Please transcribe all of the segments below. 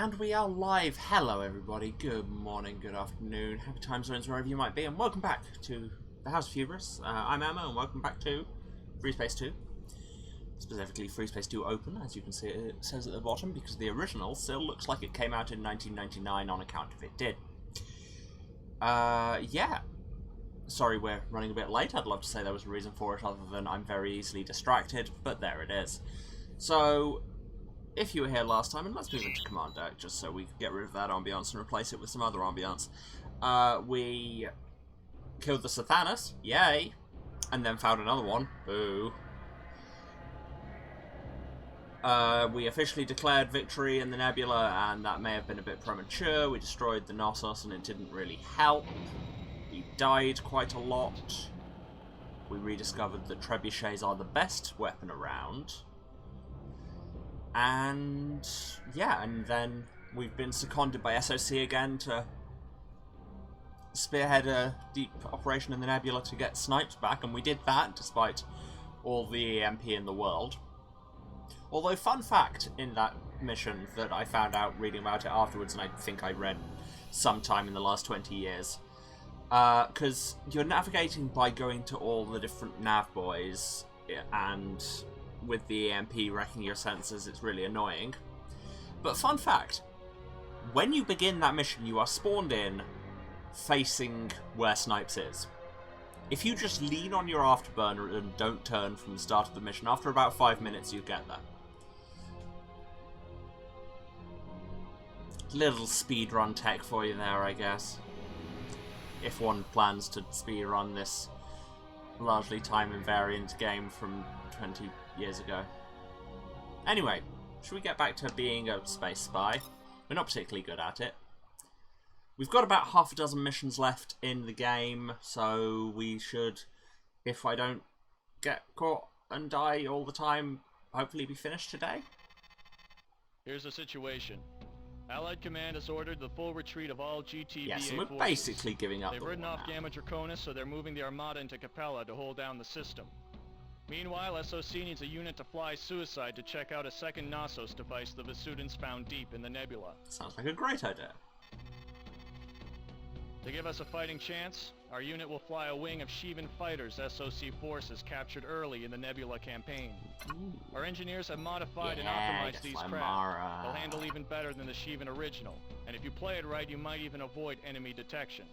And we are live. Hello everybody, good morning, good afternoon, happy time zones wherever you might be, and welcome back to the House of Hubris. I'm Emma, and welcome back to Freespace 2. Specifically Freespace 2 Open, as you can see it says at the bottom, because the original still looks like it came out in 1999 on account of it did. Yeah. Sorry we're running a bit late. I'd love to say there was a reason for it other than I'm very easily distracted, but there it is. So, if you were here last time, and let's move into Command Deck just so we can get rid of that ambiance and replace it with some other ambiance. We killed the Sathanas, yay, and then found another one, boo. We officially declared victory in the Nebula, and that may have been a bit premature. We destroyed the Knossos, and it didn't really help. We died quite a lot. We rediscovered that trebuchets are the best weapon around. And yeah, and then we've been seconded by SOC again to spearhead a deep operation in the Nebula to get sniped back, and we did that despite all the EMP in the world. Although, fun fact in that mission that I found out reading about it afterwards, and I think I read sometime in the last 20 years, because you're navigating by going to all the different nav buoys, and with the EMP wrecking your sensors, it's really annoying. But fun fact, when you begin that mission, you are spawned in facing where Snipes is. If you just lean on your afterburner and don't turn from the start of the mission, after about 5 minutes you get there. Little speedrun tech for you there, I guess. If one plans to speedrun this largely time-invariant game from 20 years ago. Anyway, should we get back to being a space spy? We're not particularly good at it. We've got about half a dozen missions left in the game, so we should, if I don't get caught and die all the time, hopefully be finished today. Here's the situation. Allied Command has ordered the full retreat of all GTVA yes, and we're forces. basically giving up. They've ridden off Gamma Draconis, so they're moving the Armada into Capella to hold down the system. Meanwhile, SOC needs a unit to fly Suicide to check out a second Knossos device the Vesudans found deep in the Nebula. Sounds like a great idea. To give us a fighting chance, our unit will fly a wing of Shivan fighters SOC forces captured early in the Nebula campaign. Ooh. Our engineers have modified and optimized these craft. They'll handle even better than the Shivan original, and if you play it right, you might even avoid enemy detection.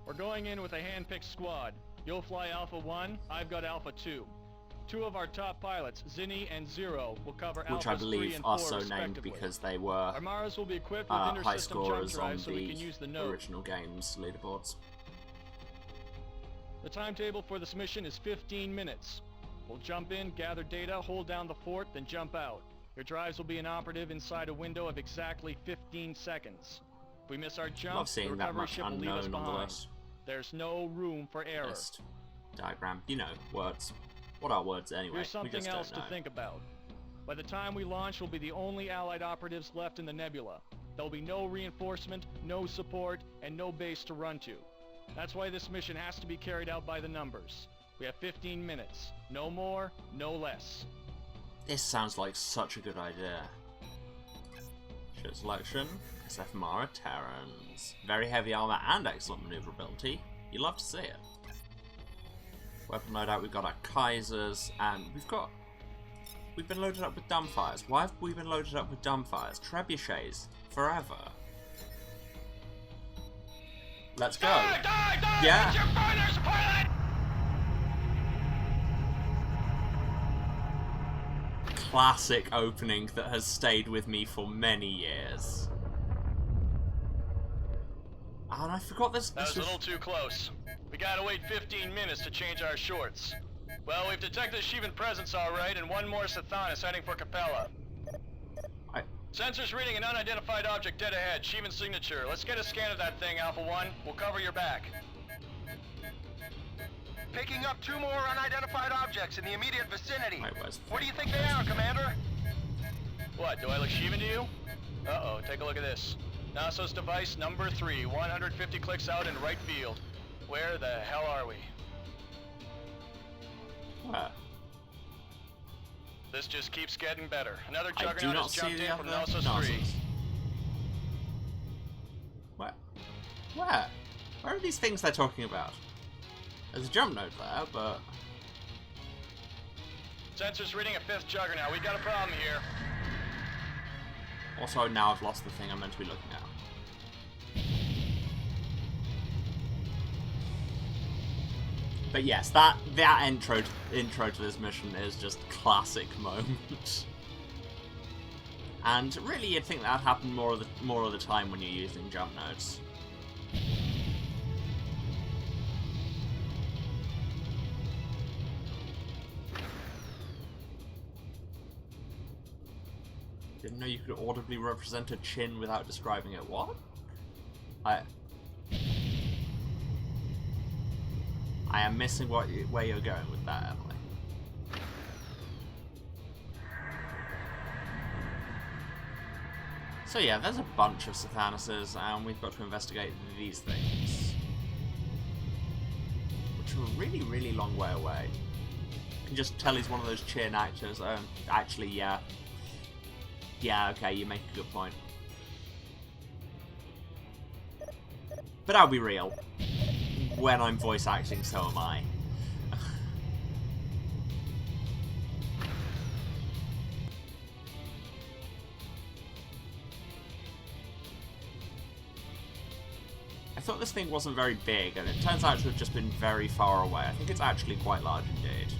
We're going in with a hand-picked squad. You'll fly Alpha 1, I've got Alpha 2. Two of our top pilots, Zinni and Zero, will cover Which Alphas I believe 3 and are 4 so named respectively. because they were Our Maras will be equipped with high inter-system jump scorers on drives so we can use the the node. original game's leaderboards. The timetable for this mission is 15 minutes. We'll jump in, gather data, hold down the fort, then jump out. Your drives will be inoperative inside a window of exactly 15 seconds. If we miss our jump, Love the seeing that recovery much ship will leave us unknown on the behind. list. There's no room for error. List. Diagram. You know, words. What are words anyway? Here's something else to think about. By the time we launch, we'll be the only Allied operatives left in the Nebula. There'll be no reinforcement, no support, and no base to run to. That's why this mission has to be carried out by the numbers. We have 15 minutes. No more, no less. This sounds like such a good idea. Ship selection, SF Mara Terrans. Very heavy armor and excellent maneuverability. You love to see it. Weapon loadout, we've got our Kaisers, and we've been loaded up with dumbfires. Why have we been loaded up with dumbfires? Trebuchets, forever. Let's go. Die, yeah. Your father's pilot! Classic opening that has stayed with me for many years. And I forgot this. That was a little too close. We gotta wait 15 minutes to change our shorts. Well, we've detected a Shivan presence alright, and one more Sathanas heading for Capella. Sensors reading an unidentified object dead ahead, Shivan signature. Let's get a scan of that thing, Alpha 1. We'll cover your back. Picking up two more unidentified objects in the immediate vicinity. Wait, where's What do you think they are, Commander? What, do I look Shivan to you? Uh-oh, take a look at this. Knossos device number 3, 150 clicks out in right field. Where the hell are we? Where? This just keeps getting better. Another I do juggernaut not has see jumped the in other from Knossos 3. nozzles. Where? Where? Where are these things they're talking about? There's a jump node there, but... Sensor's reading a 5th juggernaut. We got a problem here. Also, now I've lost the thing I'm meant to be looking at. But yes, that intro to this mission is just classic moment. And really, you'd think that'd happen more of the time when you're using jump nodes. Didn't know you could audibly represent a chin without describing it. What? I am missing where you're going with that, Emily. So yeah, there's a bunch of Sathanuses, and we've got to investigate these things. Which are a really, really long way away. You can just tell he's one of those chin actors. Actually, yeah. Yeah, okay, you make a good point. But I'll be real. When I'm voice acting, so am I. I thought this thing wasn't very big, and it turns out to have just been very far away. I think it's actually quite large indeed.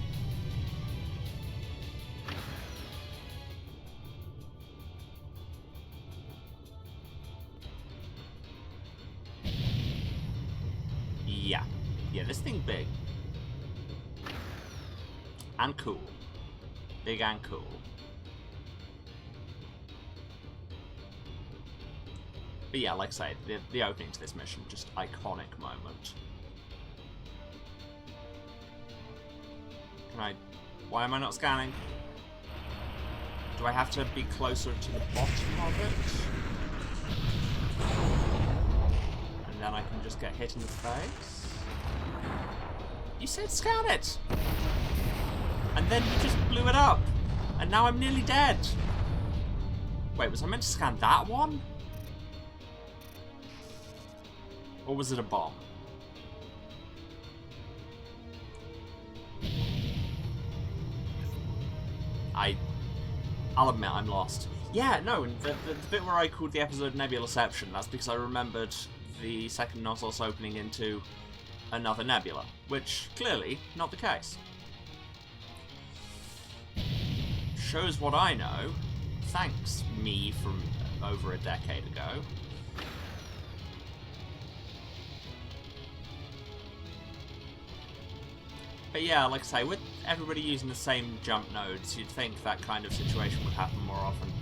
Yeah, this thing big. And cool. Big and cool. But yeah, like I say, the opening to this mission, just iconic moment. Why am I not scanning? Do I have to be closer to the bottom of it? And then I can just get hit in the face? You said scan it! And then you just blew it up! And now I'm nearly dead! Wait, was I meant to scan that one? Or was it a bomb? I'll admit I'm lost. Yeah, no, and the bit where I called the episode Nebulaception, that's because I remembered the second Knossos opening into another nebula, which, clearly, not the case. Shows what I know, thanks me from over a decade ago. But yeah, like I say, with everybody using the same jump nodes, you'd think that kind of situation would happen more often.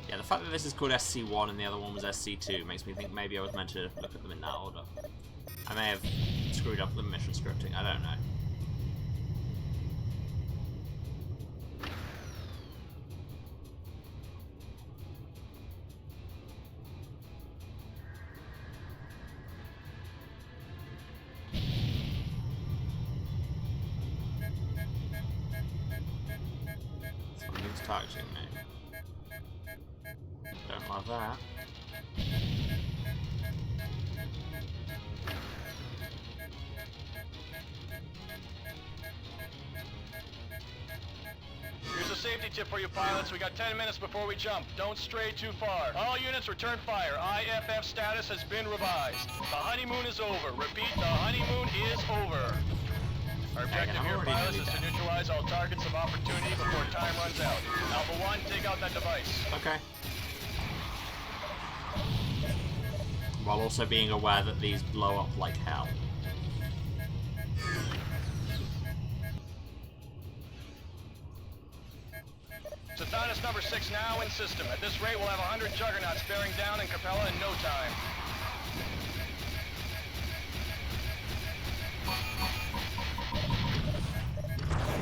Yeah, the fact that this is called SC1 and the other one was SC2 makes me think maybe I was meant to look at them in that order. I may have screwed up the mission scripting, I don't know. Something's targeting me. Don't love that. Here's a safety tip for you pilots. We got 10 minutes before we jump. Don't stray too far. All units return fire. IFF status has been revised. The honeymoon is over. Repeat, the honeymoon is over. Our objective here, pilots, is to neutralize all targets of opportunity before time runs out. Alpha 1, take out that device. Okay. While also being aware that these blow up like hell. Sathanas number 6 now in system. At this rate, we'll have 100 juggernauts bearing down in Capella in no time.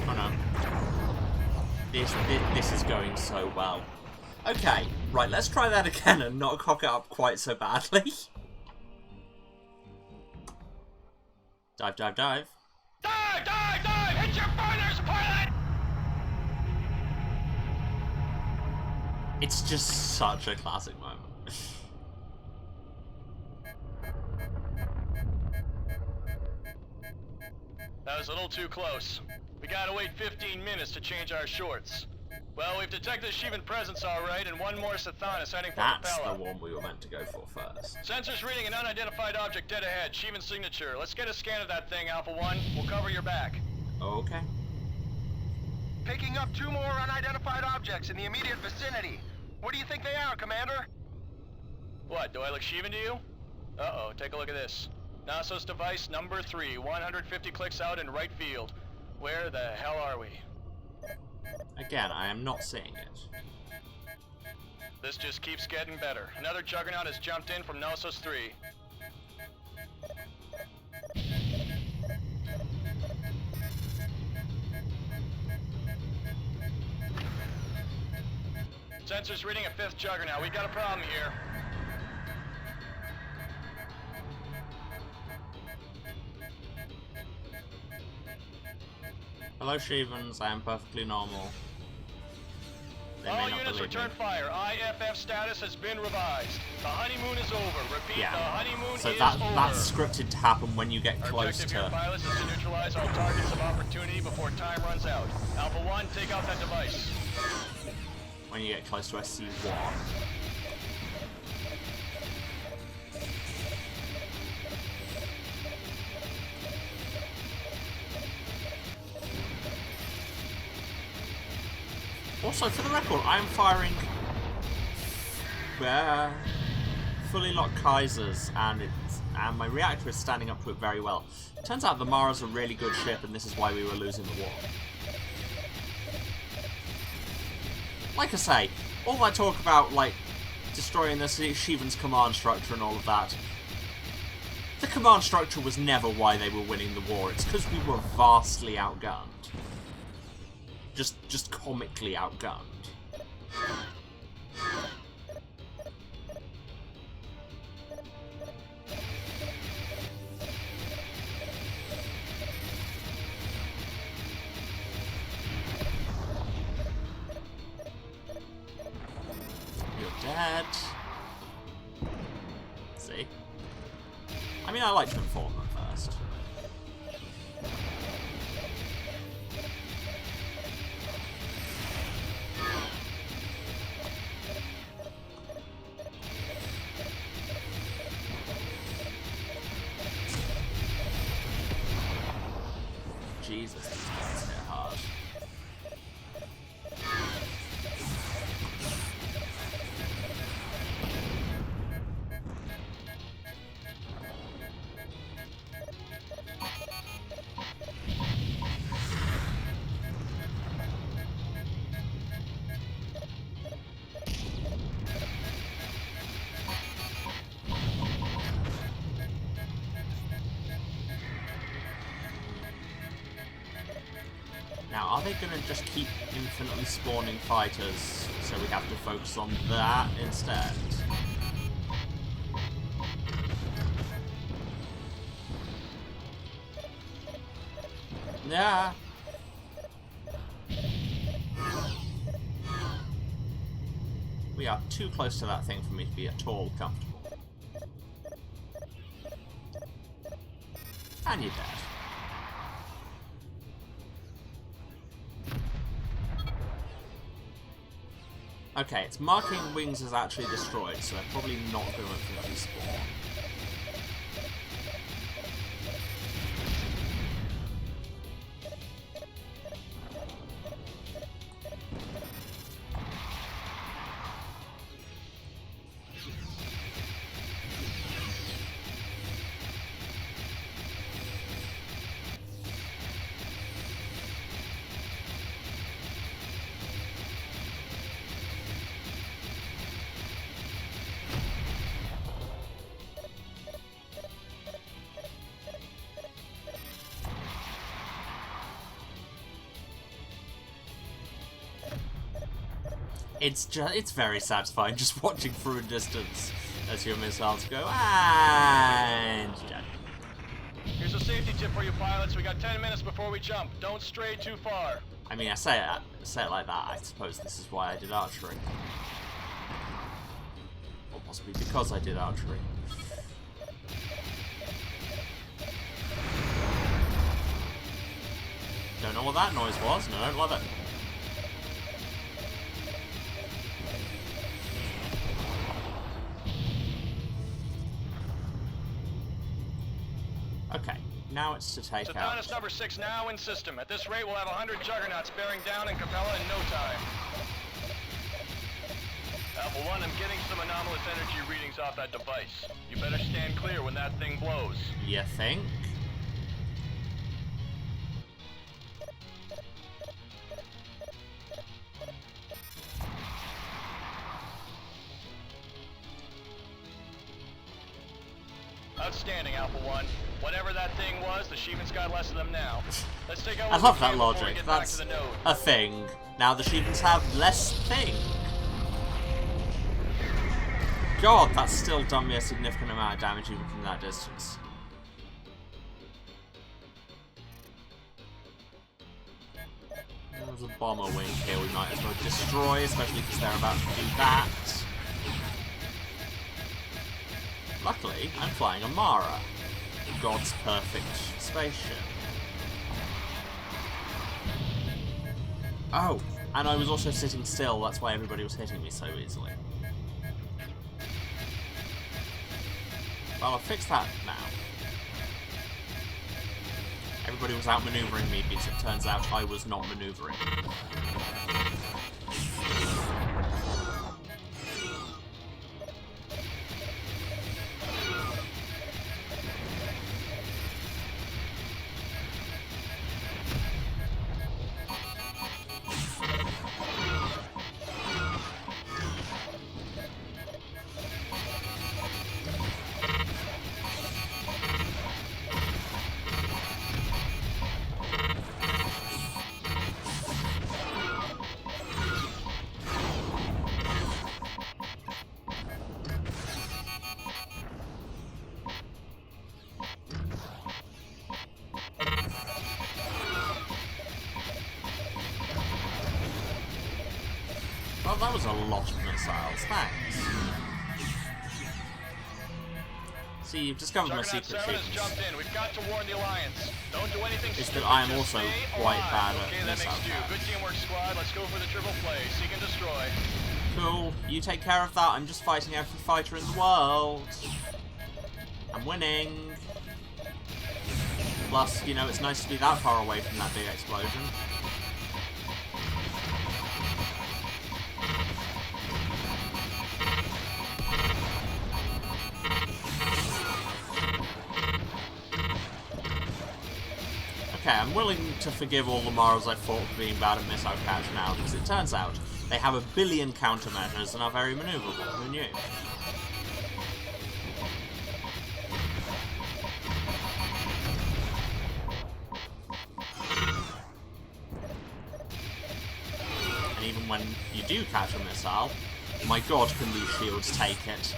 Oh no. This is going so well. Okay, right, let's try that again and not cock it up quite so badly. Dive, dive, dive. Dive, dive, dive! Hit your pointers, pilot! It's just such a classic moment. That was a little too close. We gotta wait 15 minutes to change our shorts. Well, we've detected a Sheevan presence alright, and one more Sathanas heading for That's Capella. the one we were meant to go for first. Sensors reading an unidentified object dead ahead. Sheevan signature. Let's get a scan of that thing, Alpha 1. We'll cover your back. Okay. Picking up 2 more unidentified objects in the immediate vicinity. What do you think they are, Commander? What, do I look Sheevan to you? Uh-oh, take a look at this. NASA's device number 3, 150 clicks out in right field. Where the hell are we? Again, I am not seeing it. This just keeps getting better. Another Juggernaut has jumped in from Knossos 3. Sensors reading a 5th Juggernaut. We've got a problem here. Hello, Sheevans. I am perfectly normal. They may All not units believe return me. fire. IFF status has been revised. The honeymoon is over. Repeat, Yeah. the honeymoon So is that's over. scripted to happen when you get Our close objective here, to... pilots, is to neutralize all targets of opportunity before time runs out. Alpha 1, take out that device. when you get close to SC1. Also, for the record, I am firing fully locked Kaisers, and my reactor is standing up to it very well. Turns out the Mara's a really good ship, and this is why we were losing the war. Like I say, all that talk about, like, destroying the Sheevan's command structure and all of that, the command structure was never why they were winning the war. It's because we were vastly outgunned. Just comically outgunned. You're dead. See? I mean, I like to inform them first. Jesus, these guys hit hard. Now, are they going to just keep infinitely spawning fighters, so we have to focus on that instead? Yeah. We are too close to that thing for me to be at all comfortable. And you're dead. Okay, it's marking wings as actually destroyed, so they're probably not going to infinitely spawn. It's very satisfying just watching through a distance as your missiles go and dead. Here's a safety tip for you pilots. We got 10 minutes before we jump. Don't stray too far. I mean, I say it like that. I suppose this is why I did archery. Or possibly because I did archery. Don't know what that noise was. No, I don't love it. Okay, now it's to take out... Adonis number 6 now in system. At this rate, we'll have 100 juggernauts bearing down in Capella in no time. Alpha 1, I'm getting some anomalous energy readings off that device. You better stand clear when that thing blows. You think? Outstanding, Alpha 1. Whatever that thing was, the Sheevan's got less of them now. Let's take out I love what that we can before we logic. get back That's to the node. a thing. Now the Sheevans have less thing. God, that's still done me a significant amount of damage even from that distance. There's a bomber wing here we might as well destroy, especially because they're about to do that. Luckily, I'm flying a Mara, God's perfect spaceship. Oh, and I was also sitting still, that's why everybody was hitting me so easily. Well, I'll fix that now. Everybody was outmaneuvering me because it turns out I was not maneuvering. Well, that was a lot of missiles, thanks. See, you've discovered my secret Juggernaut 7 has jumped in. We've got to warn the Alliance. Don't do anything Is stupid. that I am Just also stay quite alive. bad at Okay, that missile makes two. damage. Good teamwork, squad. Let's go for the triple play. Seek and destroy. Cool, you take care of that. I'm just fighting every fighter in the world. I'm winning. Plus, you know, it's nice to be that far away from that big explosion. Okay, I'm willing to forgive all the Maras I fought for being bad at missile catch now, because it turns out they have a billion countermeasures and are very maneuverable. Who knew? And even when you do catch a missile, my god, can these shields take it?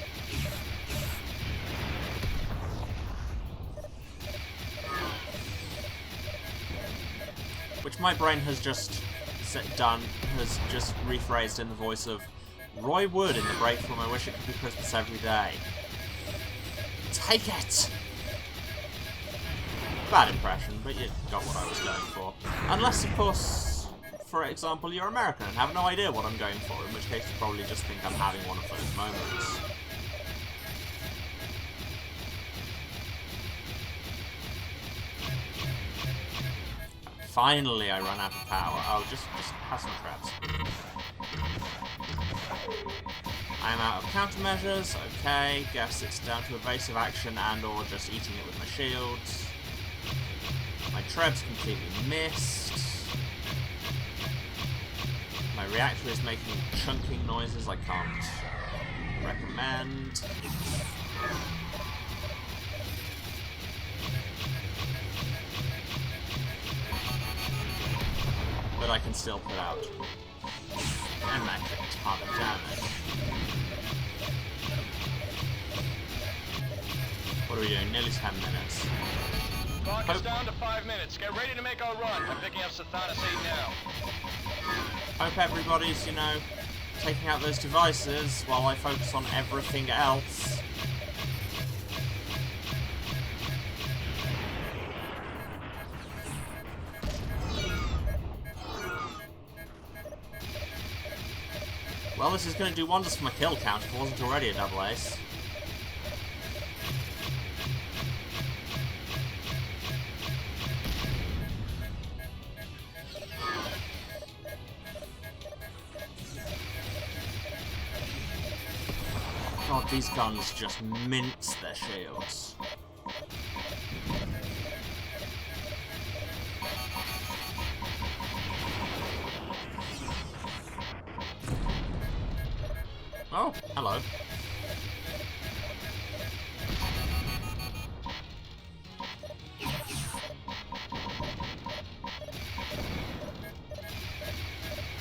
Which my brain has just has just rephrased in the voice of Roy Wood in the break from I Wish It Could Be Christmas Every Day. Take it! Bad impression, but you got what I was going for. Unless, of course, for example, you're American and have no idea what I'm going for, in which case you probably just think I'm having one of those moments. Finally, I run out of power. Oh, just have some traps. I'm out of countermeasures. Okay, guess it's down to evasive action and/or just eating it with my shields. My treb's completely missed. My reactor is making chunking noises I can't recommend. But I can still put out a metric ton of damage. What are we doing? Nearly 10 minutes. Clock is down to 5 minutes. Get ready to make our run. I'm picking up Sathanas 8 now. Hope everybody's, you know, taking out those devices while I focus on everything else. Well, this is going to do wonders for my kill count if it wasn't already a double ace. God, these guns just mince their shields. Oh, hello.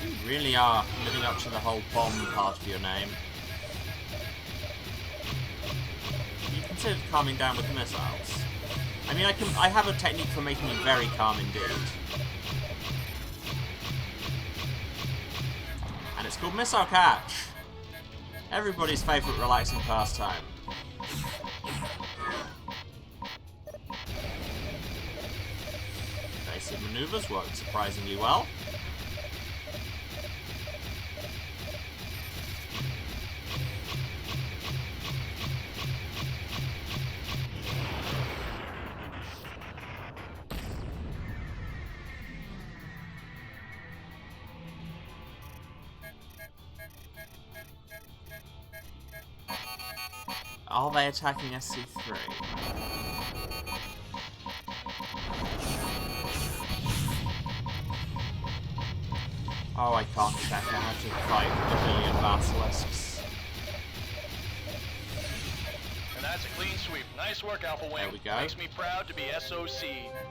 You really are living up to the whole bomb part of your name. You considered calming down with the missiles. I mean, I have a technique for making you very calm indeed. And it's called Missile Catch. Everybody's favourite relaxing pastime. Basic manoeuvres work surprisingly well. Are they attacking SC3? Oh, I can't check. I have to fight a billion basilisks. And that's a clean sweep. Nice work, Alpha Wing. There we go. Makes me proud to be SOC.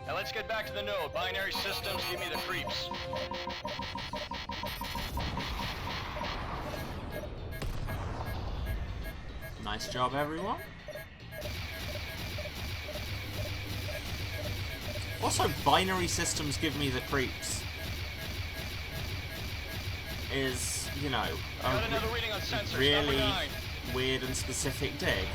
Now let's get back to the node. Binary systems give me the creeps. Nice job, everyone. Also, binary systems give me the creeps. Is, you know, Got another reading on sensors. really Number 9. weird and specific dig.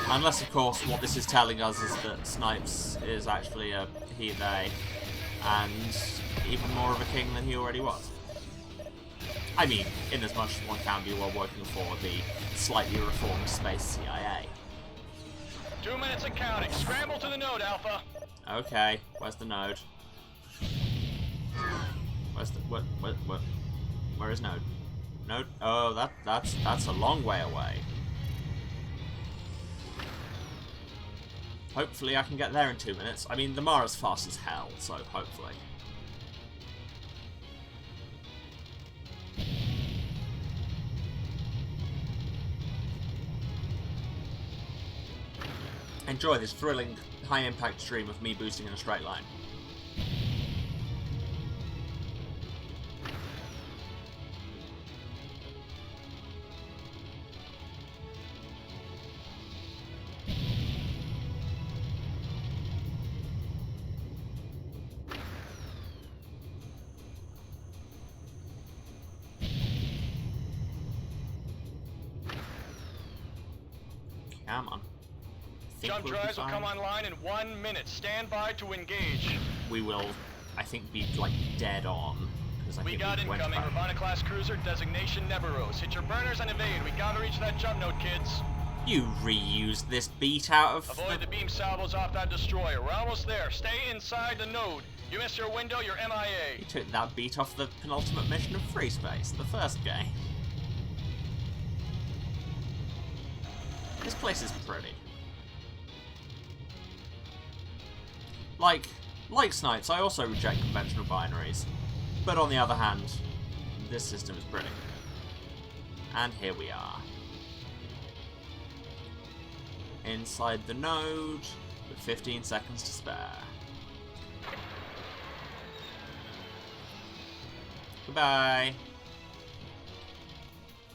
Unless, of course, what this is telling us is that Snipes is actually a he/they, and even more of a king than he already was. I mean, in as much as one can be while working for the slightly reformed space CIA. 2 minutes and counting. Scramble to the node, Alpha. Okay, where's the node? Where's the where is node? Node? Oh, that's a long way away. Hopefully I can get there in 2 minutes. I mean, the Mara's fast as hell, so hopefully. Enjoy this thrilling, high-impact stream of me boosting in a straight line. Come on. Jump drives will come online in 1 minute. Stand by to engage. We will, I think, be like dead on. I We think got went incoming. back. Ravana-class cruiser, designation Neveros. Hit your burners and evade. We gotta reach that jump node, kids. You reused this beat out of Avoid the beam salvos off that destroyer. We're almost there. Stay inside the node. You miss your window, you're MIA. You took that beat off the penultimate mission of Freespace, the first game. This place is pretty. Like Snipes, I also reject conventional binaries. But on the other hand, this system is pretty. And here we are. Inside the node, with 15 seconds to spare. Goodbye.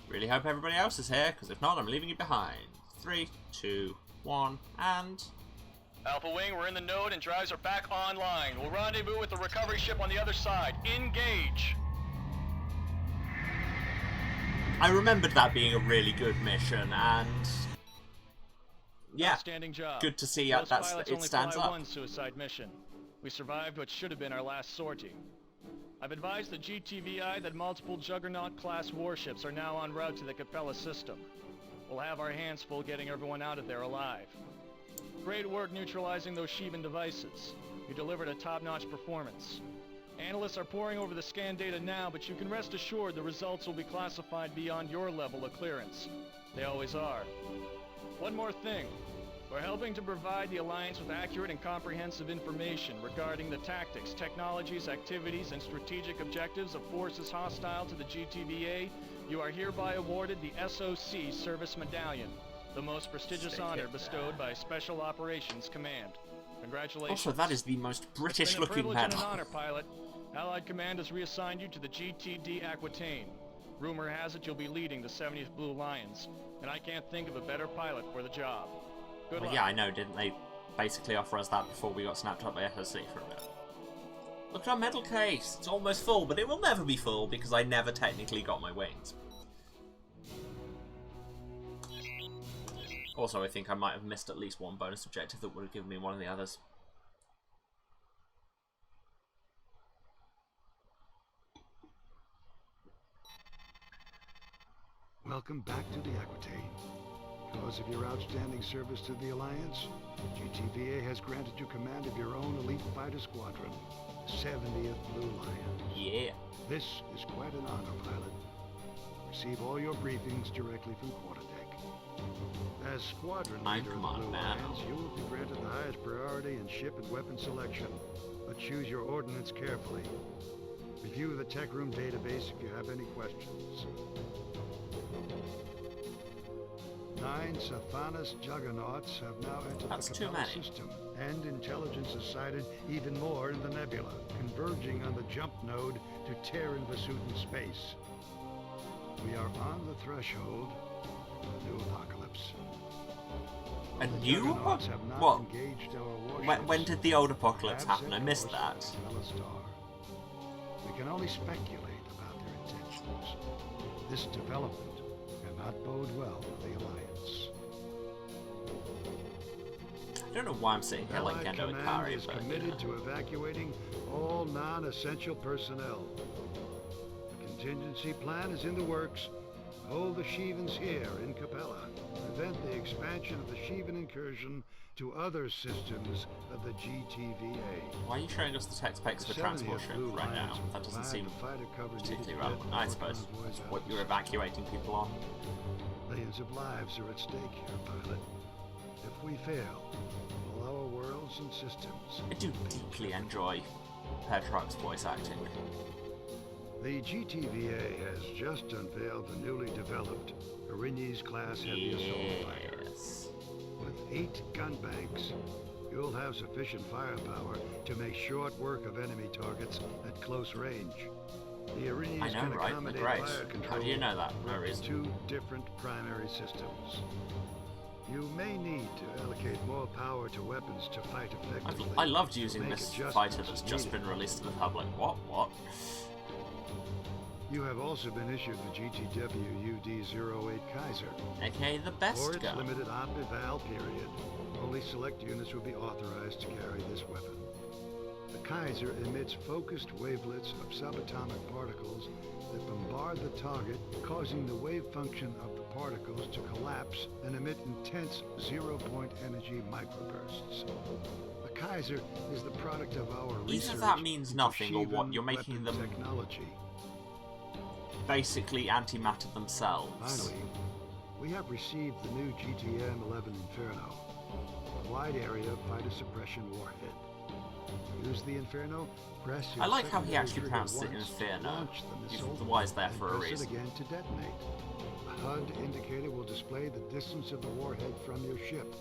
Really hope everybody else is here, because if not, I'm leaving you behind. 3, 2, 1, and... Alpha Wing, we're in the node and drives are back online. We'll rendezvous with the recovery ship on the other side. Engage! I remembered that being a really good mission, and... yeah, Outstanding job. good to see Those that pilots it only stands fly up. one suicide mission. We survived what should have been our last sortie. I've advised the GTVI that multiple Juggernaut-class warships are now en route to the Capella system. We'll have our hands full getting everyone out of there alive. Great work neutralizing those Sheevan devices. You delivered a top-notch performance. Analysts are poring over the scan data now, but you can rest assured the results will be classified beyond your level of clearance. They always are. One more thing. We're helping to provide the Alliance with accurate and comprehensive information regarding the tactics, technologies, activities, and strategic objectives of forces hostile to the GTVA. You are hereby awarded the SOC Service Medallion, the most prestigious honor bestowed by Special Operations Command. Congratulations. Also, that is the most British-looking It's been a privilege and medal. an honor, pilot. Allied Command has reassigned you to the GTD Aquitaine. Rumor has it you'll be leading the 70th Blue Lions, and I can't think of a better pilot for the job. Good Well, luck. yeah, I know, didn't they basically offer us that before we got snapped up by SOC for a bit? Look at our medal case! It's almost full, but it will never be full because I never technically got my wings. Also, I think I might have missed at least one bonus objective that would have given me one of the others. Welcome back to the Aquitaine. Because of your outstanding service to the Alliance, GTVA has granted you command of your own elite fighter squadron, the 70th Blue Lions. Yeah. This is quite an honor, pilot. Receive all your briefings directly from quarterdeck. As squadron I'm leader of the command Blue man. Lions, you will be granted the highest priority in ship and weapon selection, but choose your ordnance carefully. Review the tech room database if you have any questions. 9 Saphanis Juggernauts have now entered That's the too Capella many. system, and intelligence has sighted even more in the nebula, converging on the jump node to Terran Vasutan space. We are on the threshold of a new apocalypse. A The new Juggernauts have not What? engaged our warships. When did the old apocalypse Have happen? set I missed course that. for Capella Star. We can only speculate about their intentions. This development cannot bode well for the Alliance. I don't know why I'm sitting here like Allied Gendo and Command Kari, is but committed to evacuating all non-essential personnel. The contingency plan is in the works. Hold the Sheevans here in Capella. Prevent the expansion of the Sheevan incursion to other systems of the GTVA. why are you showing us the tech specs for The transport 70th ship Blue right now? Lions That doesn't provide seem the fighter cover needed particularly to relevant. get I our suppose convoys that's out what of you're the evacuating people on. Millions of lives are at stake here, pilot. If we fail, all our worlds and systems. I do deeply enjoy Petrarch's voice acting. The GTVA has just unveiled the newly developed Erinyes-class heavy assault fighter. Yes. With 8 gun banks, you'll have sufficient firepower to make short work of enemy targets at close range. The Erinyes I know, can right? They're accommodate great. fire How control do you know that? No with reason. 2 different primary systems. You may need to allocate more power to weapons to fight effectively. I loved using Make this adjustments fighter that's as just needed. been released to the public. What? You have also been issued the GTW UD-08 Kaiser. AKA the For best its gun. limited op-eval period, only select units will be authorized to carry this weapon. The Kaiser emits focused wavelets of subatomic particles that bombard the target, causing the wave function of the particles to collapse and emit intense zero-point energy microbursts. The Kaiser is the product of our research Either that means into nothing or what, Sheevan you're making weapon them technology. basically antimatter themselves. Finally, we have received the new GTM-11 Inferno, a wide-area fighter suppression warhead. Use the Inferno, press your I like how he secondary actually trigger pronounced it once, Inferno. launch the He's missile, the wise there and for a press reason. it again to detonate. A HUD indicator will display the distance of the warhead from your ship.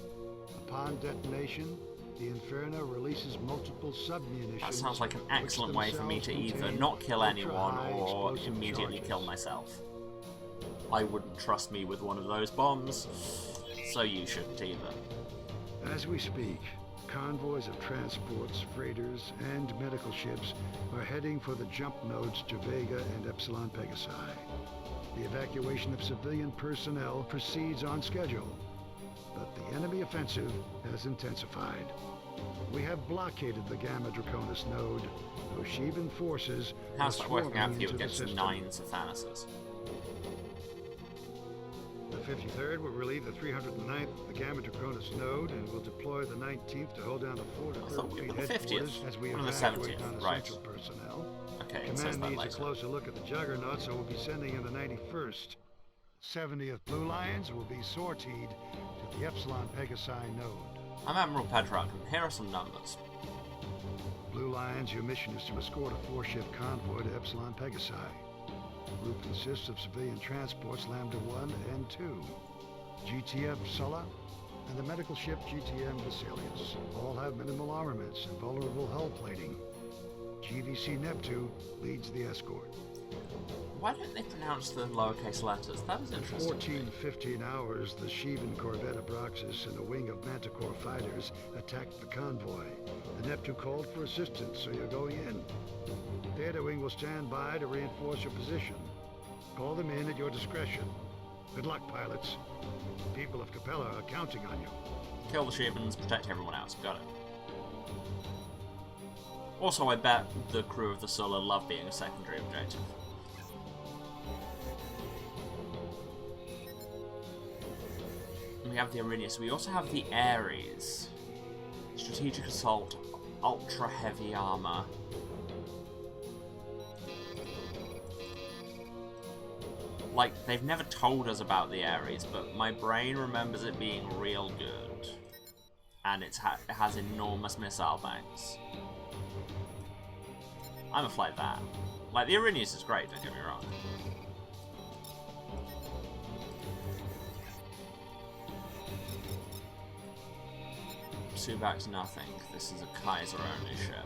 Upon detonation, the Inferno releases multiple submunitions. That sounds like an which excellent way for me to themselves either contain not kill anyone ultra-high or explosive immediately charges. kill myself. I wouldn't trust me with one of those bombs. So you shouldn't either. As we speak, convoys of transports, freighters, and medical ships are heading for the jump nodes to Vega and Epsilon Pegasi. The evacuation of civilian personnel proceeds on schedule, but the enemy offensive has intensified. We have blockaded the Gamma Draconis node, though Sheevan forces are How's that working out swarming for you into the against system. 9 Sathanuses? The 53rd will relieve the 309th of the Gamma Draconis node and will deploy the 19th to hold down the Fort I thought we were the headquarters 50th. as we Or the evacuate 70th, non-essential right. personnel. Okay, it says Command that needs a later. closer look at the Juggernaut, so we'll be sending in the 91st. 70th Blue Lions will be sortied to the Epsilon Pegasi node. I'm Admiral Petrarch, and here are some numbers. Blue Lions, your mission is to escort a 4-ship convoy to Epsilon Pegasi. The group consists of civilian transports Lambda 1 and 2, GTF Sulla, and the medical ship GTM Vesalius. All have minimal armaments and vulnerable hull plating. GVC Neptune leads the escort. Why don't they pronounce the lowercase letters? That was interesting. In 15 hours, the Sheevan Corvette Abraxas and a wing of Manticore fighters attacked the convoy. The Neptune called for assistance, so you're going in. Theater Wing will stand by to reinforce your position. Call them in at your discretion. Good luck, pilots. People of Capella are counting on you. Kill the Sheevans, protect everyone else. Got it. Also, I bet the crew of the Sulla love being a secondary objective. We have the Arrhenius. We also have the Ares. Strategic Assault, Ultra Heavy Armor. Like, they've never told us about the Ares, but my brain remembers it being real good. And it has enormous missile banks. I'm gonna fly that. Like, the Arrhenius is great, don't get me wrong. Subak's nothing. This is a Kaiser only ship.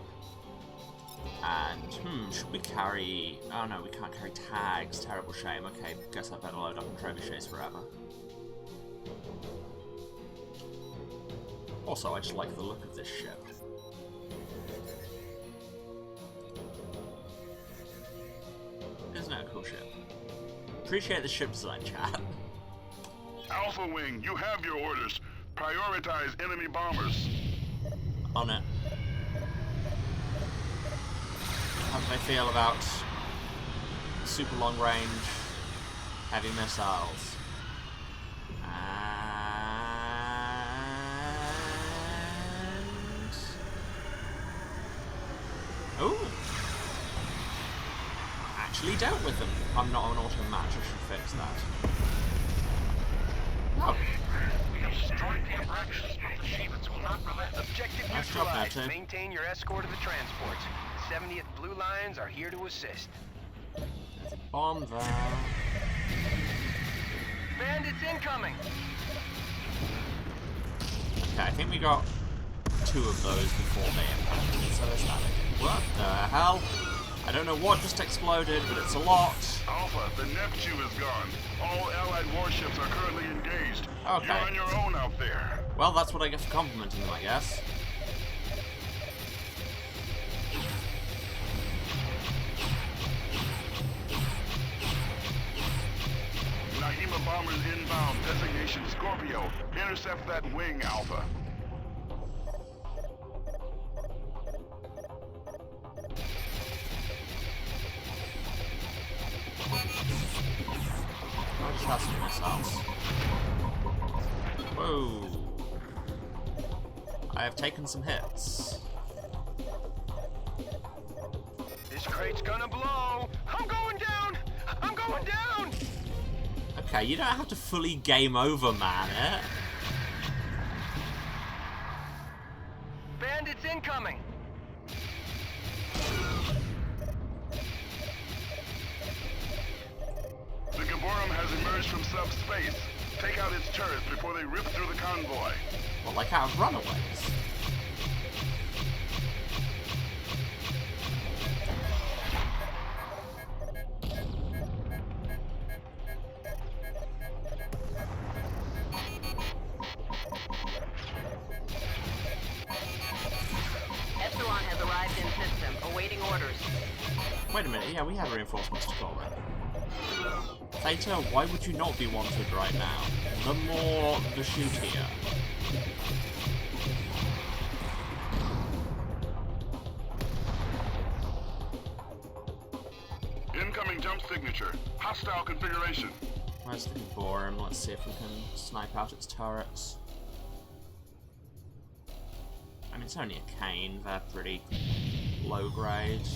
And, should we carry... Oh no, we can't carry tags. Terrible shame. Okay, guess I better load up on trebuchets forever. Also, I just like the look of this ship. Isn't it a cool ship? Appreciate the ship design, chat. Alpha Wing, you have your orders. Prioritize enemy bombers. On it. How do they feel about super long range heavy missiles? And... ooh! Actually dealt with them. I'm not an auto match, I should fix that. Oh. We have destroyed the Abraxas, but the Sheevans will not relent. Objective Nice job, neutralized. Neptune. Maintain your escort of the transports. 70th Blue Lions are here to assist. Bomb there. Bandits incoming! Okay, I think we got 2 of those before they impacted, so there's that again. What the hell? I don't know what just exploded, but it's a lot. Alpha, the Neptune is gone. All Allied warships are currently engaged. Okay. You're on your own out there. Well, that's what I get for complimenting them, I guess. Nahima bombers inbound. Designation Scorpio. Intercept that wing, Alpha. I just have some missiles. Whoa. I have taken some hits. This crate's gonna blow! I'm going down! I'm going down! Okay, you don't have to fully game over, man, eh? Bandits incoming! The Gaborum has emerged from subspace. Take out its turrets before they rip through the convoy. Well, like out of Runaways. orders. Wait a minute, yeah, we have reinforcements to call in. Theta, why would you not be wanted right now? The more the shootier. Incoming jump signature. Hostile configuration. Where's the Giborim? Let's see if we can snipe out its turrets. I mean, it's only a cane, they're pretty low grade.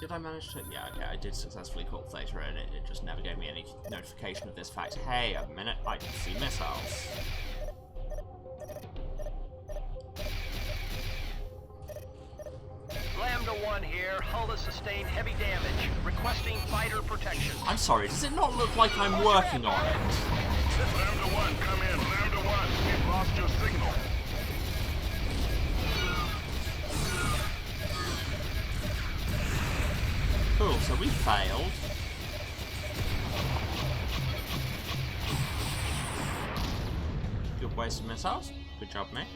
Did I manage to... Yeah, okay, I did successfully call Theta and it just never gave me any notification of this fact. Hey, a minute, I can see missiles. Lambda 1 here. Hull has sustained heavy damage. Requesting fighter protection. I'm sorry, does it not look like I'm working on it? Lambda 1, come in. Lambda 1, we've lost your signal. Cool, so we failed. Good waste of missiles. Good job, mate.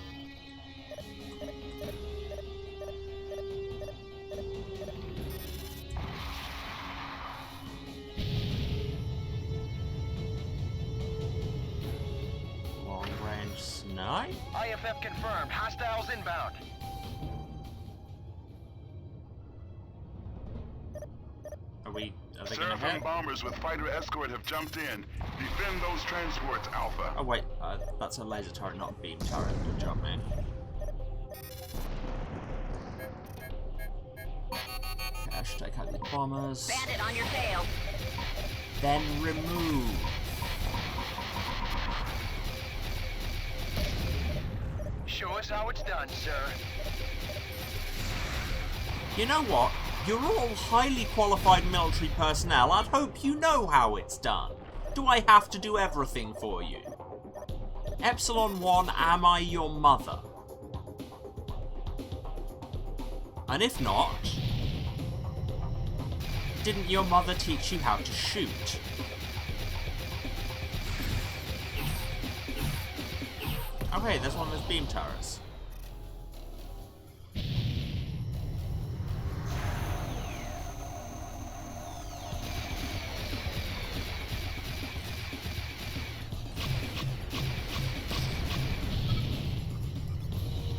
Long range snipe? IFF confirmed. Hostiles inbound. Are they gonna Seraphim hit? bombers with fighter escort have jumped in. Defend those transports, Alpha. Oh wait, that's a laser turret, not a beam turret. Good job, man. Okay, I should take out the bombers. Bandit on your tail. Then remove. Show us how it's done, sir. You know what? You're all highly qualified military personnel. I'd hope you know how it's done. Do I have to do everything for you? Epsilon 1, am I your mother? And if not, didn't your mother teach you how to shoot? Okay, there's one of those beam turrets.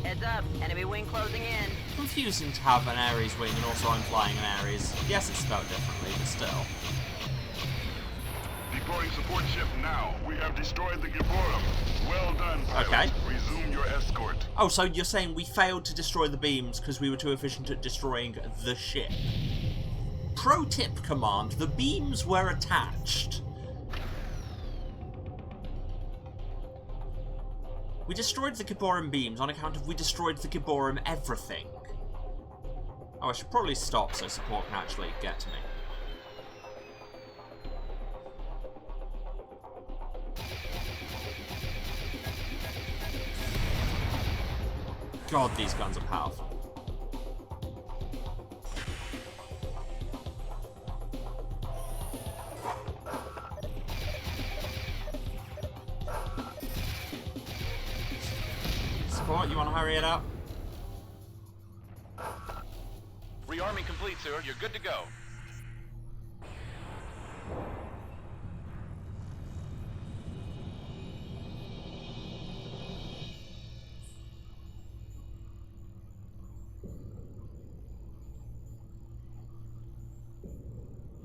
Heads up, enemy wing closing in. Confusing to have an Ares wing and also I'm flying an Ares. Yes, it's spelled differently, but still. Deploying support ship now. We have destroyed the Giborim. Well done, pilot. Okay. Resume your escort. Oh, so you're saying we failed to destroy the beams because we were too efficient at destroying the ship. Pro tip, Command, the beams were attached. We destroyed the Giborim beams on account of we destroyed the Giborim everything. Oh, I should probably stop so support can actually get to me. God, these guns are powerful. Support, you want to hurry it up? Rearming complete, sir. You're good to go.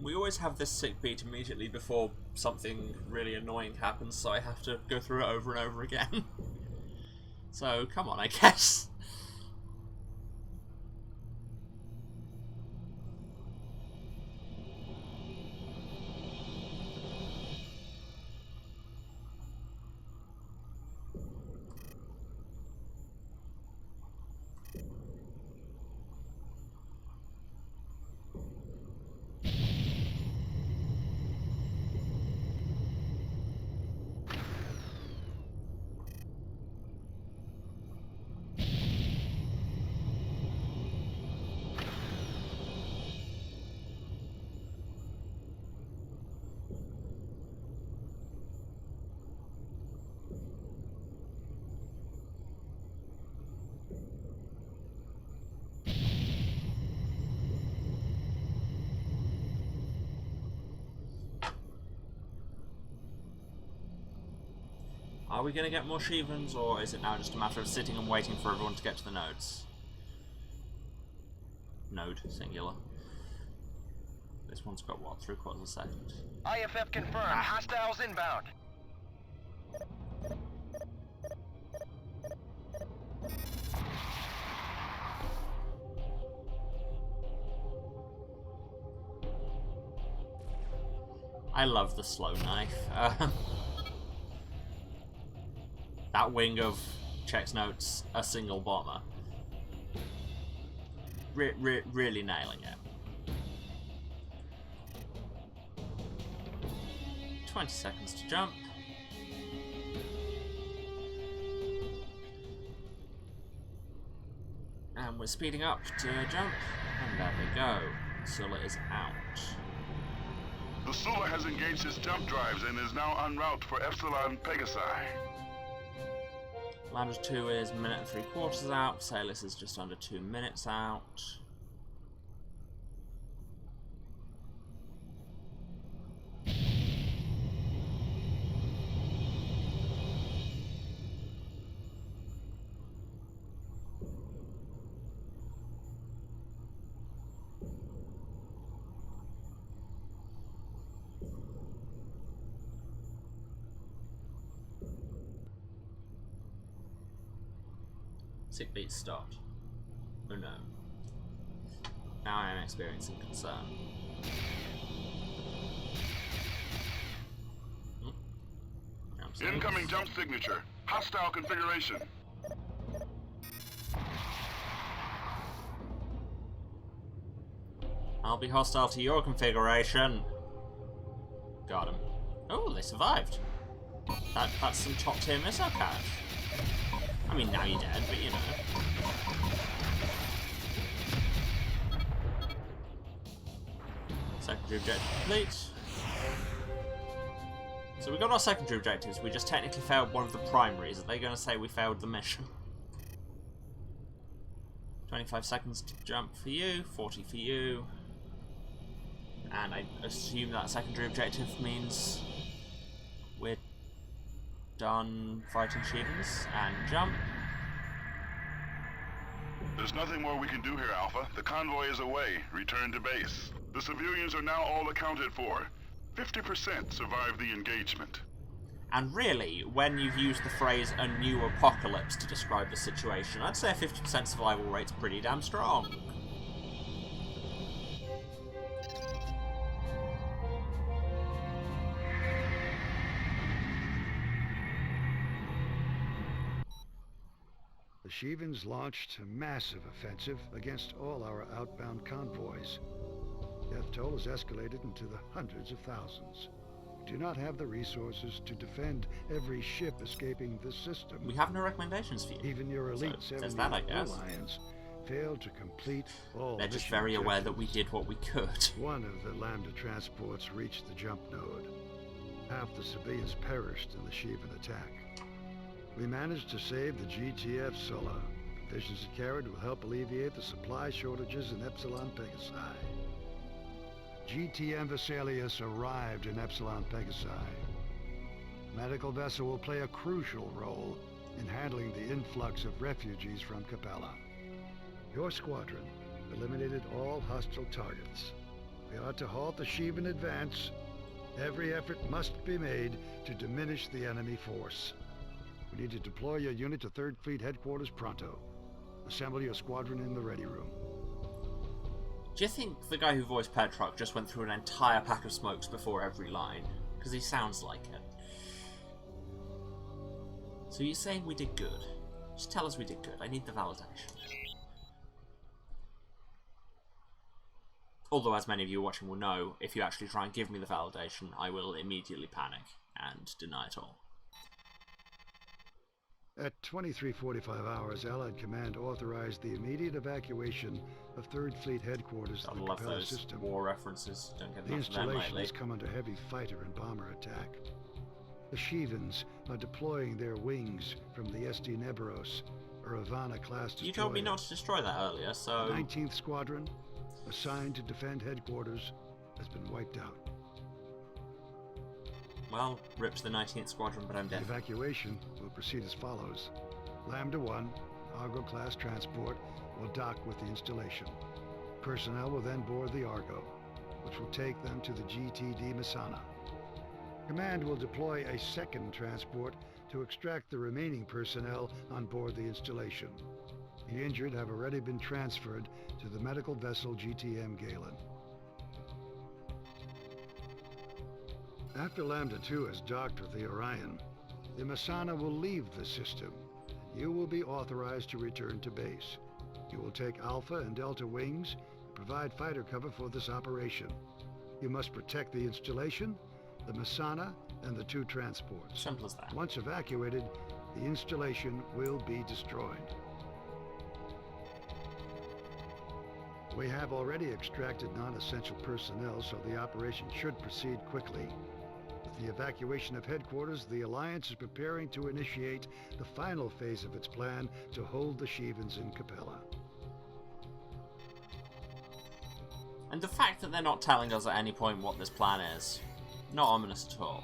We always have this sick beat immediately before something really annoying happens, so I have to go through it over and over again. So, come on, I guess. Are we going to get more Shivans, or is it now just a matter of sitting and waiting for everyone to get to the nodes? Node, singular. This one's got, what, 3/4 second? IFF confirmed. Hostiles inbound. I love the slow knife. That wing of checks notes a single bomber. Really nailing it. 20 seconds to jump. And we're speeding up to jump. And there we go. Scylla is out. The Sula has engaged its jump drives and is now en route for Epsilon Pegasi. Lander 2 is 1 minute and 3/4 out. Salis is just under 2 minutes out. Sick beats stopped. Oh no. Now I am experiencing concern. Incoming jump signature. Hostile configuration. I'll be hostile to your configuration. Got him. Oh, they survived. That's some top tier missile cash. I mean, now you're dead, but you know. Secondary objective complete. So we got our secondary objectives, we just technically failed one of the primaries. Are they going to say we failed the mission? 25 seconds to jump for you, 40 for you. And I assume that secondary objective means we're done fighting Shivans and jump. There's nothing more we can do here, Alpha. The convoy is away. Return to base. The civilians are now all accounted for. 50% survived the engagement. And really, when you've used the phrase "a new apocalypse" to describe the situation, I'd say a 50% survival rate's pretty damn strong. The Shivans launched a massive offensive against all our outbound convoys. Death toll has escalated into the hundreds of thousands. We do not have the resources to defend every ship escaping this system. We have no recommendations for you. Even your elite So, 70 that, I guess. Alliance failed to complete all They're just mission very aware that we objectives. did what we could. One of the Lambda transports reached the jump node. Half the civilians perished in the Shivan attack. We managed to save the GTF Sulla. Provisions it carried will help alleviate the supply shortages in Epsilon Pegasi. GTM Vesalius arrived in Epsilon Pegasi. The medical vessel will play a crucial role in handling the influx of refugees from Capella. Your squadron eliminated all hostile targets. We are to halt the Shivan advance. Every effort must be made to diminish the enemy force. We need to deploy your unit to 3rd Fleet Headquarters pronto. Assemble your squadron in the ready room. Do you think the guy who voiced Petrock just went through an entire pack of smokes before every line? Because he sounds like it. So you're saying we did good? Just tell us we did good. I need the validation. Although, as many of you watching will know, if you actually try and give me the validation, I will immediately panic and deny it all. At 23:45 hours, Allied Command authorized the immediate evacuation of 3rd Fleet Headquarters I to the love Capella those system. war references. Don't get The enough of them installation lately. has come under heavy fighter and bomber attack. The Shivans are deploying their wings from the SD Neberos, or Ivana-class destroyer. You told me not to destroy that earlier, so... 19th Squadron, assigned to defend headquarters, has been wiped out. Well, rip to the 19th Squadron, but I'm The dead. evacuation will proceed as follows. Lambda 1, Argo-class transport, will dock with the installation. Personnel will then board the Argo, which will take them to the GTD Masana. Command will deploy a second transport to extract the remaining personnel on board the installation. The injured have already been transferred to the medical vessel GTM Galen. After Lambda 2 has docked with the Orion, the Masana will leave the system. You will be authorized to return to base. You will take Alpha and Delta wings and provide fighter cover for this operation. You must protect the installation, the Masana, and the 2 transports. Simple as that. Once evacuated, the installation will be destroyed. We have already extracted non-essential personnel, so the operation should proceed quickly. With the evacuation of headquarters, the Alliance is preparing to initiate the final phase of its plan to hold the Shivans in Capella. And the fact that they're not telling us at any point what this plan is, not ominous at all.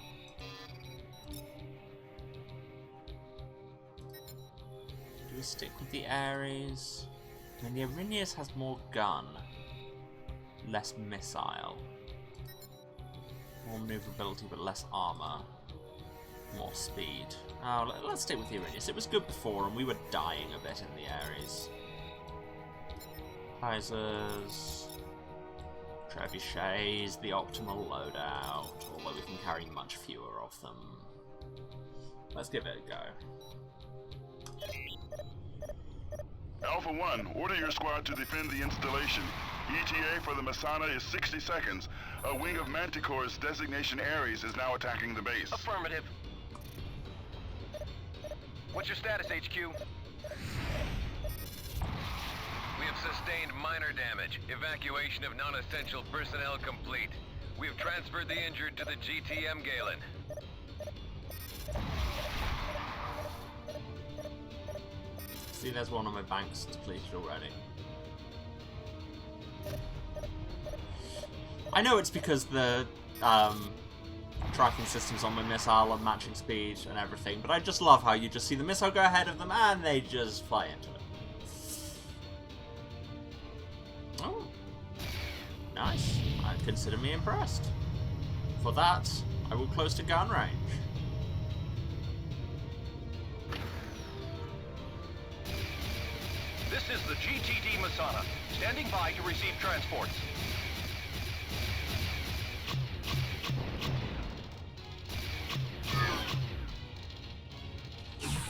Do we stick with the Ares? I mean, the Arrhenius has more gun, less missile, more maneuverability but less armor, more speed. Oh, let's stick with the Arrhenius. It was good before and we were dying a bit in the Ares. Kaisers, Trebuchets, the optimal loadout, although we can carry much fewer of them. Let's give it a go. Alpha 1, order your squad to defend the installation. ETA for the Masana is 60 seconds. A wing of Manticore's designation Ares is now attacking the base. Affirmative. What's your status, HQ? We have sustained minor damage. Evacuation of non-essential personnel complete. We have transferred the injured to the GTM Galen. See, there's one on my banks depleted already. I know it's because the tracking systems on my missile are matching speed and everything, but I just love how you just see the missile go ahead of them and they just fly into it. Oh, nice. I'd consider me impressed. For that, I will close to gun range. This is the GTD Masana, standing by to receive transports.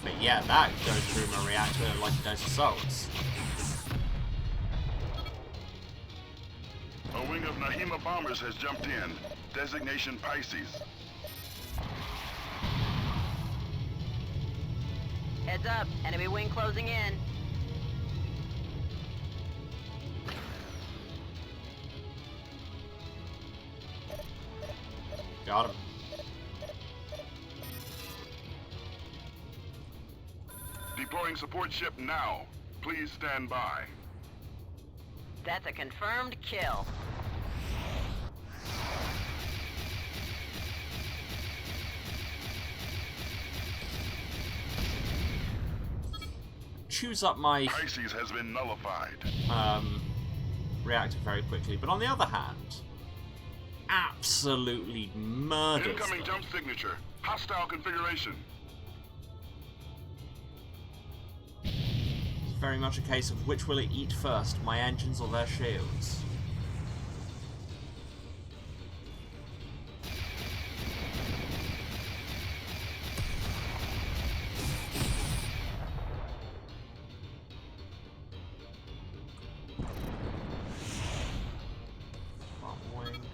But yeah, that goes through my reactor like it does assaults. A wing of Nahima bombers has jumped in. Designation Pisces. Heads up, enemy wing closing in. Got him. Deploying support ship now. Please stand by. That's a confirmed kill. Choose up my Pisces has been nullified. reactor very quickly, but on the other hand, absolutely murders Incoming them. jump signature. Hostile configuration. It's very much a case of which will it eat first, my engines or their shields.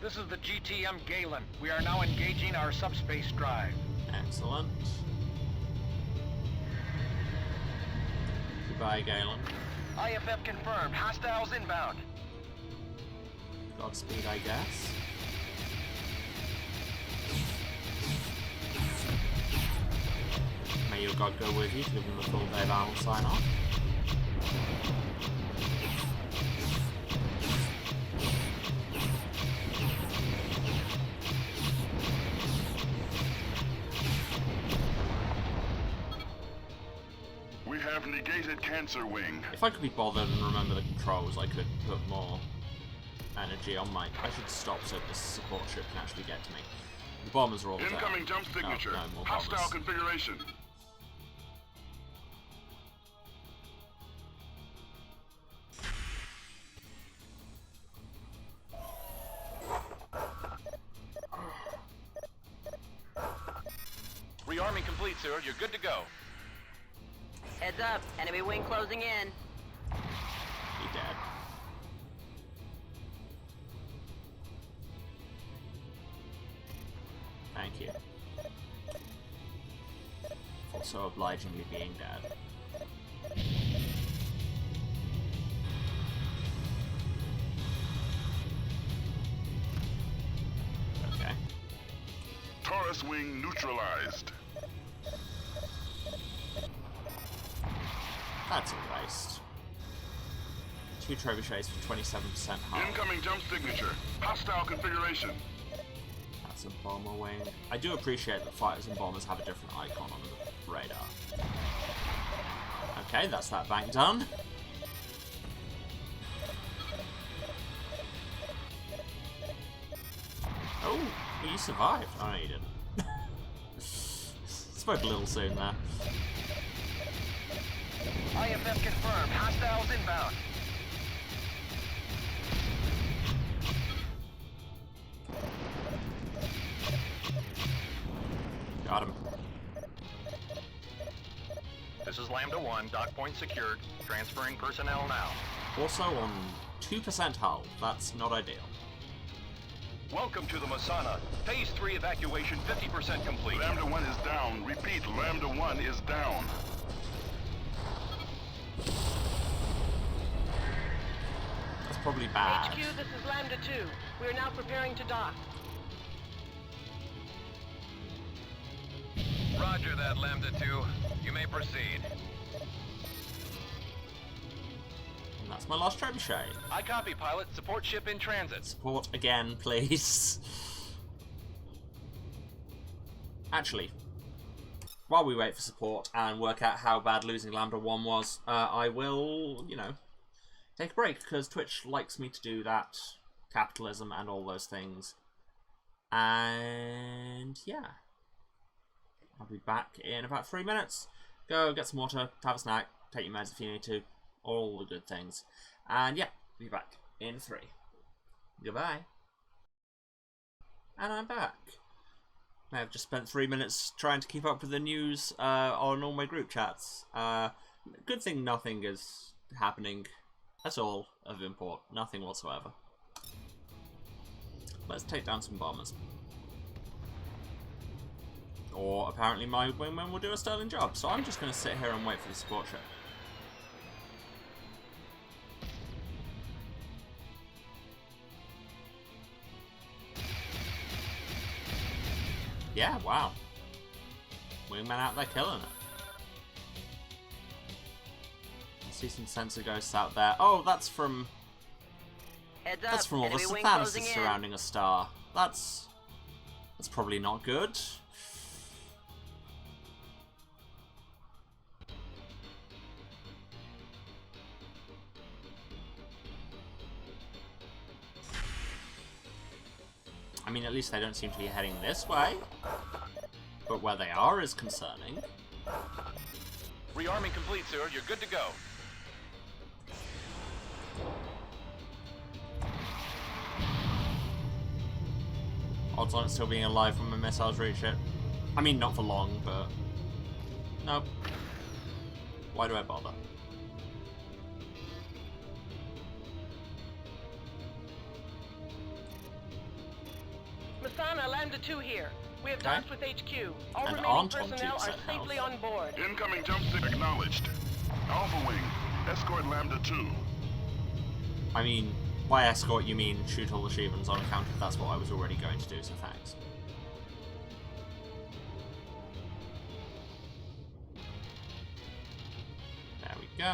This is the GTM Galen. We are now engaging our subspace drive. Excellent. Goodbye, Galen. IFF confirmed. Hostiles inbound. Godspeed, I guess. May your god go with you to give them the full day battle sign off. Activated Cancer Wing. If I could be bothered and remember the controls, I could put more energy on my... I should stop so the support ship can actually get to me. The bombers are all down. Incoming jump signature. No more Hostile bombers. configuration. Rearming complete, sir. You're good to go. Heads up, enemy wing closing in. He dead. Thank you. For so obligingly being dead. Okay. Taurus wing neutralized. That's a waste. 2 trebuchets for 27% hull. Incoming jump signature. Hostile configuration. That's a bomber wing. I do appreciate that fighters and bombers have a different icon on the radar. Okay, that's that bank done. Oh, you survived. Oh, no, you didn't. Spoke a little soon there. IFF confirmed. Hostiles inbound. Got him. This is Lambda 1, dock point secured. Transferring personnel now. Also on 2% hull. That's not ideal. Welcome to the Masana. Phase 3 evacuation 50% complete. Lambda 1 is down. Repeat, Lambda 1 is down. That's probably bad. HQ, this is Lambda 2. We are now preparing to dock. Roger that, Lambda 2. You may proceed. And that's my last trebuchet. I copy, pilot. Support ship in transit. Support again, please. Actually, while we wait for support and work out how bad losing Lambda 1 was, I will, you know, take a break, because Twitch likes me to do that. Capitalism and all those things. And, yeah. I'll be back in about 3 minutes. Go get some water, have a snack, take your meds if you need to. All the good things. And, yeah, be back in 3. Goodbye. And I'm back. I've just spent 3 minutes trying to keep up with the news on all my group chats. Good thing nothing is happening at all of import. Nothing whatsoever. Let's take down some bombers. Or apparently my wingman will do a sterling job. So I'm just going to sit here and wait for the support ship. Yeah, wow. Wingman out there killing it. I see some sensor ghosts out there. Oh, that's from... Heads up, That's from all the enemy wing Sathanas closing in. surrounding a star. That's probably not good. I mean, at least they don't seem to be heading this way. But where they are is concerning. Rearming complete, sir. You're good to go. Odds on it still being alive when my missiles reach it. I mean, not for long, but... Nope. Why do I bother? Masana, Lambda 2 here. We have Okay. docked with HQ. All And remaining aren't on personnel 2% are safely health. on board. Incoming jump stick acknowledged. Alpha wing, escort Lambda 2. I mean, by escort you mean shoot all the achievements on account of that's what I was already going to do, so thanks. There we go.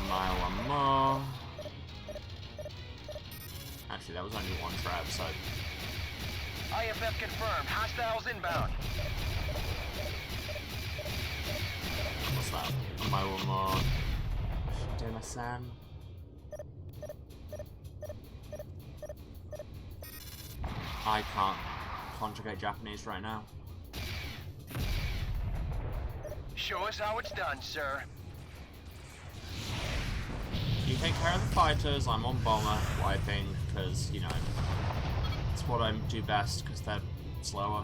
One more. Actually, that was only one trap, so... IFF confirmed. Hostiles inbound. What's that? My remote. Dema-san. I can't conjugate Japanese right now. Show us how it's done, sir. You take care of the fighters, I'm on bomber, wiping, because, you know, it's what I do best, because they're slower.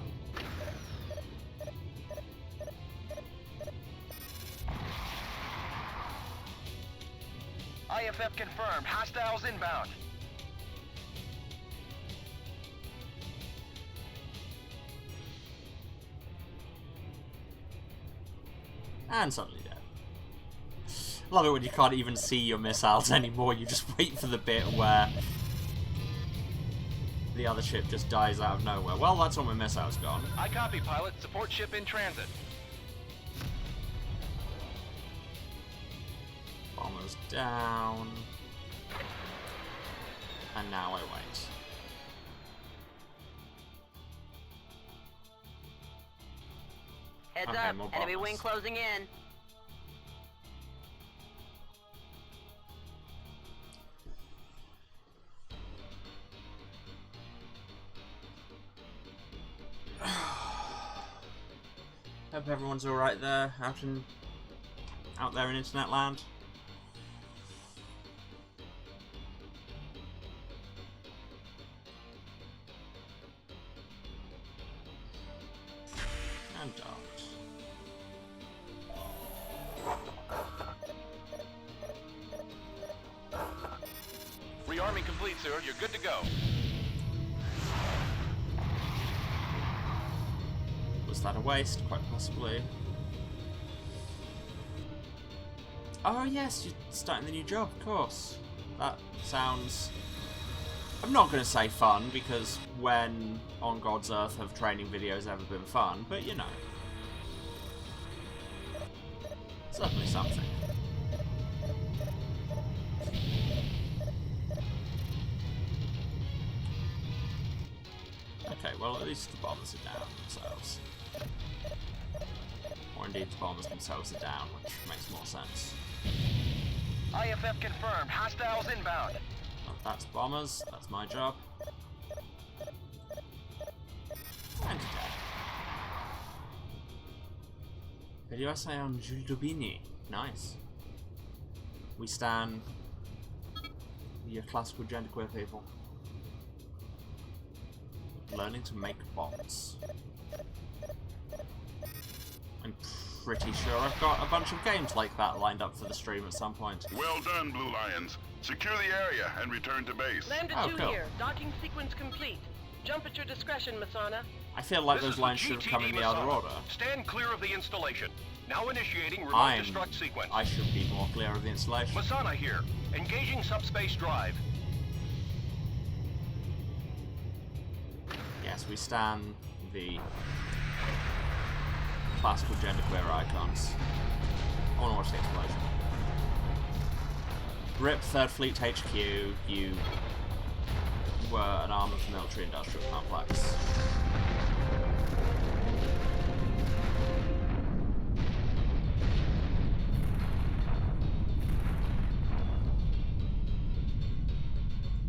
IFF confirmed. Hostiles inbound. And suddenly dead. Love it when you can't even see your missiles anymore, you just wait for the bit where the other ship just dies out of nowhere. Well, that's all my missiles gone. I copy, pilot. Support ship in transit. Bomber's down. And now I wait. Heads Okay, up, more enemy bombers. wing closing in. Hope everyone's alright there, out there in internet land. And docked. Rearming complete, sir. You're good to go. Was that a waste? Quite possibly. Oh yes, you're starting the new job, of course. That sounds... I'm not going to say fun, because when on God's Earth have training videos ever been fun, but you know. Certainly something. Okay, well at least the bombers are down themselves. Or indeed the bombers themselves are down, which makes more sense. IFF confirmed. Hostiles inbound. Well, that's bombers, that's my job. And dead. Video essay on Jules Daubigny. Nice. We stand the classical genderqueer people. Learning to make bots. I'm pretty sure I've got a bunch of games like that lined up for the stream at some point. Well done, Blue Lions. Secure the area and return to base. Lambda Oh, 2 cool. here. Docking sequence complete. Jump at your discretion, Masana. I feel like This those is the lines should have come in GTD the other Masana. order. Stand clear of the installation. Now initiating remote I'm... destruct sequence. I should be more clear of the installation. Masana here. Engaging subspace drive. Yes, we stand the classical genderqueer icons. I want to watch the explosion. RIP 3rd Fleet HQ, you were an arm of the military-industrial complex.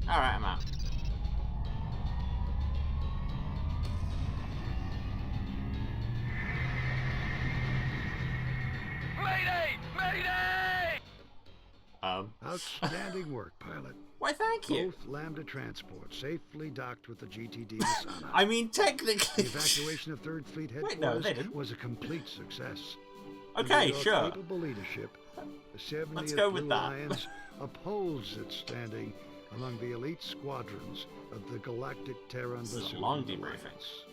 Alright, I'm out. Mayday! Mayday! Outstanding work, pilot. Why, thank you. Both Lambda transports safely docked with the GTD Masana. I mean, The technically... evacuation of 3rd Fleet Wait, no, headquarters they didn't. was a complete success. Okay, Under your sure. capable leadership, the 70th Let's go with Blue that. Lions upholds its standing among the elite squadrons of the Galactic Terran This is a long debriefing. Alliance.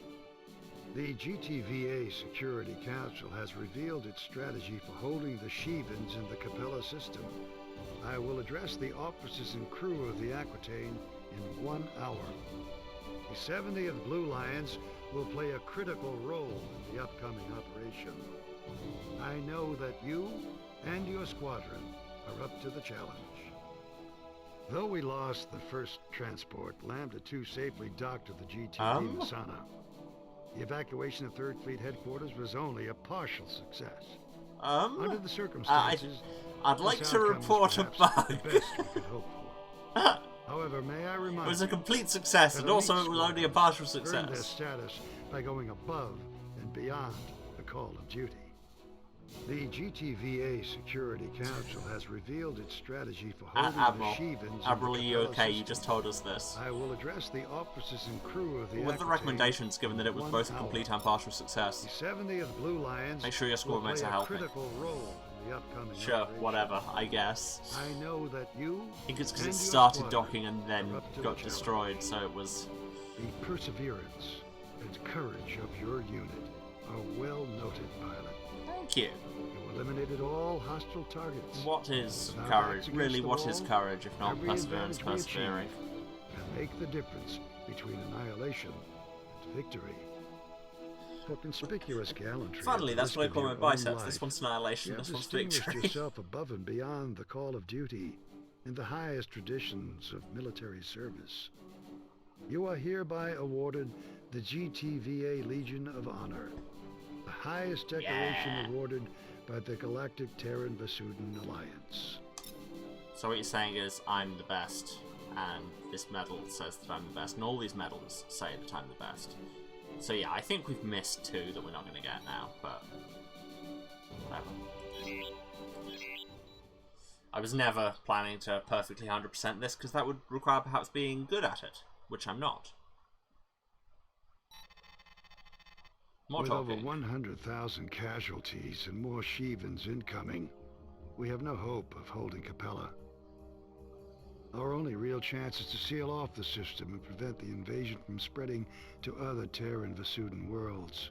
The GTVA Security Council has revealed its strategy for holding the Shevans in the Capella system. I will address the officers and crew of the Aquitaine in 1 hour. The 70th Blue Lions will play a critical role in the upcoming operation. I know that you and your squadron are up to the challenge. Though we lost the first transport, Lambda 2 safely docked to the GTD Masana. The evacuation of 3rd Fleet headquarters was only a partial success. Under the circumstances, I'd like this to outcome is report a perhaps the bug. best we could hope for. However, may I remind It was a you complete success, that and also elite it was only a squadrons partial earned their success. status by going above and beyond the call of duty. The GTVA Security Council has revealed its strategy for holding Admiral, the Shevans. Admiral, are you okay? You just told us this. I will address the officers and crew of the With the recommendations, given that it was both a complete and partial success. The 70th Blue Lions Make sure your will squadmates play are a helping. critical role in the upcoming Sure, operation. whatever, I guess. I know that you I think it's because and it your started squadron docking and then are up to got the destroyed, so it was... The perseverance and courage of your unit are well noted, pilot. Thank you. You eliminated all hostile targets. What is Now courage? backs against Really, the what is wall, courage if not every perseverance advantage we persevering? achieve can make the difference between annihilation and victory. For conspicuous gallantry. Finally, at the that's risk what I of call my your own biceps. This life, one's annihilation, you have this one's distinguished victory. yourself above and beyond the call of duty in the highest traditions of military service. You are hereby awarded the GTVA Legion of Honor, the highest decoration awarded by the Galactic Terran Vasudin Alliance. So what you're saying is, I'm the best, and this medal says that I'm the best, and all these medals say that I'm the best. So yeah, I think we've missed two that we're not going to get now, but whatever. I was never planning to perfectly 100% this, because that would require perhaps being good at it, which I'm not. More With talking. over 100,000 casualties and more Shevans incoming, we have no hope of holding Capella. Our only real chance is to seal off the system and prevent the invasion from spreading to other Terran Vasudin worlds.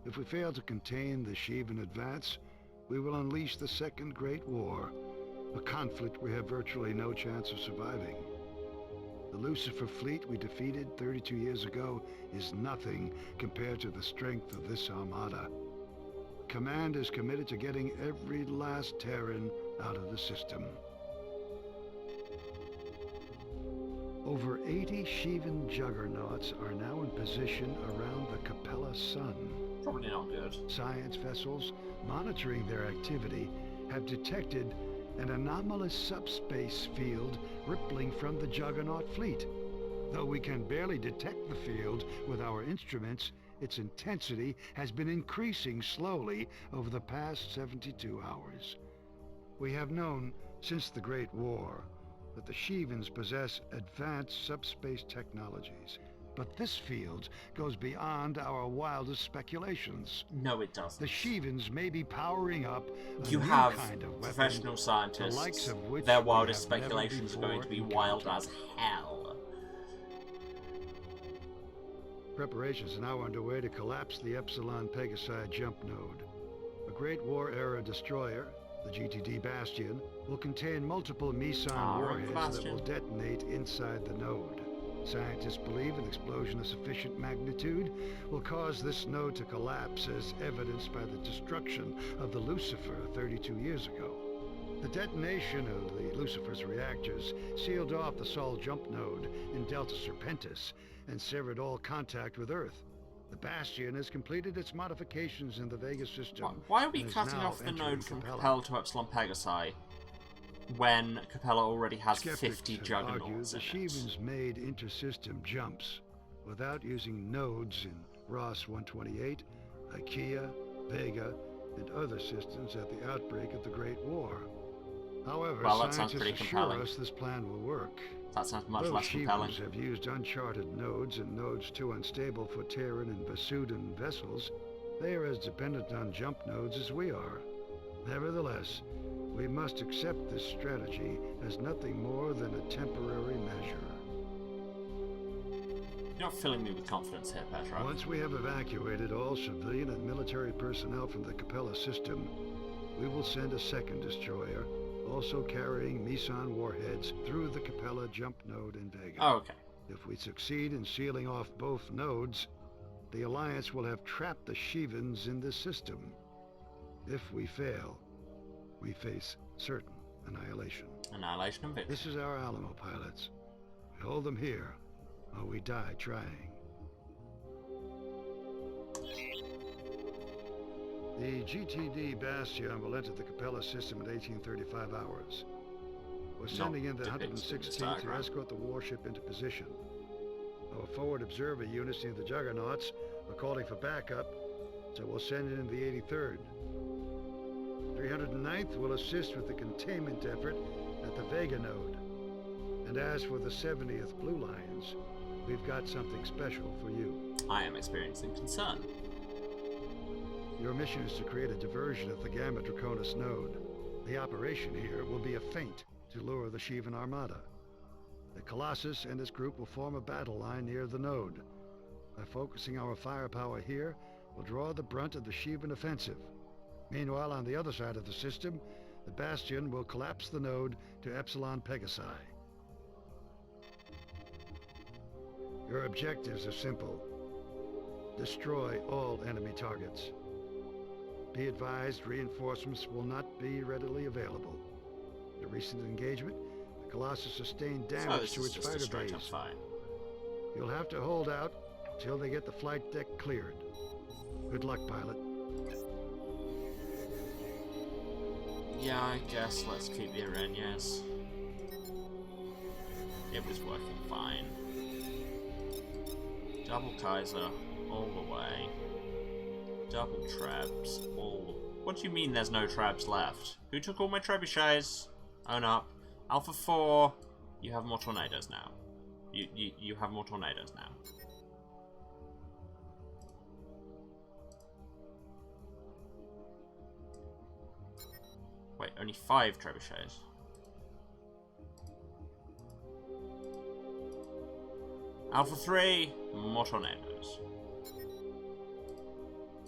If we fail to contain the Shevan advance, we will unleash the Second Great War, a conflict we have virtually no chance of surviving. The Lucifer fleet we defeated 32 years ago is nothing compared to the strength of this armada. Command is committed to getting every last Terran out of the system. Over 80 Shevan juggernauts are now in position around the Capella sun. Probably not good. Science vessels monitoring their activity have detected an anomalous subspace field rippling from the Juggernaut fleet. Though we can barely detect the field with our instruments, its intensity has been increasing slowly over the past 72 hours. We have known since the Great War that the Shevans possess advanced subspace technologies, but this field goes beyond our wildest speculations. No, it doesn't. The Shevans may be powering up a You new have kind of weapon, professional the scientists. likes of which Their we wildest have never speculations are going to be before wild encountered. as hell. Preparations are now underway to collapse the Epsilon Pegasi jump node. A Great War-era destroyer, the GTD Bastion, will contain multiple Meson warheads that Bastion. will detonate inside the node. Scientists believe an explosion of sufficient magnitude will cause this node to collapse, as evidenced by the destruction of the Lucifer 32 years ago. The detonation of the Lucifer's reactors sealed off the Sol jump node in Delta Serpentis and severed all contact with Earth. The Bastion has completed its modifications in the Vega system. Why are we and is cutting now off the entering node from Capella. Capella to Epsilon Pegasi when Capella already has Skeptics 50 have juggernauts argued the in it? Shevans made inter-system jumps without using nodes in Ross 128, Ikea, Vega, and other systems at the outbreak of the Great War. However, Well, that sounds scientists pretty assure compelling. us this plan will work. That sounds much Those less compelling. Shevans have used uncharted nodes and nodes too unstable for Terran and Vasudin vessels. They are as dependent on jump nodes as we are. Nevertheless, we must accept this strategy as nothing more than a temporary measure. You're not filling me with confidence here, Petra. Once we have evacuated all civilian and military personnel from the Capella system, we will send a second destroyer, also carrying Meson warheads, through the Capella jump node in Vega. Oh, okay. If we succeed in sealing off both nodes, the Alliance will have trapped the Shevans in this system. If we fail, we face certain annihilation. Annihilation and victory. This is our Alamo, pilots. We hold them here, or we die trying. The GTD Bastion will enter the Capella system in 1835 hours. We're sending in the 116th to escort the warship into position. Our forward observer units near the Juggernauts are calling for backup, so we'll send in the 83rd. 309th will assist with the containment effort at the Vega node. And as for the 70th Blue Lions, we've got something special for you. I am experiencing concern. Your mission is to create a diversion at the Gamma Draconis node. The operation here will be a feint to lure the Shivan Armada. The Colossus and his group will form a battle line near the node. By focusing our firepower here, we'll draw the brunt of the Shivan offensive. Meanwhile, on the other side of the system, the Bastion will collapse the node to Epsilon Pegasi. Your objectives are simple. Destroy all enemy targets. Be advised, reinforcements will not be readily available. In a recent engagement, the Colossus sustained damage to its fighter base. You'll have to hold out until they get the flight deck cleared. Good luck, pilot. Yeah, I guess let's keep the Arenas. It was working fine. Double Kaiser, all the way. Double Trebs, all... What do you mean there's no Trebs left? Who took all my trebuchets? Own up. Alpha 4, you have more tornadoes now. You have more tornadoes now. Wait, only 5 trebuchets. Alpha 3, more tornadoes.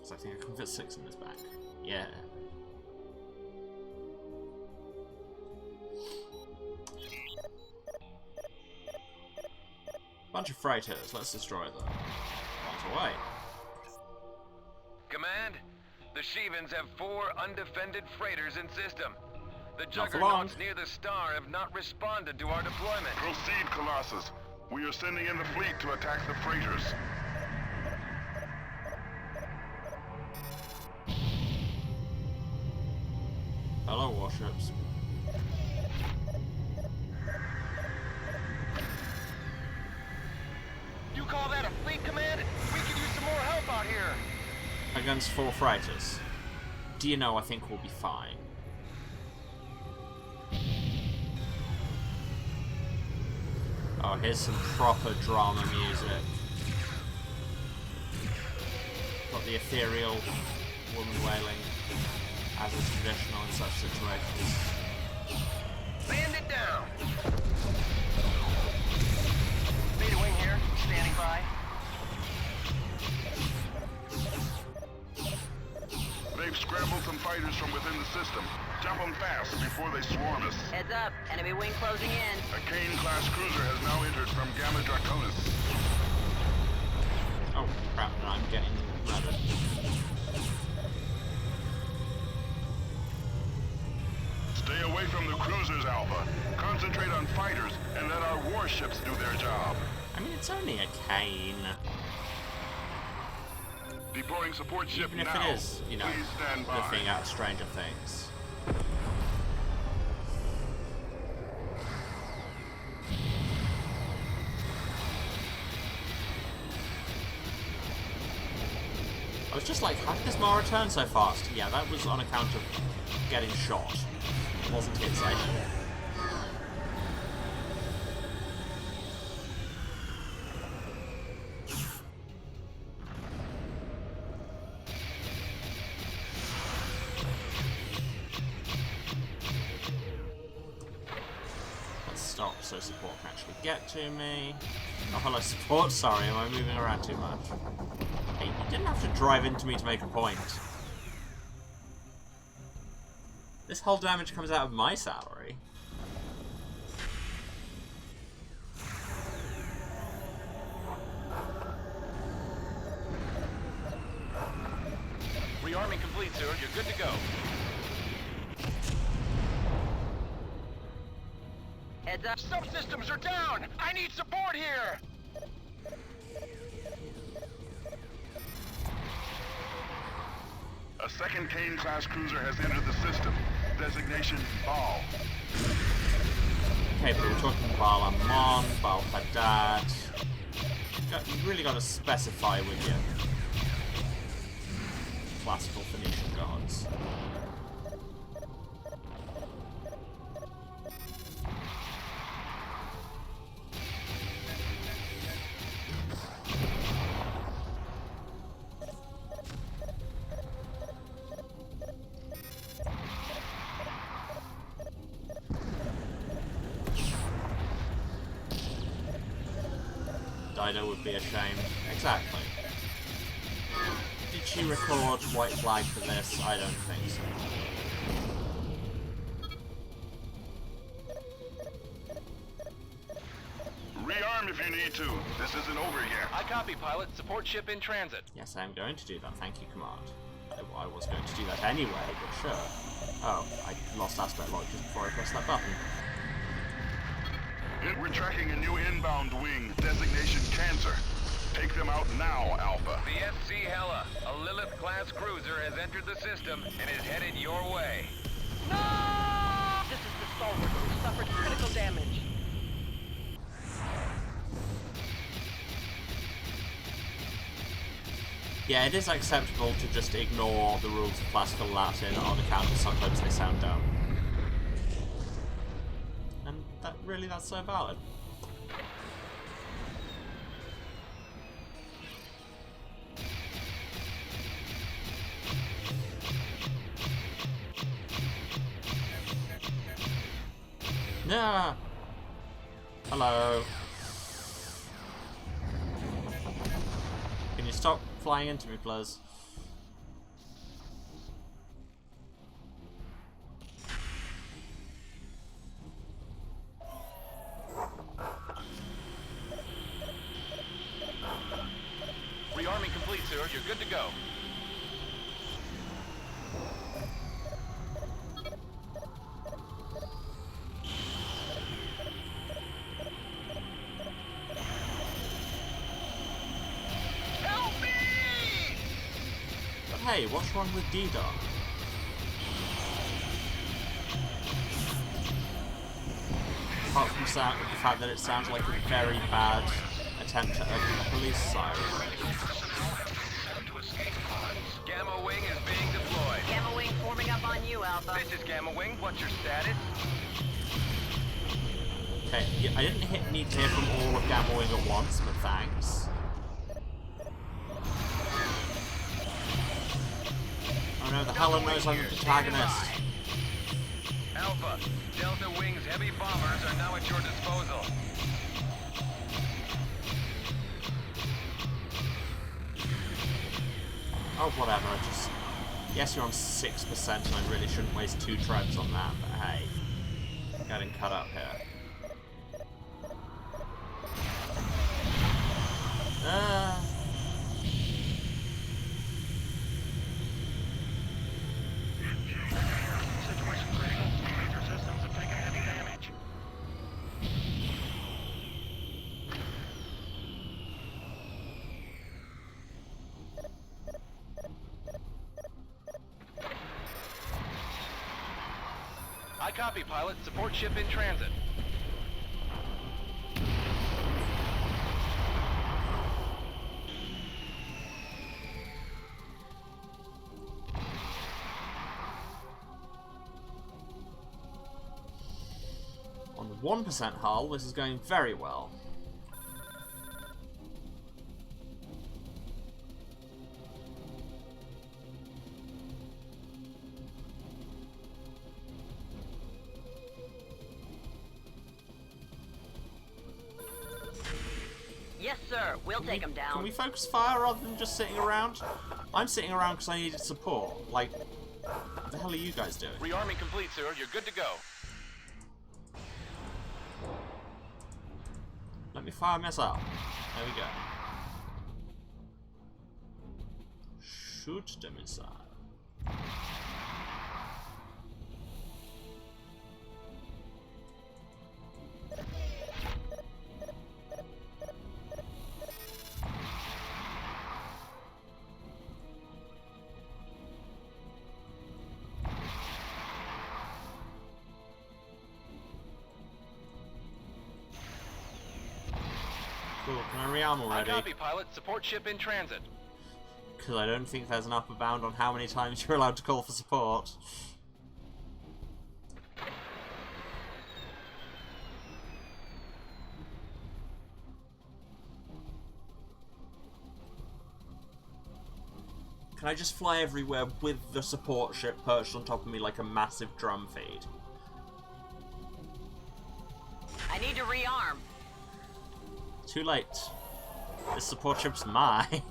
So I think I can fit 6 in this bag. Yeah. Bunch of freighters, let's destroy them. One's away. Command, the Shivans have 4 undefended freighters in system. The Juggernauts near the star have not responded to our deployment. Proceed, Colossus. We are sending in the fleet to attack the freighters. Hello, warships. You call that a fleet, Command? We could use some more help out here. Against 4 freighters. Do you know, I think we'll be fine. Oh, here's some proper drama music. Got the ethereal woman wailing, as is traditional in such situations. Band it down. Beta wing here, standing by. They've scrambled some fighters from within the system. Jump them fast before they swarm us. Heads up, enemy wing closing in. A Kane-class cruiser has now entered from Gamma Draconis. Oh crap, I'm getting murdered. Stay away from the cruisers, Alpha. Concentrate on fighters and let our warships do their job. I mean, it's only a Kane. Deploying support ship Even if now. it is, you know, Please stand by. the thing out of Stranger Things. I was just like, how did this Mara turn so fast? Yeah, that was on account of getting shot. It wasn't insane. Let's stop so support can actually get to me. Oh, hello support, sorry, am I moving around too much? Hey, you didn't have to drive into me to make a point. This whole damage comes out of my salary. Rearming complete, sir. You're good to go. Heads up. Subsystems are down! I need support here! A second Kane-class cruiser has entered the system. Designation Bal. Okay, but we're talking Bal Amon, Bal Haddad. You really got to specify with your classical Phoenician gods. Dido would be ashamed. Exactly. Did she record white flag for this? I don't think so. Rearm if you need to. This isn't over yet. I copy, pilot. Support ship in transit. Yes, I am going to do that. Thank you, Command. I was going to do that anyway, but sure. Oh, I lost aspect lock just before I pressed that button. We're tracking a new inbound wing. Designation Cancer. Take them out now, Alpha. The SC Hella, a Lilith-class cruiser, has entered the system and is headed your way. No! This is the Stalwart, who suffered critical damage. Yeah, it is acceptable to just ignore the rules of classical Latin on account of sometimes they sound dumb. And that's so valid. Yeah. Hello. Can you stop flying into me, please? Rearming complete, sir. You're good to go. Hey, what's wrong with D-Dog? Apart from the fact that it sounds like a very bad attempt to open a police siren. Gamma Wing is being deployed. Gamma Wing forming up on you, Alpha. This is Gamma Wing. What's your status? Okay, yeah, I didn't need to hear from all of Gamma Wing at once, but thanks. Oh no, the Helen knows I'm the protagonist. Alpha, Delta Wing's heavy bombers are now at your disposal. Oh, whatever, yes, you're on 6% and I really shouldn't waste 2 trebs on that, but hey. Getting cut up here. I copy, pilot. Support ship in transit. On the 1% hull, this is going very well. Yes, sir. We'll take him down. Can we focus fire rather than just sitting around? I'm sitting around because I needed support. Like, what the hell are you guys doing? Rearming complete, sir. You're good to go. Let me fire a missile. There we go. Shoot the missile. Can I rearm already? Copy, pilot. Support ship in transit. Because I don't think there's an upper bound on how many times you're allowed to call for support. Can I just fly everywhere with the support ship perched on top of me like a massive drum feed? I need to rearm. Too late. This support ship's mine.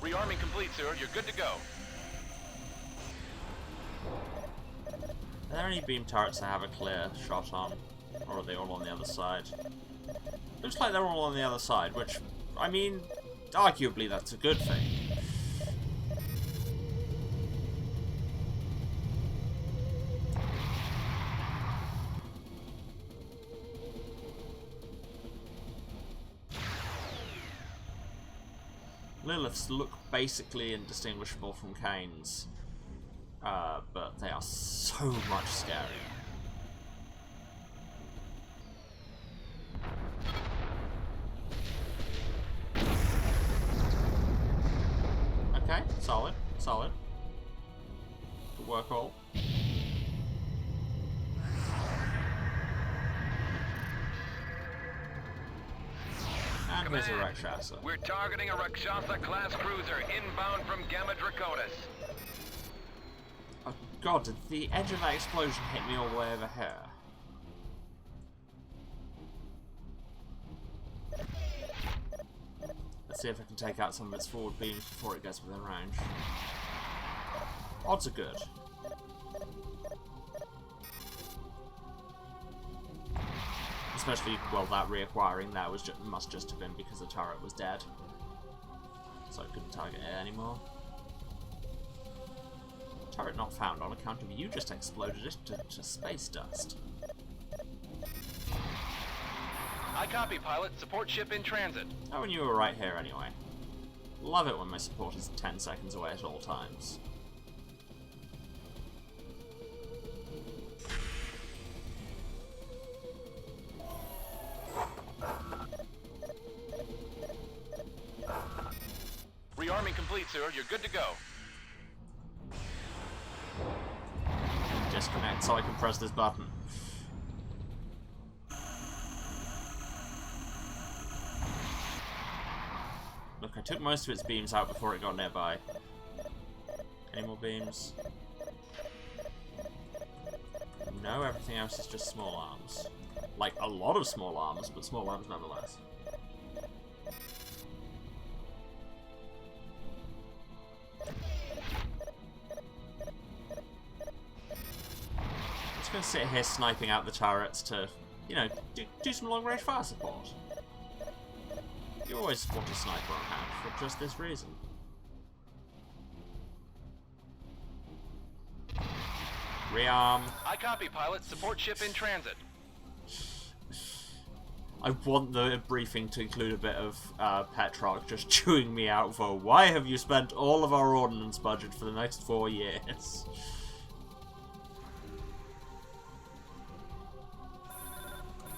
Rearming complete, sir. You're good to go. Are there any beam turrets I have a clear shot on? Or are they all on the other side? Looks like they're all on the other side, which, I mean, arguably that's a good thing. Liliths look basically indistinguishable from Canes, but they are so much scarier. Okay, solid, solid. Good work all. And here's a Rakshasa. We're targeting a Rakshasa-class cruiser inbound from Gamma Draconis. Oh god, did the edge of that explosion hit me all the way over here? Let's see if I can take out some of its forward beams before it gets within range. Odds are good. Especially, well, that reacquiring there was must just have been because the turret was dead. So I couldn't target it anymore. Turret not found on account of you just exploded it to space dust. I copy, pilot. Support ship in transit. Oh, and you were right here anyway. Love it when my support is 10 seconds away at all times. Rearming complete, sir. You're good to go. Disconnect so I can press this button. Look, I took most of its beams out before it got nearby. Any more beams? No, everything else is just small arms. Like, a lot of small arms, but small arms nonetheless. I'm just gonna sit here sniping out the turrets to, you know, do some long-range fire support. You always want a sniper on hand for just this reason. Rearm. I copy, pilot. Support ship in transit. I want the briefing to include a bit of Petrarch just chewing me out for why have you spent all of our ordnance budget for the next 4 years?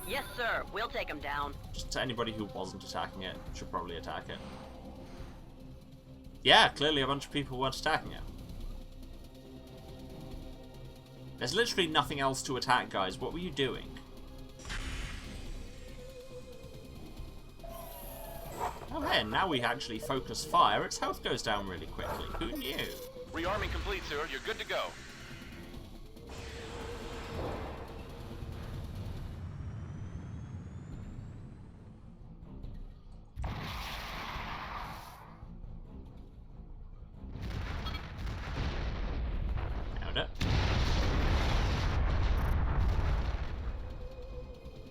Yes, sir. We'll take him down. Just to anybody who wasn't attacking it, should probably attack it. Yeah, clearly a bunch of people weren't attacking it. There's literally nothing else to attack, guys. What were you doing? Oh, hey, and now we actually focus fire. Its health goes down really quickly. Who knew? Rearming complete, sir. You're good to go. Nailed it.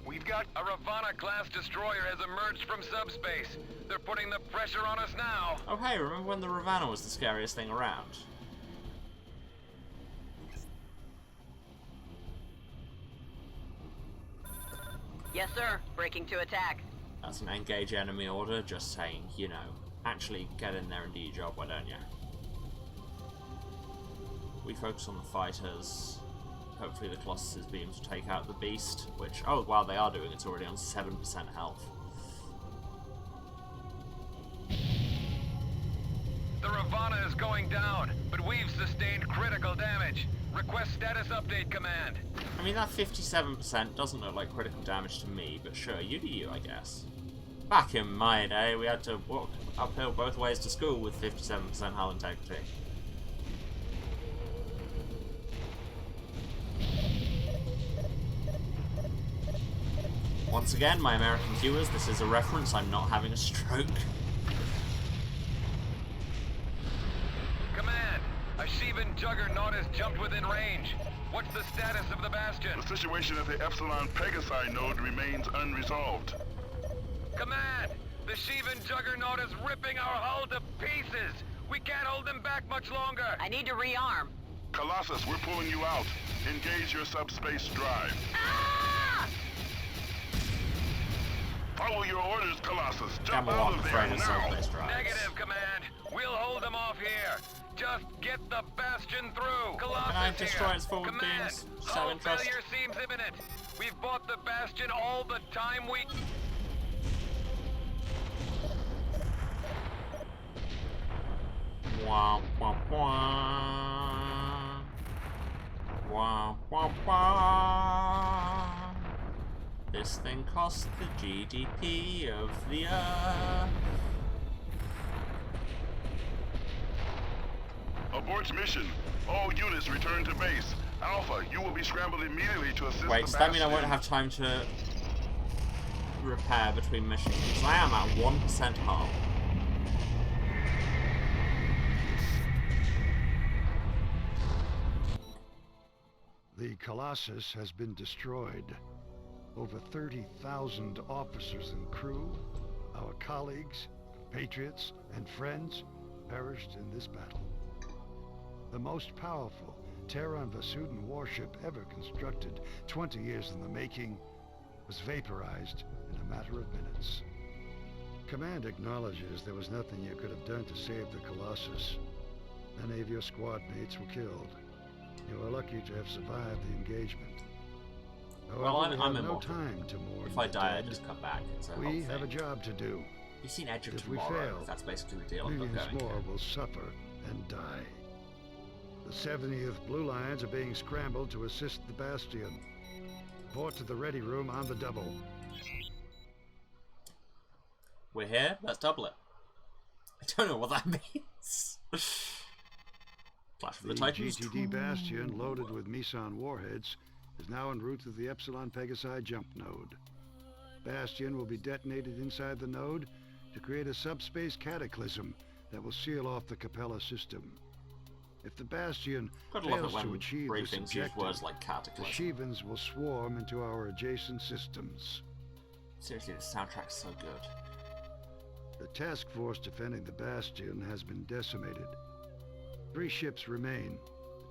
We've got a Ravana-class destroyer has emerged from subspace. They're putting the pressure on us now. Oh, hey, remember when the Ravana was the scariest thing around? Yes, sir. Breaking to attack. That's an engage enemy order, just saying, you know, actually get in there and do your job, why don't you? We focus on the fighters. hopefully the Colossus's beams will take out the beast, which, oh wow, they are doing. It's already on 7% health. The Ravana is going down, but we've sustained critical damage. Request status update, Command. I mean, that 57% doesn't look like critical damage to me, but sure, you do you, I guess. Back in my day, we had to walk uphill both ways to school with 57% hull integrity. Once again, my American viewers, this is a reference. I'm not having a stroke. Command, a Sheevan Juggernaut has jumped within range. What's the status of the Bastion? The situation at the Epsilon Pegasi node remains unresolved. Command, the Sheevan Juggernaut is ripping our hull to pieces. We can't hold them back much longer. I need to rearm. Colossus, we're pulling you out. Engage your subspace drive. Ah! Follow your orders, Colossus. Jump Gamma out 1 of there afraid of now. subspace drives. Negative, Command. We'll hold them off here. Just get the Bastion through. Colossus Can I destroy here. its forward Command, beams? Just out of hull interest. failure seems imminent. We've bought the Bastion all the time we... Wah, wah, wah. Wah, wah, wah. This thing cost the GDP of the Earth. Abort mission. All units return to base. Alpha, you will be scrambled immediately to assist Wait, the does that mean I won't Bastion. have time to repair between missions? Because I am at 1% hull. The Colossus has been destroyed. Over 30,000 officers and crew, our colleagues, compatriots, and friends perished in this battle. The most powerful Terran Vasudan warship ever constructed, 20 years in the making, was vaporized in a matter of minutes. Command acknowledges there was nothing you could have done to save the Colossus. Many of your squad mates were killed. You are lucky to have survived the engagement. However, Well, we I'm have no immortal. time to mourn If I the die, I dead. just come back. It's a whole We thing. have a job to do. You've seen Edge of If we Tomorrow. fail, That's basically the deal I'm millions going more to. will suffer and die. The 70th Blue Lions are being scrambled to assist the Bastion. Report to the ready room on the double. We're here, let's double it. I don't know what that means. Flash of The the Titans. GTD Bastion, loaded with Meson warheads, is now en route to the Epsilon Pegasi jump node. Bastion will be detonated inside the node to create a subspace cataclysm that will seal off the Capella system. If the Bastion Gotta love it fails to when achieve this briefings use objective, words like the cataclysm. Sheevans will swarm into our adjacent systems. Seriously, the soundtrack's so good. The task force defending the Bastion has been decimated. 3 ships remain: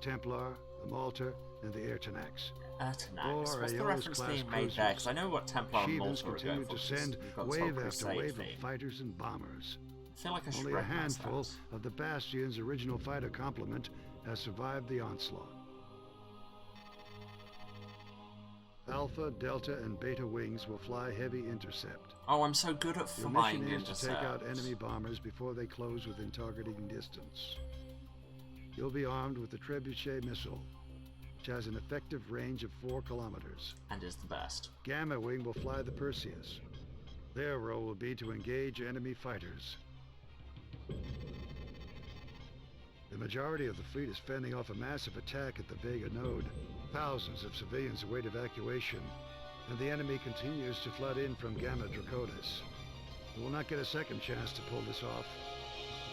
the Templar, the Malta, and the Ertanax. Ertanax. Four What's the Aeolus reference class being made there? Because I know what Templar and Sheevans Malta are going continue for. to send You've got this whole wave after Crusade wave theme. of fighters and bombers. I feel like I should Only a recognize handful that. of the Bastion's original fighter complement has survived the onslaught. Alpha, Delta, and Beta wings will fly heavy intercept. Oh, I'm so good at Your flying mission is to take out intercept. enemy bombers before they close within targeting distance. You'll be armed with the Trebuchet missile, which has an effective range of 4 kilometers. And is the best. Gamma Wing will fly the Perseus. Their role will be to engage enemy fighters. The majority of the fleet is fending off a massive attack at the Vega node. Thousands of civilians await evacuation, and the enemy continues to flood in from Gamma Draconis. We will not get a second chance to pull this off.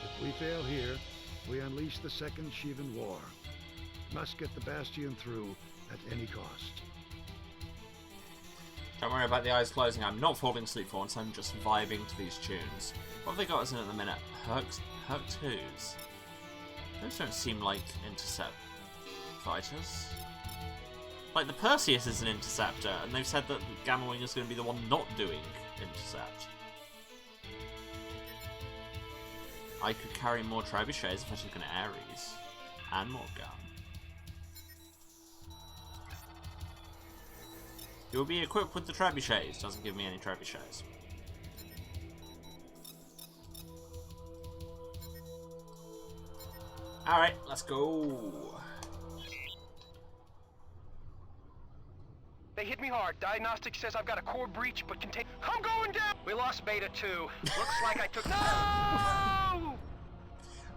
If we fail here, we unleash the Second Sheevan War. Must get the Bastion through at any cost. Don't worry about the eyes closing. I'm not falling asleep for once. I'm just vibing to these tunes. What have they got us in at the minute? Herc-2s? Those don't seem like intercept fighters. Like, the Perseus is an interceptor, and they've said that Gamma Wing is going to be the one not doing intercept. I could carry more trebuchets if I took an Ares. And more gun. It will be equipped with the trebuchets. Doesn't give me any trebuchets. Alright, let's go. They hit me hard. Diagnostic says I've got a core breach, but contain. I'm going down! We lost Beta 2. Looks like I took. No!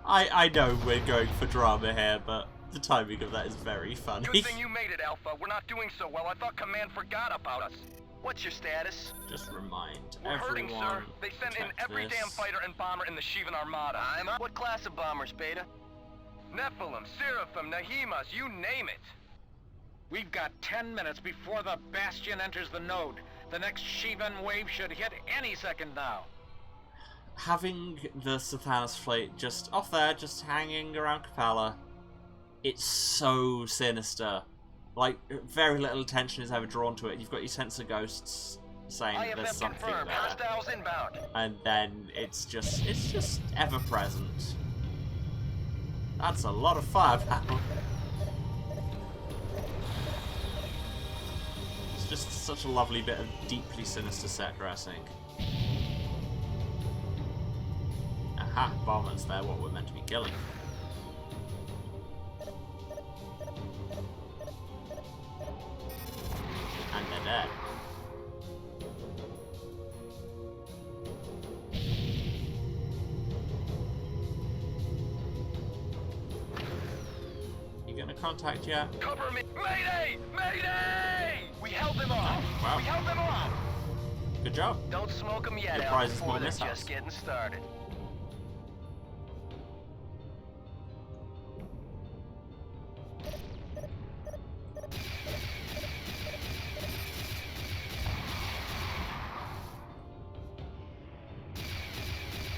I know we're going for drama here, but the timing of that is very funny. Good thing you made it, Alpha. We're not doing so well. I thought Command forgot about us. What's your status? Just remind We're hurting, everyone. sir. They sent in every this. damn fighter and bomber in the Shivan Armada. What class of bombers, Beta? Nephilim, Seraphim, Nahimas, you name it. We've got 10 minutes before the Bastion enters the node. The next Shivan wave should hit any second now. Having the Sathanas fleet just off there, just hanging around Capella, it's so sinister. Like, very little attention is ever drawn to it. You've got your sensor ghosts saying there's IFF something confirmed. there. Hostiles inbound. And then it's just ever present. That's a lot of firepower. It's just such a lovely bit of deeply sinister set dressing. Aha, bombers, they're what we're meant to be killing. And they're dead. You gonna contact yet? Cover me! Mayday! Mayday! We held them off. Oh, wow. We held them off. Good job. Don't smoke them yet, Your Alpha prize is 4. more They're missiles. just getting started.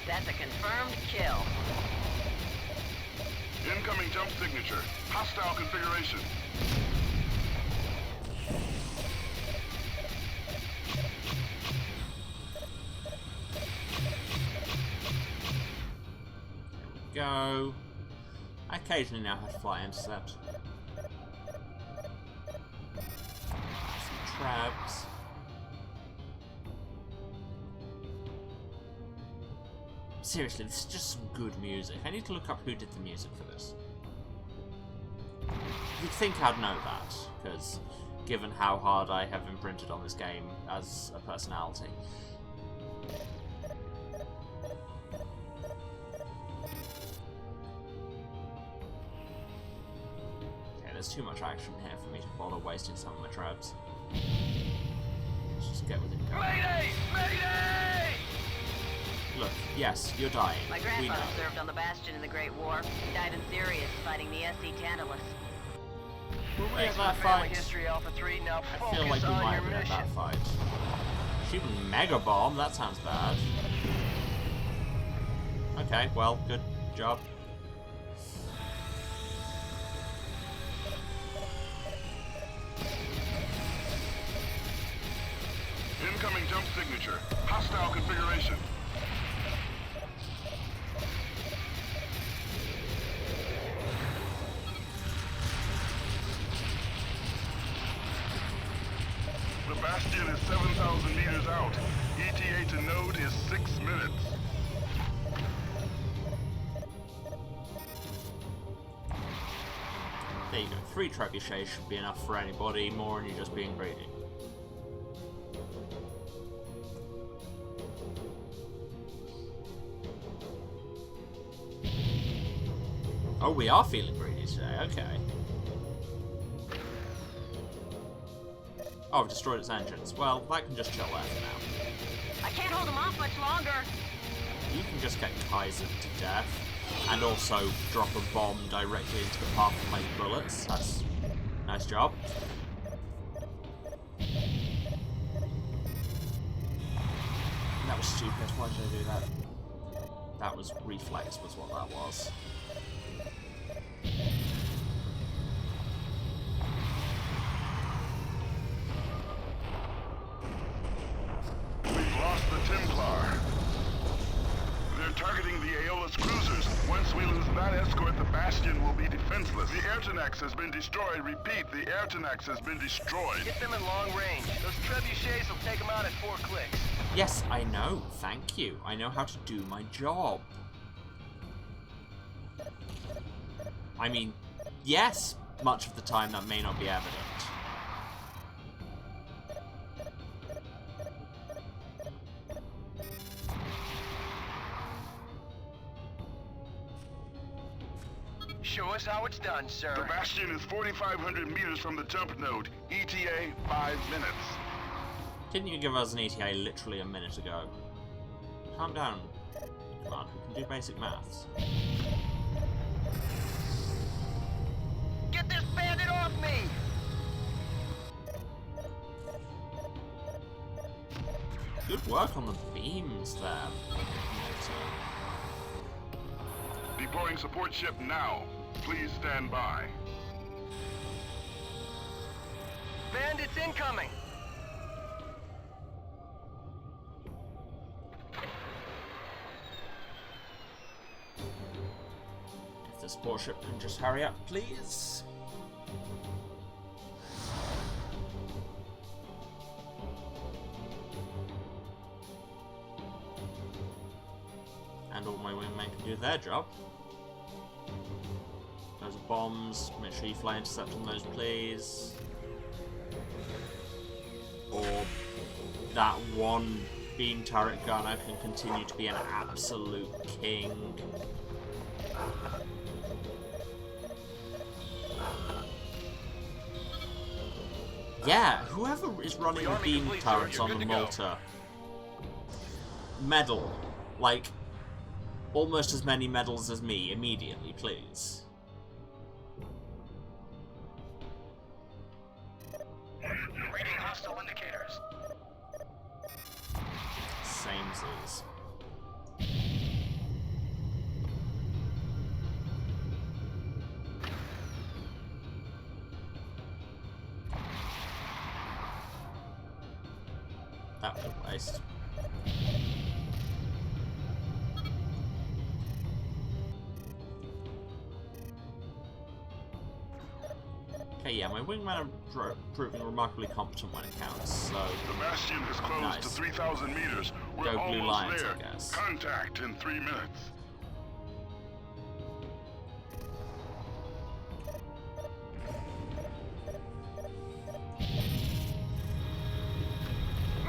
That's a confirmed kill. Incoming jump signature. Hostile configuration. Go. I occasionally now have to fly intercept. Some traps. Seriously, this is just some good music. I need to look up who did the music for this. You'd think I'd know that, because given how hard I have imprinted on this game as a personality. Okay, there's too much action here for me to bother wasting some of my traps. Let's just get with it. Mayday! Mayday! Look, yes, you're dying. My We grandfather know. served on the Bastion in the Great War. He died in Sirius fighting the SC Tantalus. Were we at Thanks for that the family fight? history, Alpha 3. Now I focus feel like we on might your have been at mission. that fight. Shooting Mega Bomb? That sounds bad. Okay, well, good job. Incoming jump signature. Hostile configuration. The Bastion is 7,000 meters out. ETA to node is 6 minutes. There you go. 3 trebuchets should be enough for anybody, more and you're just being greedy. Oh, we are feeling greedy today, okay. Oh, I've destroyed its engines. Well, that can just chill there for now. I can't hold them off much longer. You can just get Kaisered to death, and also drop a bomb directly into the path of my bullets. That's nice job. That was stupid. Why did I do that? That was reflex, was what that was. We've lost the Templar. They're targeting the Aeolus cruisers. Once we lose that escort, the Bastion will be defenseless. The Airtonax Tunnex has been destroyed. Repeat, the air Tunnex has been destroyed. Get them in long range. Those trebuchets will take them out at 4 clicks. Yes, I know. Thank you. I know how to do my job. I mean, yes, much of the time that may not be evident. Show us how it's done, sir. The Bastion is 4,500 meters from the jump node. ETA 5 minutes. Didn't you give us an ETA literally a minute ago? Calm down. Come on, we can do basic maths. Get this bandit off me! Good work on the beams there. Deploying support ship now. Please stand by. Bandits incoming! If the support ship can just hurry up, please. And all my wingmen can do their job. Those are bombs. Make sure you fly intercept on those, please. Or that one beam turret gunner can continue to be an absolute king. Yeah, whoever is running the beam turrets on the Malta, medal. Like, almost as many medals as me, immediately, please. Reading hostile indicators. Samesies. That was a waste. Okay, yeah, my wingmen are proving remarkably competent when it counts, so... The Bastion is close nice. to 3,000 meters. We're Go Blue almost Lions, there. I guess. Contact in 3 minutes.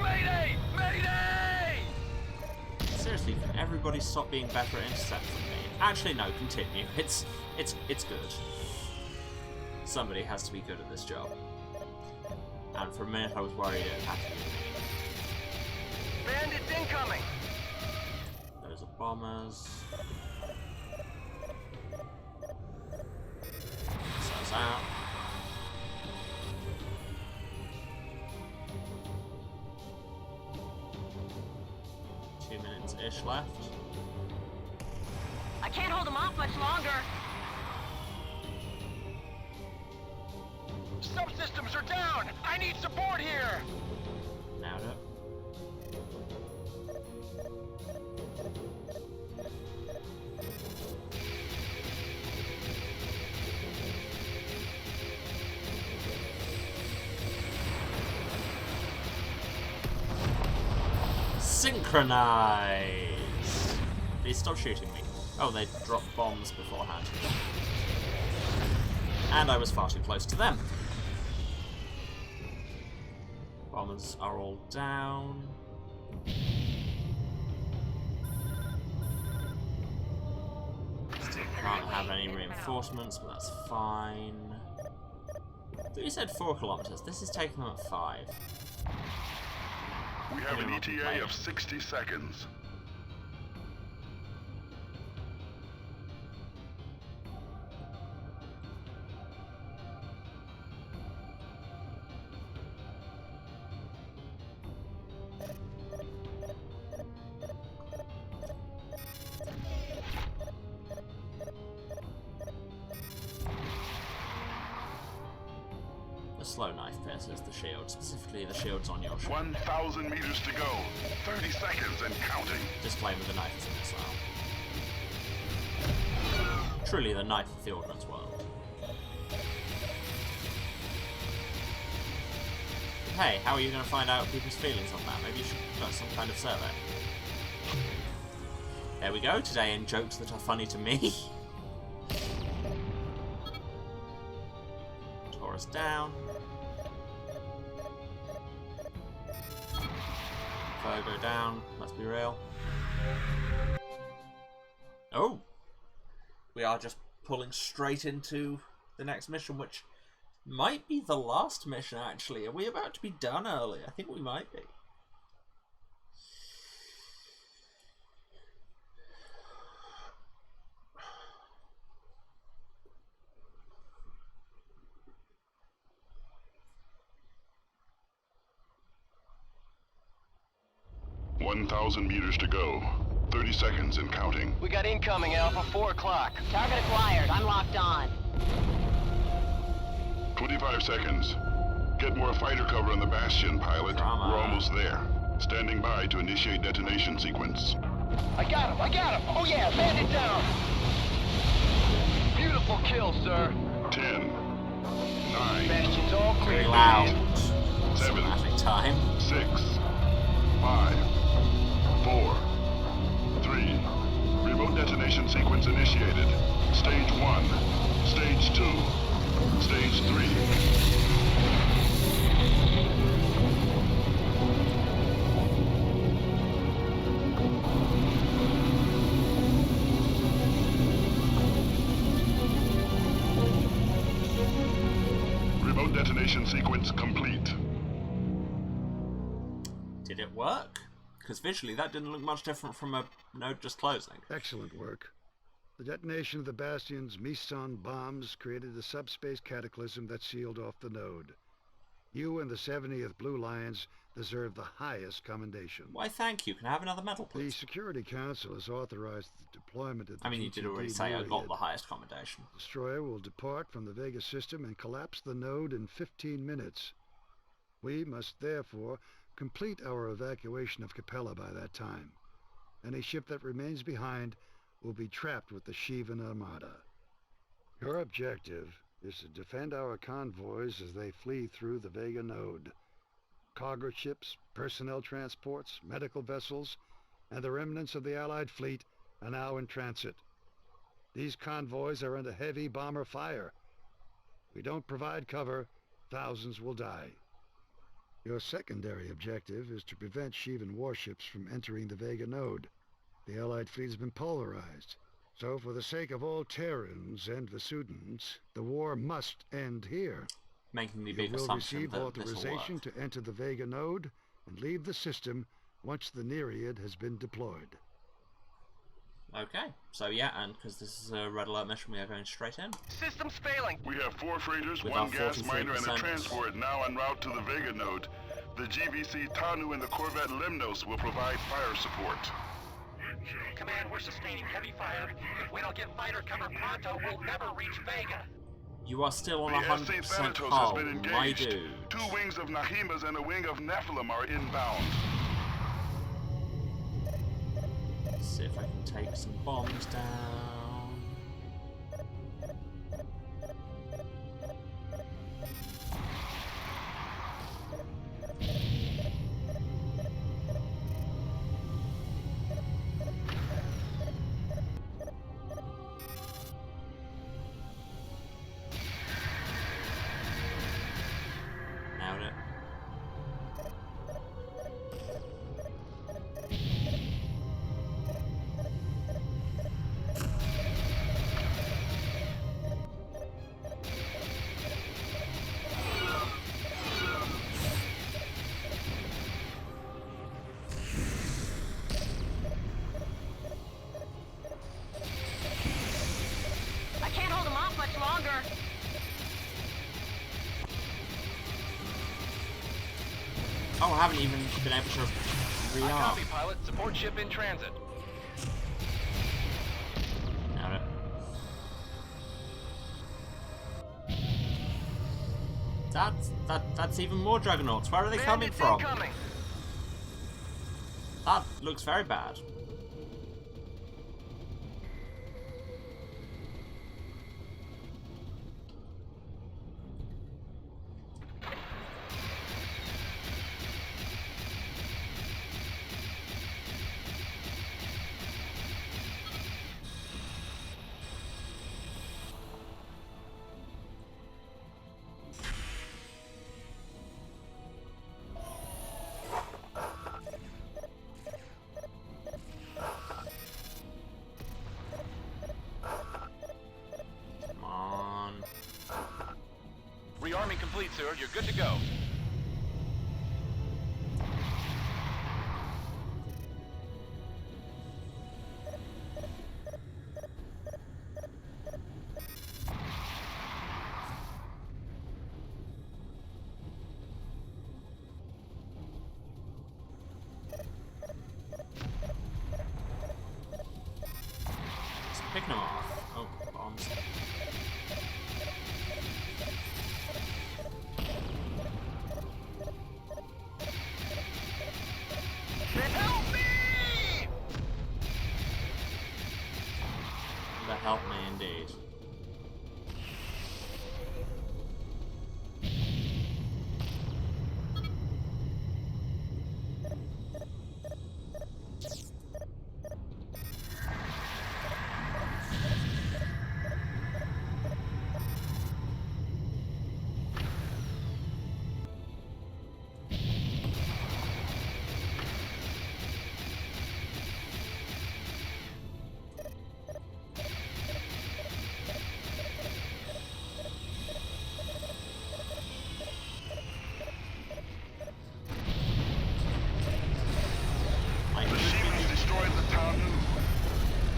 Mayday! Mayday! Seriously, can everybody stop being better at intercept than me? Actually, no, continue. It's good. Somebody has to be good at this job. And for a minute I was worried it had to be me. Bandits incoming! Those are bombers. So's out. Two minutes-ish left. I can't hold them off much longer. Subsystems are down! I need support here! Nailed it. Synchronize! Please stop shooting me. Oh, they dropped bombs beforehand. And I was far too close to them. Bombers are all down. Still can't have any reinforcements, but that's fine. I thought you said 4 kilometers. This is taking them at 5. We have an ETA of 60 seconds. Slow knife pierces the shield, specifically the shields on your ship. 1,000 meters to go. 30 seconds and counting. Disclaimer, the knife is a missile. Truly the knife of the Ordnance world. hey, how are you going to find out people's feelings on that? Maybe you should conduct some kind of survey. There we go, today in jokes that are funny to me. Tore us down. Virgo down, let's be real. Oh! We are just pulling straight into the next mission, which might be the last mission, actually. Are we about to be done early? I think we might be. $1,000 meters to go. 30 seconds and counting. We got incoming, Alpha, 4 o'clock. Target acquired. I'm locked on. 25 seconds. Get more fighter cover on the Bastion, pilot. Drama. We're almost there. Standing by to initiate detonation sequence. I got him! Oh yeah, bandit down! Beautiful kill, sir. 10, 9, Bastion's all clear. Pretty loud. 7, Cinematic time. 6, 5, 4, 3. Remote detonation sequence initiated. Stage 1, Stage 2, Stage 3. Remote detonation sequence complete. Did it work? Because visually that didn't look much different from a node just closing. Excellent work. The detonation of the Bastion's Meson bombs created a subspace cataclysm that sealed off the node. You and the 70th Blue Lions deserve the highest commendation. Why, thank you. Can I have another medal, The please? Security Council has authorized the deployment of the I mean, you did already GTD say I got Myriad. the highest commendation. The destroyer will depart from the Vega system and collapse the node in 15 minutes. We must therefore complete our evacuation of Capella by that time. Any ship that remains behind will be trapped with the Shivan Armada. Your objective is to defend our convoys as they flee through the Vega node. Cargo ships, personnel transports, medical vessels, and the remnants of the Allied fleet are now in transit. These convoys are under heavy bomber fire. If we don't provide cover, thousands will die. Your secondary objective is to prevent Shivan warships from entering the Vega node. The Allied fleet has been pulverized, so for the sake of all Terrans and Vesudans, the war must end here. Making the You big will assumption receive that this will authorization work. to enter the Vega node and leave the system once the Nereid has been deployed. Okay, so yeah, and because this is a red alert mission, we are going straight in. System's failing. We have 4 freighters, With 1 our gas miner, and a 43%. transport now en route to the Vega node. The GVC Tanu and the Corvette Limnos will provide fire support. Command, we're sustaining heavy fire. If we don't get fighter cover pronto, we'll never reach Vega. You are still on The 100% SC Thanatos has hull, been my engaged. dude. 2 wings of Nahimas and a wing of Nephilim are inbound. Let's see if I can take some bombs down. Nailed it. I can't hold them off much longer. Oh, I haven't even been able to I rearm. copy, pilot. Support ship in transit. Nailed it. That's even more Juggernauts. Where are they coming Bandits from? incoming. That looks very bad. complete, sir. You're good to go. Picking them off. Oh, bombs. Help me! That helped me indeed.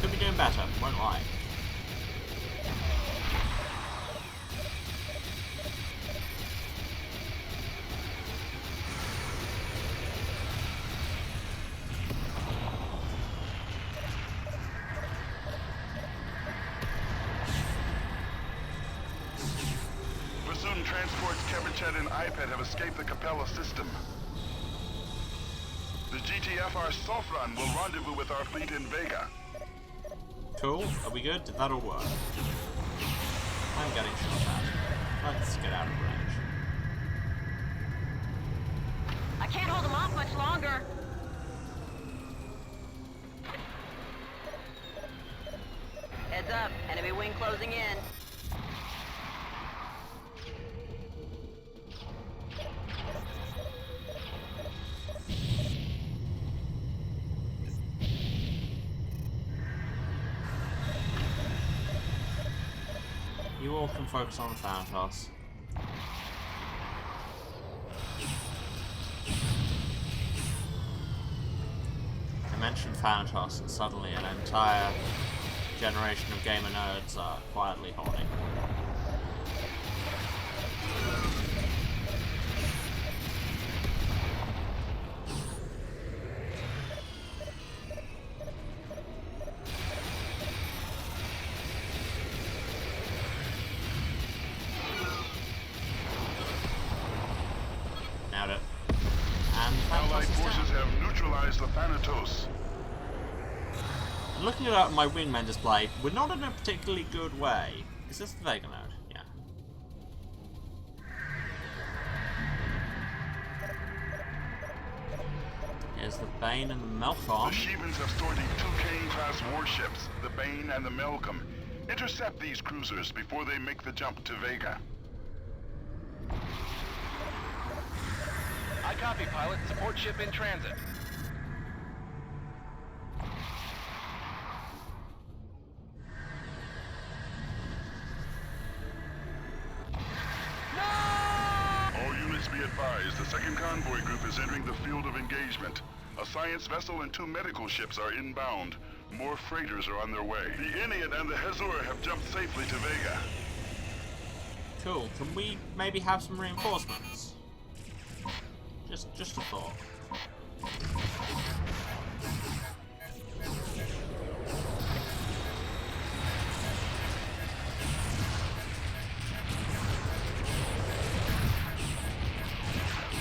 Could be doing better, won't lie. Pursuit transports Capella and iPad have escaped the Capella system. The GTFR Sofran will rendezvous with our fleet in Vega. Cool, are we good? Did that all work? I'm getting shot at. Let's get out of range. I can't hold them off much longer. Heads up, enemy wing closing in. You all can focus on Thanatos. I mentioned Thanatos and suddenly an entire generation of gamer nerds are quietly holding. Nailed it. And Allied Thanatos is forces down. have neutralized the Thanatos. And looking at it on my wingman display, we're not in a particularly good way. Is this the Vega node? Yeah. Here's the Bane and the The Melkon. Shevans have sorted 2 Kane-class warships, the Bane and the Malcolm. Intercept these cruisers before they make the jump to Vega. I copy, pilot. Support ship in transit. All units be advised, the second convoy group is entering the field of engagement. A science vessel and 2 medical ships are inbound. More freighters are on their way. The Inuit and the Hazur have jumped safely to Vega. Cool. Can we maybe have some reinforcements? Just a thought.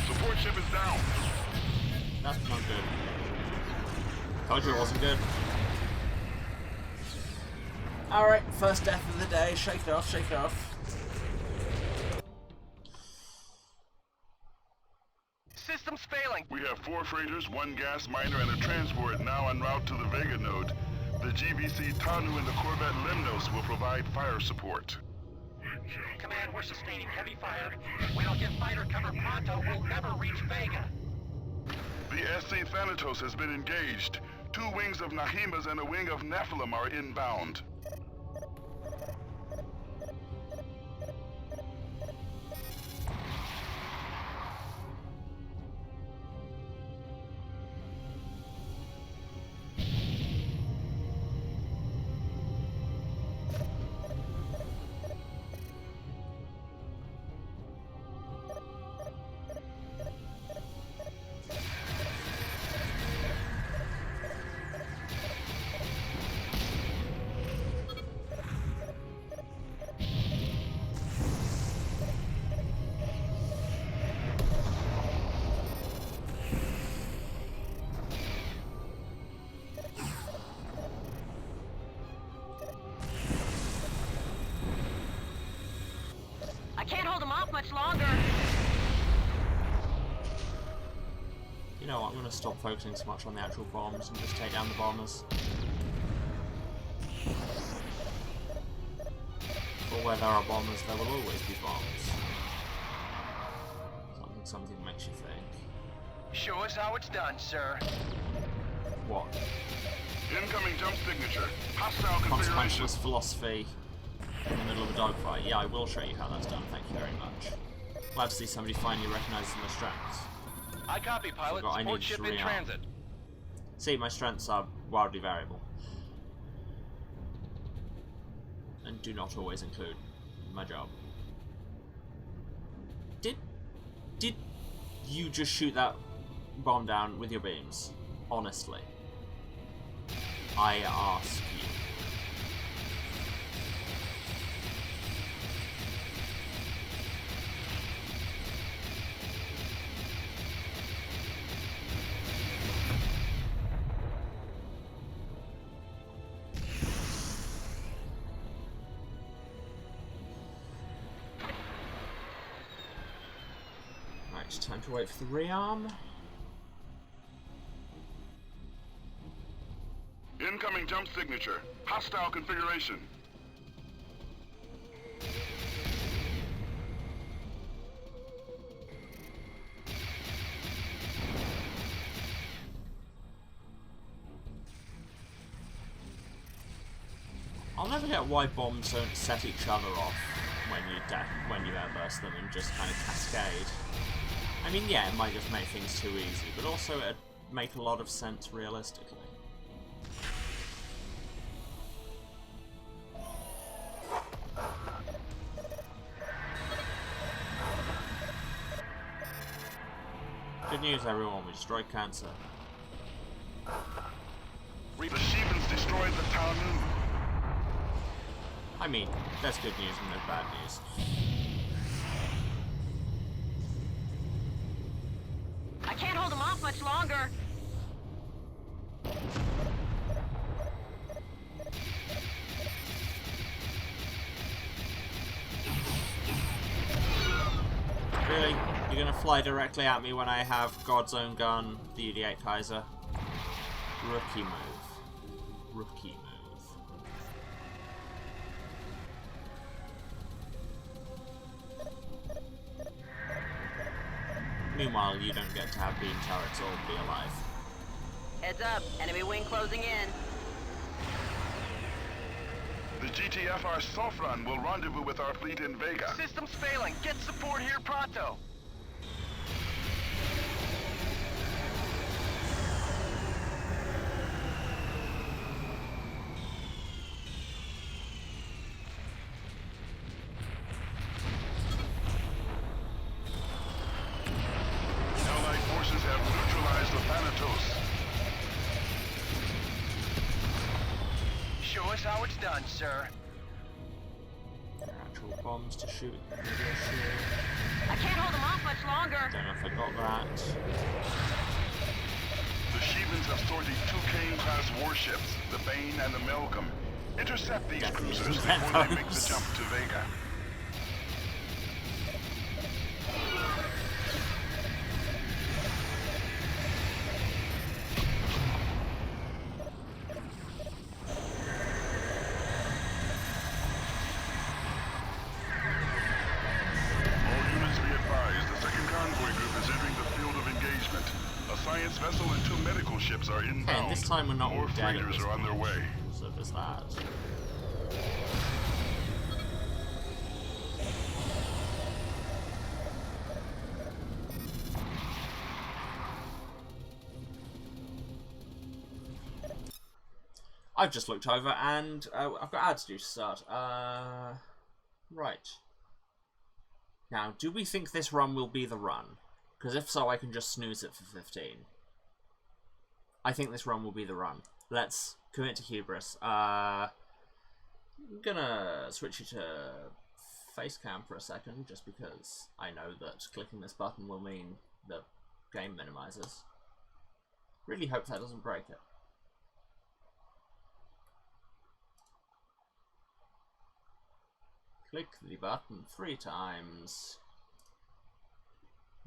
Support ship is down. That's not good. Told you it wasn't good. Alright, first death of the day. Shake it off, shake it off. System's failing. We have 4 freighters, 1 gas miner, and a transport now en route to the Vega node. The GVC Tanu and the Corvette Lemnos will provide fire support. Command, we're sustaining heavy fire. If we don't get fighter cover pronto, we'll never reach Vega. The SC Thanatos has been engaged. 2 wings of Nahimas and a wing of Nephilim are inbound. much longer. You know what, I'm gonna stop focusing so much on the actual bombs and just take down the bombers. For where there are bombers, there will always be bombs. Something makes you think. Show us how it's done, sir. What? Incoming jump signature. Hostile configuration. Consequentialist philosophy in the middle of a dogfight. Yeah, I will show you how that's done, thank you very much. Glad to see somebody finally recognises my strengths. I copy, pilot. Forgot I Support need ship to in rearm. transit. See, my strengths are wildly variable. And do not always include my job. Did you just shoot that bomb down with your beams? Honestly. I ask you. Time to wait for the rearm. Incoming jump signature. Hostile configuration. I'll never get why bombs don't set each other off when you airburst them and just kind of cascade. I mean, yeah, it might just make things too easy, but also it'd make a lot of sense realistically. Good news, everyone, we destroyed cancer. The Shevens destroyed the town. I mean, there's good news and there's bad news. I can't hold them off much longer. Really? You're gonna fly directly at me when I have God's own gun, the UD8 Kaiser? Rookie move. Rookie move. Meanwhile, you don't get to have beam turrets or be alive. Heads up, enemy wing closing in. The GTFR Sofran will rendezvous with our fleet in Vega. System's failing. Get support here pronto. Allied forces have neutralized the Thanatos. Show us how it's done, sir. Actual bombs to shoot. I can't hold them off much longer. Don't know if I got that. The Shevens have sorted two Kane-class warships, the Bane and the Malcolm. Intercept these cruisers before they make the jump to Vega. Vessel and two medical ships are inbound. And this time we're not More all dead. freighters are on their way. So there's that. I've just looked over and I've got ads due to start. Right. Now, do we think this run will be the run? Because if so, I can just snooze it for 15. I think this run will be the run. Let's commit to hubris. I'm gonna switch you to face cam for a second, just because I know that clicking this button will mean the game minimizes. Really hope that doesn't break it. Click the button 3 times.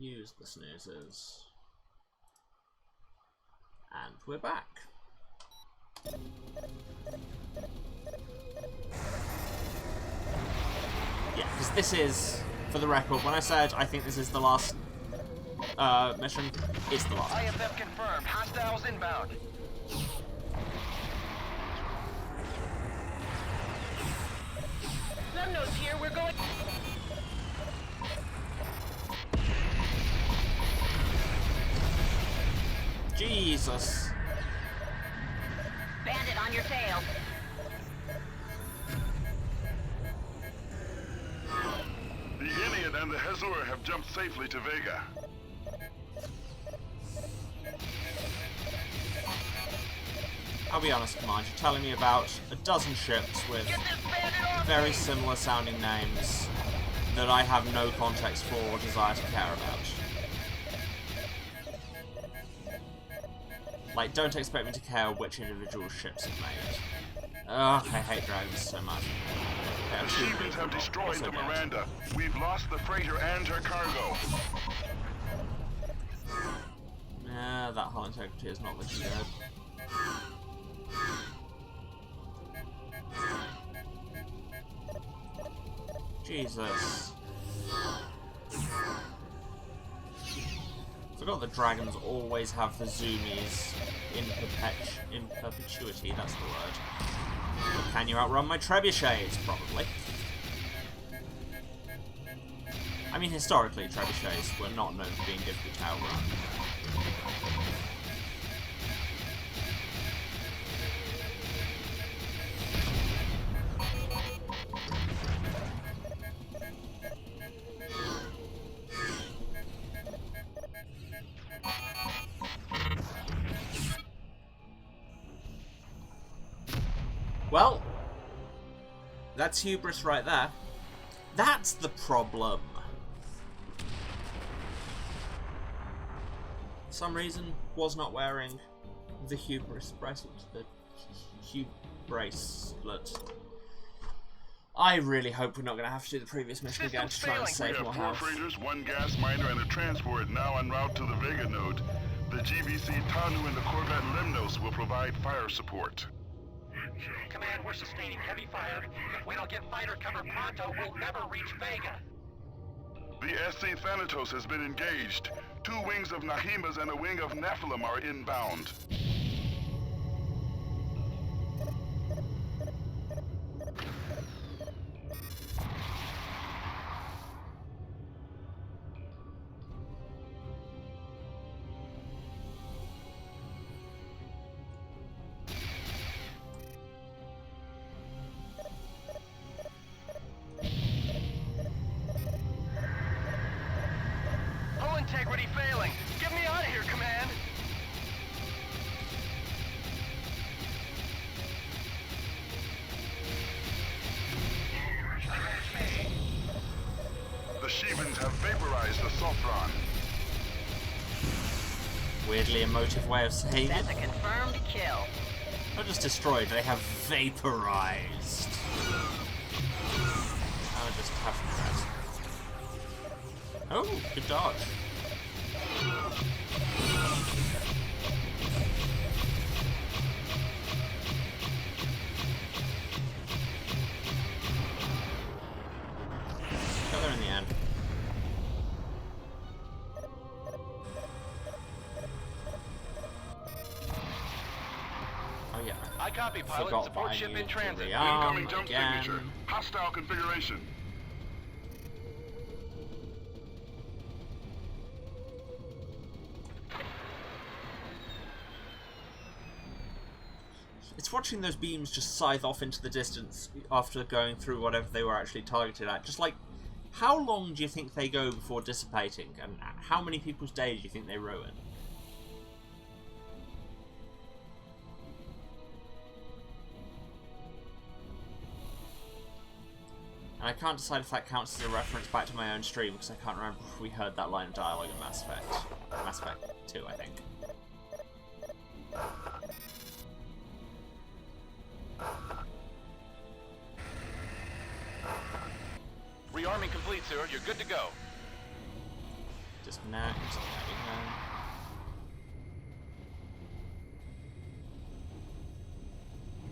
Use the snoozers. And we're back. Yeah, because this is, for the record, when I said I think this is the last mission, it's the last. IFF confirmed. Hostiles inbound. Lemnos here, we're going... Jesus. Bandit on your tail. The Inuit and the Hezur have jumped safely to Vega. I'll be honest, Command, you're telling me about a dozen ships with very similar sounding names that I have no context for or desire to care about. Like, don't expect me to care which individual ships it made. Ugh, I hate dragons so much. The Shevens have destroyed the Miranda. We've lost the freighter and her cargo. Yeah, that hull integrity is not looking good. Jesus. Forgot that dragons always have the zoomies in perpetuity, that's the word. But can you outrun my trebuchets? Probably. I mean, historically, trebuchets were not known for being difficult to outrun. Well, that's hubris right there. That's the problem. For some reason, was not wearing the hubris bracelet. The bracelet. I really hope we're not going to have to do the previous mission again to try and save more We have health. 4 freighters, 1 gas miner, and a transport now en route to the Vega node. The GVC Tanu and the Corvette Lemnos will provide fire support. Command, we're sustaining heavy fire. If we don't get fighter cover pronto, we'll never reach Vega. The SC Thanatos has been engaged. 2 wings of Nahimas and a wing of Nephilim are inbound. Hull integrity failing. Get me out of here, Command. The Shevens have vaporized the Sulfron. Weirdly emotive way of saying That's it. a confirmed kill. Not just destroyed, they have vaporized. I'll just have that. Oh, good dodge. Got there in the end. Oh yeah. I copy, pilot. Forgot Support that I ship in needed to transit. rearm Incoming jump again. signature. Hostile configuration. It's watching those beams just scythe off into the distance after going through whatever they were actually targeted at. Just like, how long do you think they go before dissipating? And how many people's days do you think they ruin? And I can't decide if that counts as a reference back to my own stream, because I can't remember if we heard that line of dialogue in Mass Effect. Mass Effect 2, I think. Rearming complete, sir. You're good to go. disconnect. There we go.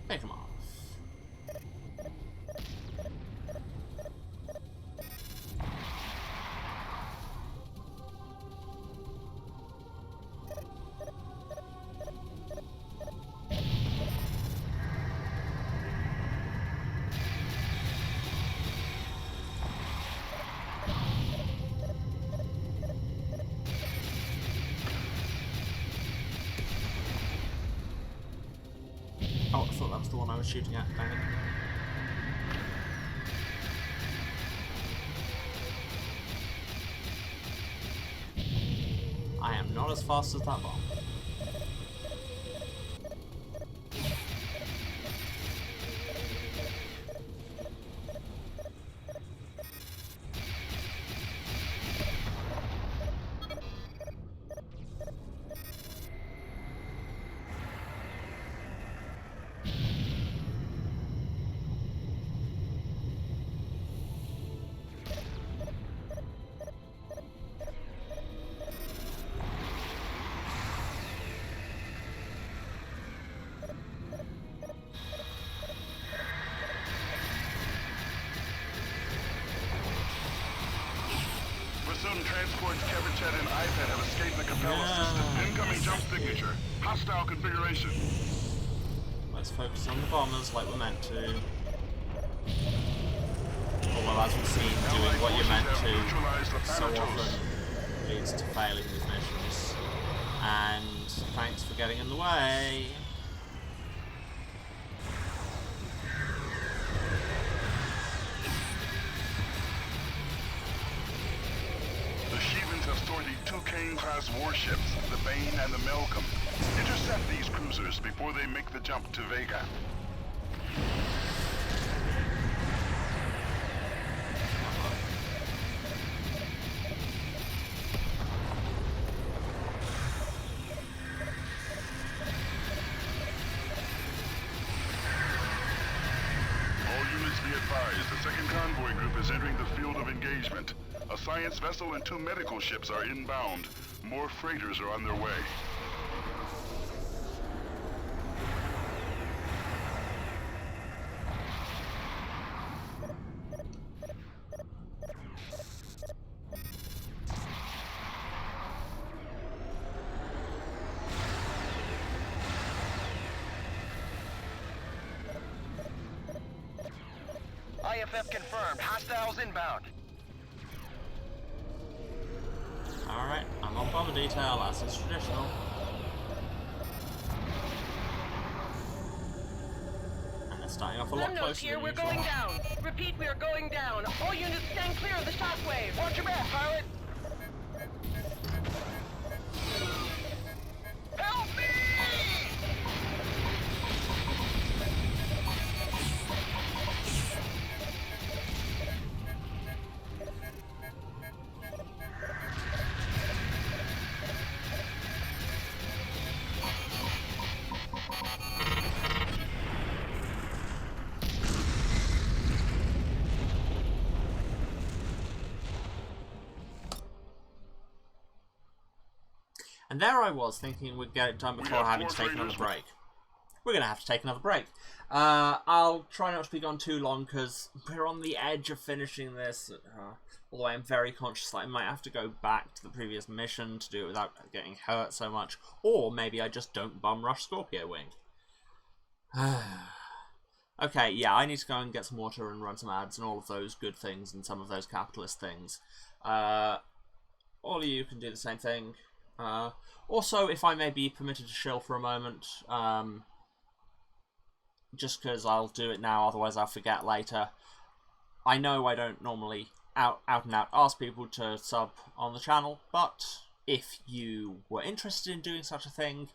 Take them off. Oh, I thought that was the one I was shooting at. Dang it. I am not as fast as that bomb. Soon transports Kevin and iPad have escaped the Capella system. Incoming jump signature. Hostile configuration. Let's focus on the bombers like we're meant to. Although, as we've seen, doing what you're meant to so often leads to failing these missions. And thanks for getting in the way. Two Kane-class warships, the Bane and the Malcolm. Intercept these cruisers before they make the jump to Vega. All units be advised, the second convoy group is entering the field of engagement. A science vessel and 2 medical ships are inbound. More freighters are on their way. IFF confirmed. Hostiles inbound. Alright, I'm on bomber detail, as is traditional. And they're starting off a lot closer here, than we're usual. going down. Repeat, we are going down. All units stand clear of the shockwave. Watch your back, pilot. Help me! And there I was, thinking we'd get it done before having to take another break. We're going to have to take another break. I'll try not to be gone too long, because we're on the edge of finishing this. Although I am very conscious that I might have to go back to the previous mission to do it without getting hurt so much. Or maybe I just don't bum rush Scorpio Wing. Okay, yeah, I need to go and get some water and run some ads and all of those good things and some of those capitalist things. All of you can do the same thing. Also, if I may be permitted to shill for a moment, just because I'll do it now, otherwise I'll forget later. I know I don't normally out and out ask people to sub on the channel, but if you were interested in doing such a thing,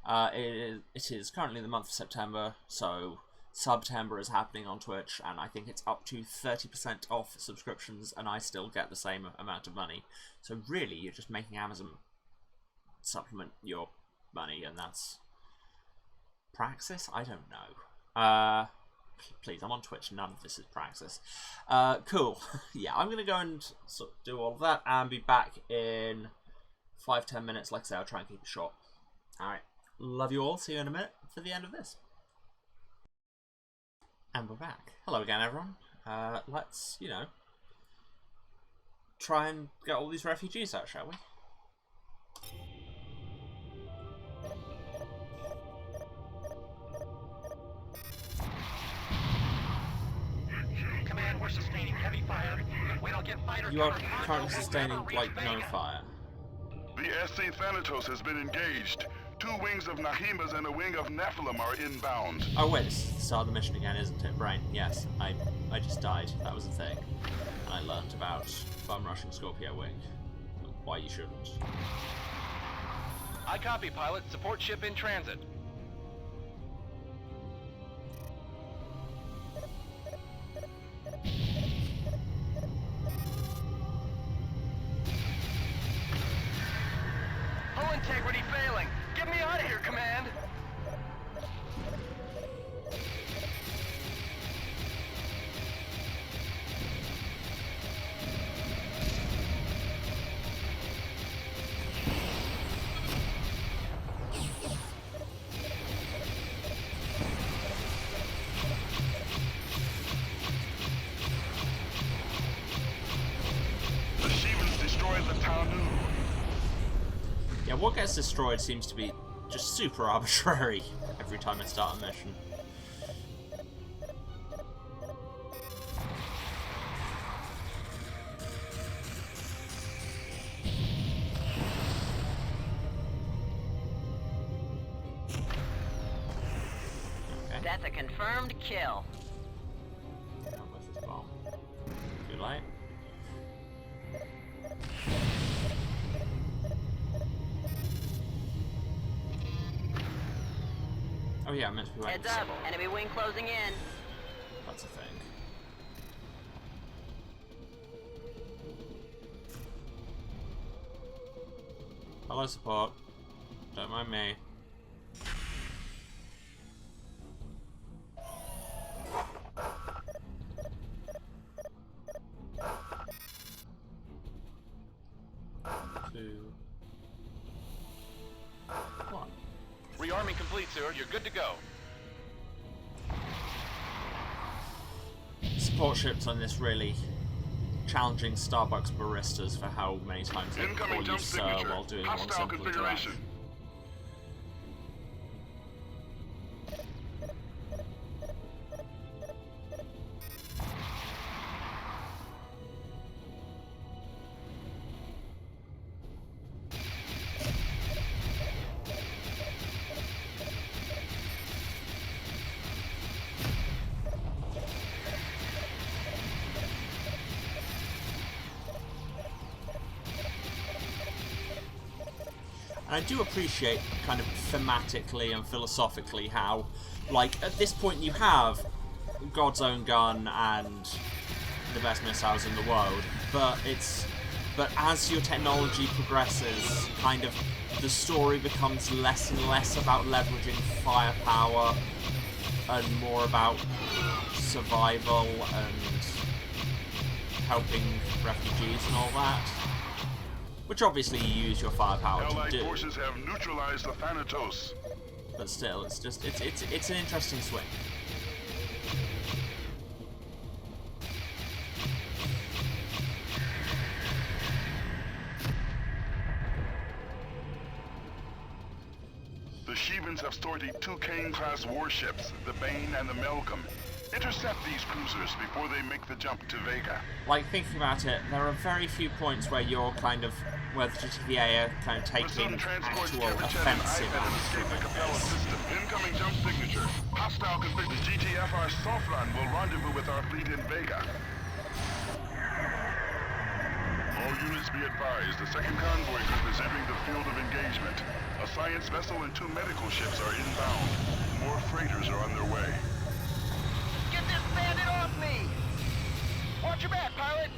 it is currently the month of September, so Subtember is happening on Twitch, and I think it's up to 30% off subscriptions, and I still get the same amount of money. So really, you're just making Amazon supplement your money, and that's praxis? I don't know. Please, I'm on Twitch. None of this is praxis. Cool. Yeah, I'm going to go and sort of do all of that and be back in 5-10 minutes. Like I say, I'll try and keep it short. Alright. Love you all. See you in a minute for the end of this. And we're back. Hello again, everyone. Let's, you know, try and get all these refugees out, shall we? Command, we're sustaining heavy fire. We don't get fighter You are cover. currently sustaining, like, no fire. The SC Thanatos has been engaged. 2 wings of Nahimas and a wing of Nephilim are inbound. Oh wait, it's the start of the mission again, isn't it? Brain, yes. I just died. That was a thing. And I learnt about bum rushing Scorpio Wing. Why you shouldn't. I copy, pilot. Support ship in transit. Hull integrity failing. Get me out of here, Command. The Shivans destroyed the Tanu. Yeah, what gets destroyed seems to be just super arbitrary every time I start a mission. Okay. That's a confirmed kill. Not with this bomb. Too late. Oh yeah, I meant to be waiting. Heads up, enemy wing closing in. That's a thing. Hello, support. Don't mind me. Two. One. Rearming complete, sir. You're good to go. Support ships on this really challenging Starbucks baristas for how many times they call Incoming you jump sir signature. while doing one Hostile simple configuration. interaction. And I do appreciate kind of thematically and philosophically how, like, at this point you have God's own gun and the best missiles in the world, but as your technology progresses, kind of the story becomes less and less about leveraging firepower and more about survival and helping refugees and all that. Which obviously you use your firepower Allied to do. forces have neutralized the Thanatos. But still, it's just it's an interesting swing. The Shivans have sorted 2 Kane-class warships, the Bane and the Malcolm. Intercept these cruisers before they make the jump to Vega. Like, thinking about it, there are very few points where you're kind of, where the GTVA are kind of taking actual offensive and escape the Capella system. Incoming jump signature. Hostile conflict. The GTFR Sofran will rendezvous with our fleet in Vega. All units be advised, the second convoy group is entering the field of engagement. A science vessel and 2 medical ships are inbound. More freighters are on their way. Get this bandit off me! Watch your back, pilot!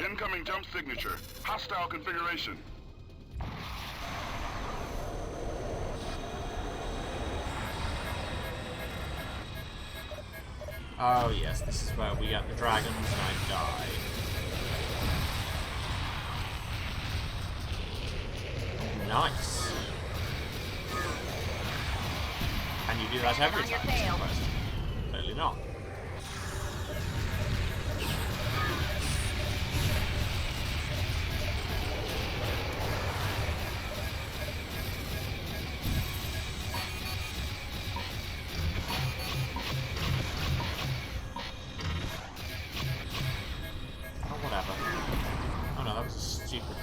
Incoming jump signature. Hostile configuration. Oh yes, this is where we get the dragons and I die. Nice. Can you do that every time? Clearly not.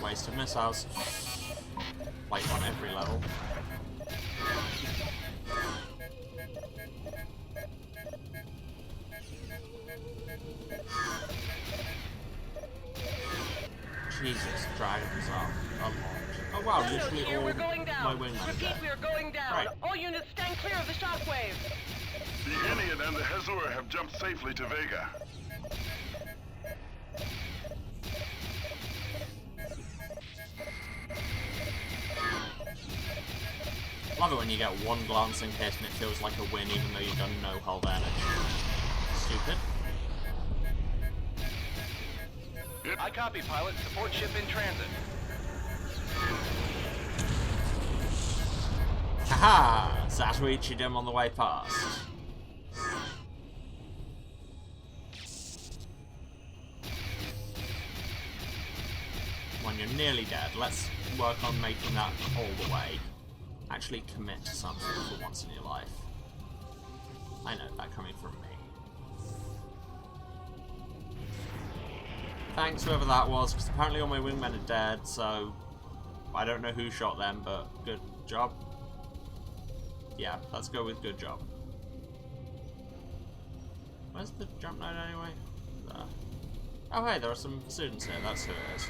Waste of missiles. Like on every level. Jesus, dragons are a lot. Oh wow, literally here, all we're going down. my wingmen Repeat, there. we are going down. Right. All units stand clear of the shockwave. The Inead and the Hezur have jumped safely to Vega. Love it when you get one glancing hit and it feels like a win even though you've done no hull damage. Stupid. I copy, pilot. Support ship in transit. Haha! Zatoichi'd him on the way past. When you're nearly dead, let's work on making that all the way. Actually commit to something for once in your life. I know that coming from me. Thanks whoever that was, because apparently all my wingmen are dead, so I don't know who shot them, but good job. Yeah, let's go with good job. Where's the jump node anyway? There. Oh hey, there are some students here, that's who it is.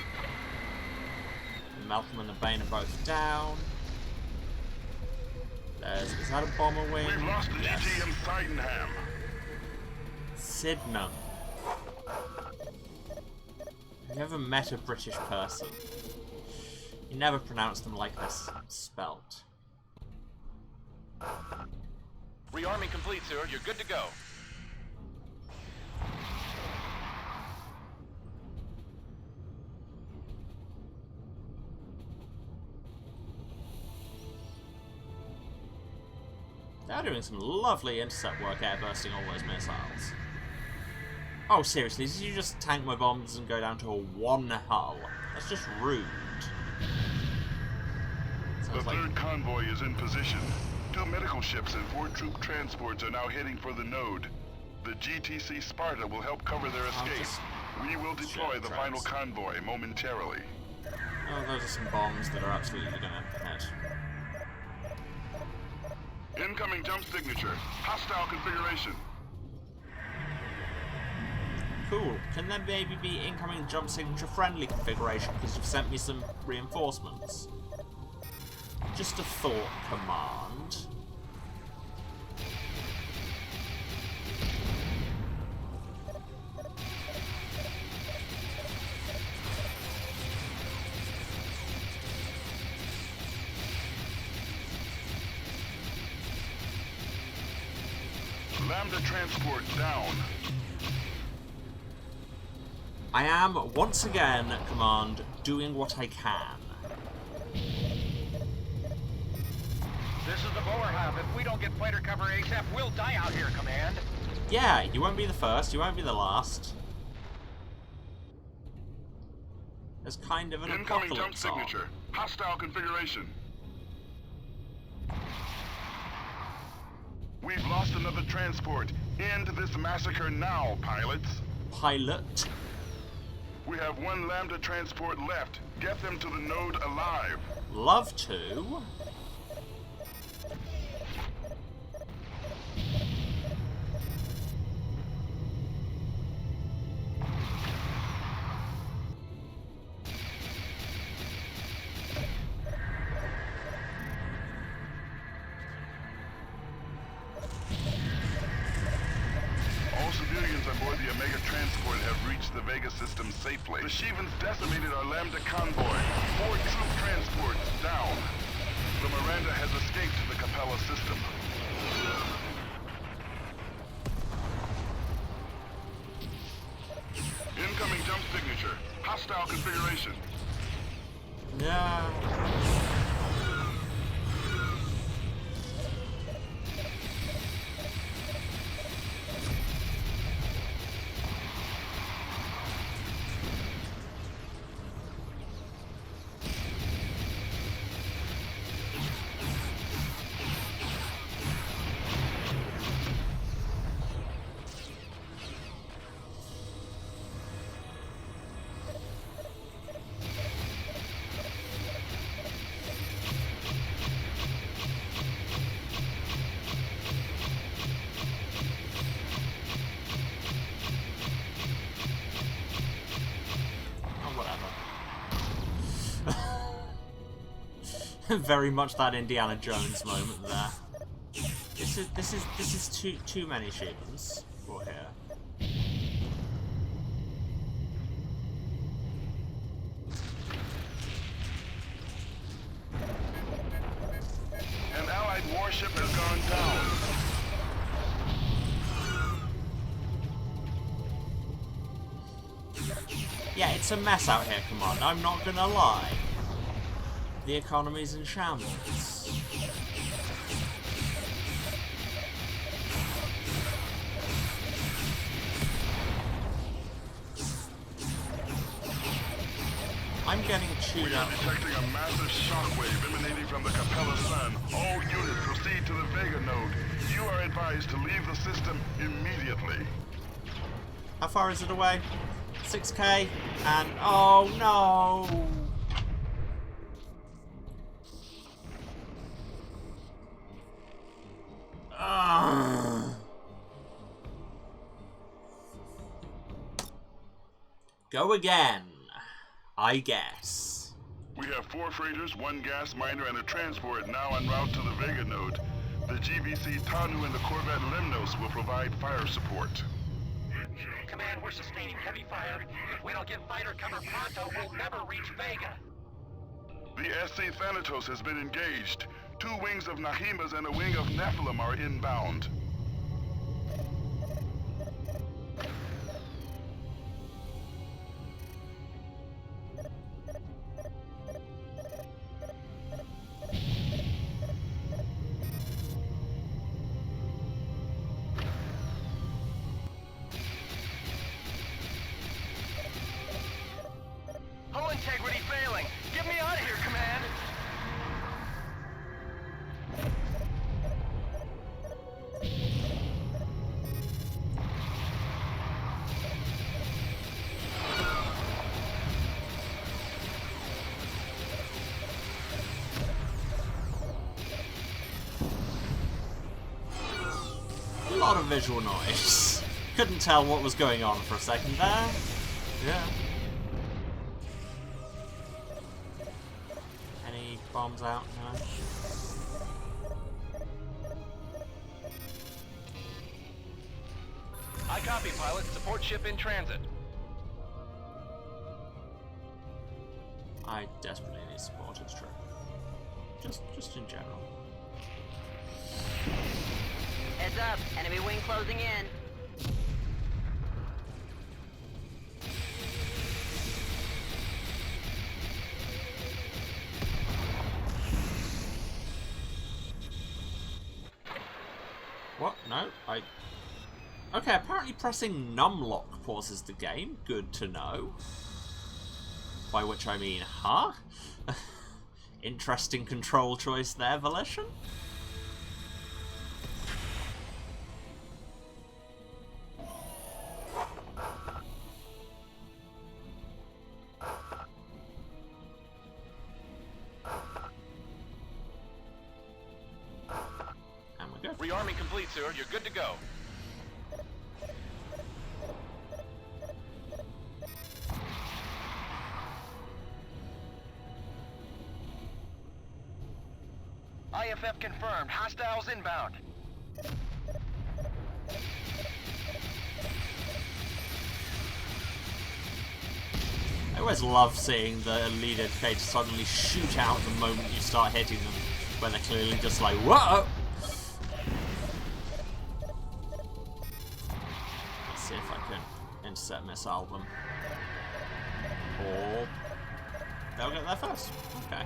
Malcolm and the Bane are both down. Is that a bomber wing? We've lost the yes. GTM Titanham. Sydenham. Have you ever met a British person? You never pronounce them like this spelt. Rearming complete, sir. You're good to go. They're doing some lovely intercept work airbursting all those missiles. Oh, seriously, did you just tank my bombs and go down to a one hull? That's just rude. The third convoy is in position. 2 medical ships and 4 troop transports are now heading for the node. The GTC Sparta will help cover their escape. We will deploy the final convoy momentarily. Oh, those are some bombs that are absolutely gonna hit. Incoming jump signature. Hostile configuration. Cool. Can there maybe be incoming jump signature friendly configuration because you've sent me some reinforcements? Just a thought, Command. Lambda transport down. I am, once again, Command, doing what I can. This is the Boer Hub. If we don't get fighter cover ASAP, we'll die out here, Command. Yeah, you won't be the first, you won't be the last. There's kind of an incoming jump apocalypse on. signature. Hostile configuration. We've lost another transport. End this massacre now, pilots. Pilot? We have 1 Lambda transport left. Get them to the node alive. Love to. All civilians on board the Omega transport have reached the Vega system safely. The Shivans decimated our Lambda convoy. 4 troop transports down. The Miranda has escaped the Capella system. Incoming jump signature. Hostile configuration. Yeah. Very much that Indiana Jones moment there. This is too many Shivans for here. An Allied warship has gone down. Yeah, it's a mess out here, Commander. I'm not gonna lie. The economy's in shambles. I'm getting chewed up. We are detecting a massive shockwave emanating from the Capella sun. All units proceed to the Vega node. You are advised to leave the system immediately. How far is it away? 6K, and oh no! Go again, I guess. We have 4 freighters, 1 gas miner, and a transport now en route to the Vega node. The GVC Tanu and the Corvette Lemnos will provide fire support. Command, we're sustaining heavy fire. If we don't get fighter cover pronto, we'll never reach Vega. The SC Thanatos has been engaged. 2 wings of Nahimas and a wing of Nephilim are inbound. Hull integrity failing. Get me out of here, Command. A lot of visual noise. Couldn't tell what was going on for a second there. Yeah. Any bombs out? No. I copy, pilot. Support ship in transit. I desperately need support, it's true. Just in general. Heads up, enemy wing closing in. What? No? Okay, apparently pressing numlock pauses the game. Good to know. By which I mean, huh? Interesting control choice there, Volition. And we're good. Rearming complete, sir. You're good to go. IFF confirmed. Hostiles inbound. I always love seeing the lead indicator suddenly shoot out the moment you start hitting them, where they're clearly just like, whoa! Let's see if I can intercept missile them. Or they'll get there first. Okay.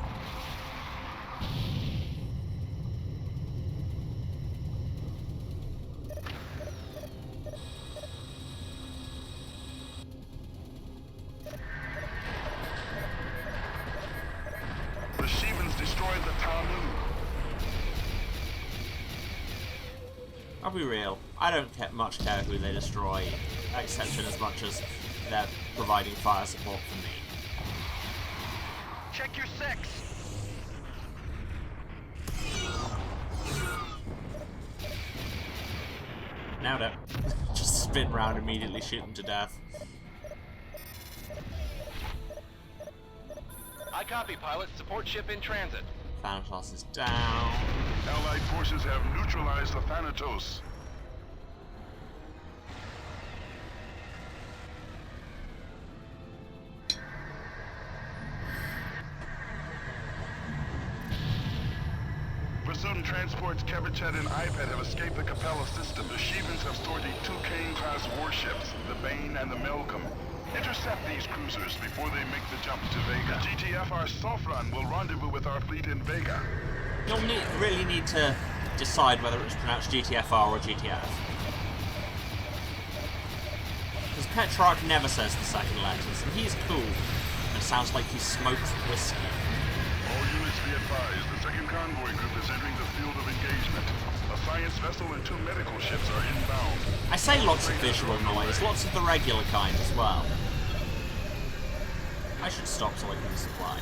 The Shevans destroyed the Talmud. I'll be real, I don't much care who they destroy, except in as much as they're providing fire support for me. Check your six. Nailed it. Just spin round, immediately shoot them to death. I copy, pilot. Support ship in transit. Thanatos is down. Allied forces have neutralized the Thanatos. Pursuit transports Kevachet and iPad have escaped the Capella system. The Shevans have stored the 2 Kane-class warships, the Bane and the Malcolm. Intercept these cruisers before they make the jump to Vega. GTFR Sofran will rendezvous with our fleet in Vega. You'll really need to decide whether it's pronounced GTFR or GTF. Because Petrarch never says the second letters, and he's cool. And it sounds like he smokes whiskey. All units be advised, the second convoy group is entering the field of engagement. A science vessel and 2 medical ships are inbound. I say lots of visual noise, lots of the regular kind as well. I should stop selecting the supply.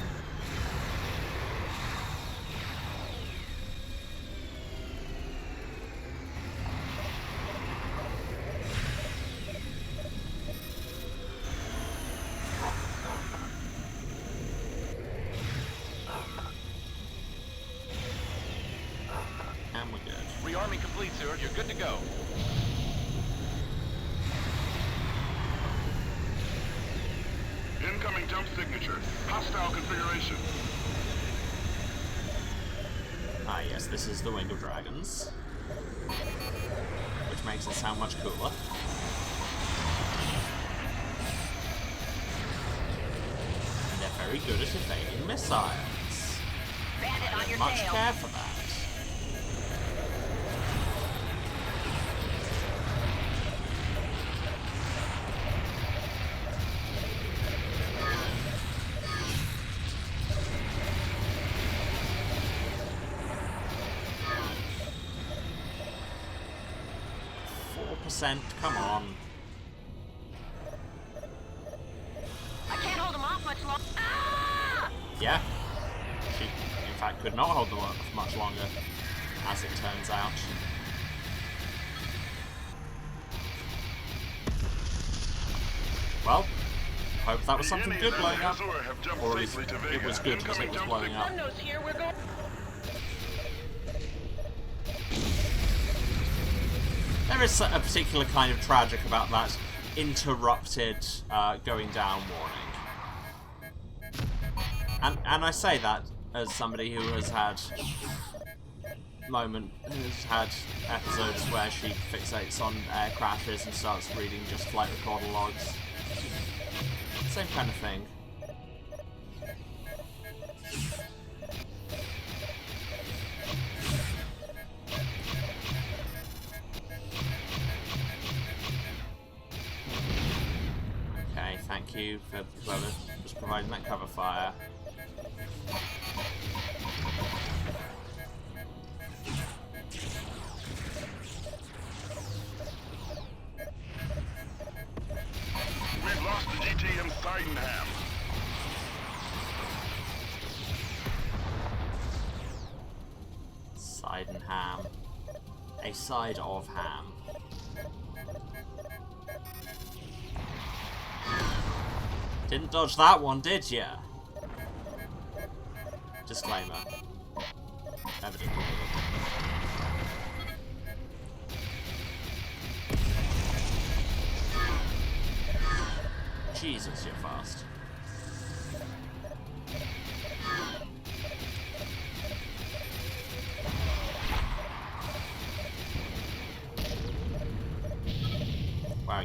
And we're good. Rearming complete, sir. You're good to go. Incoming jump signature. Hostile configuration. Ah yes, this is the Wing of Dragons. Which makes it sound much cooler. And they're very good at evading missiles. Bandit on your Much tail. care for that. Come on. I can't hold them off much longer. Ah! Yeah. She, in fact, could not hold them off much longer, as it turns out. Well, hope that was something good blowing up. Or at least it was good because it was blowing up. Sunno's here, we're going. There is a particular kind of tragic about that interrupted going down warning. And I say that as somebody who has had episodes where she fixates on air crashes and starts reading just flight recorder logs. Same kind of thing. Thank you for whoever was providing that cover fire. We've lost the GTM Sydenham. Sydenham. A side of ham. Didn't dodge that one, did ya? Disclaimer. Evidently. Jesus, you're fast.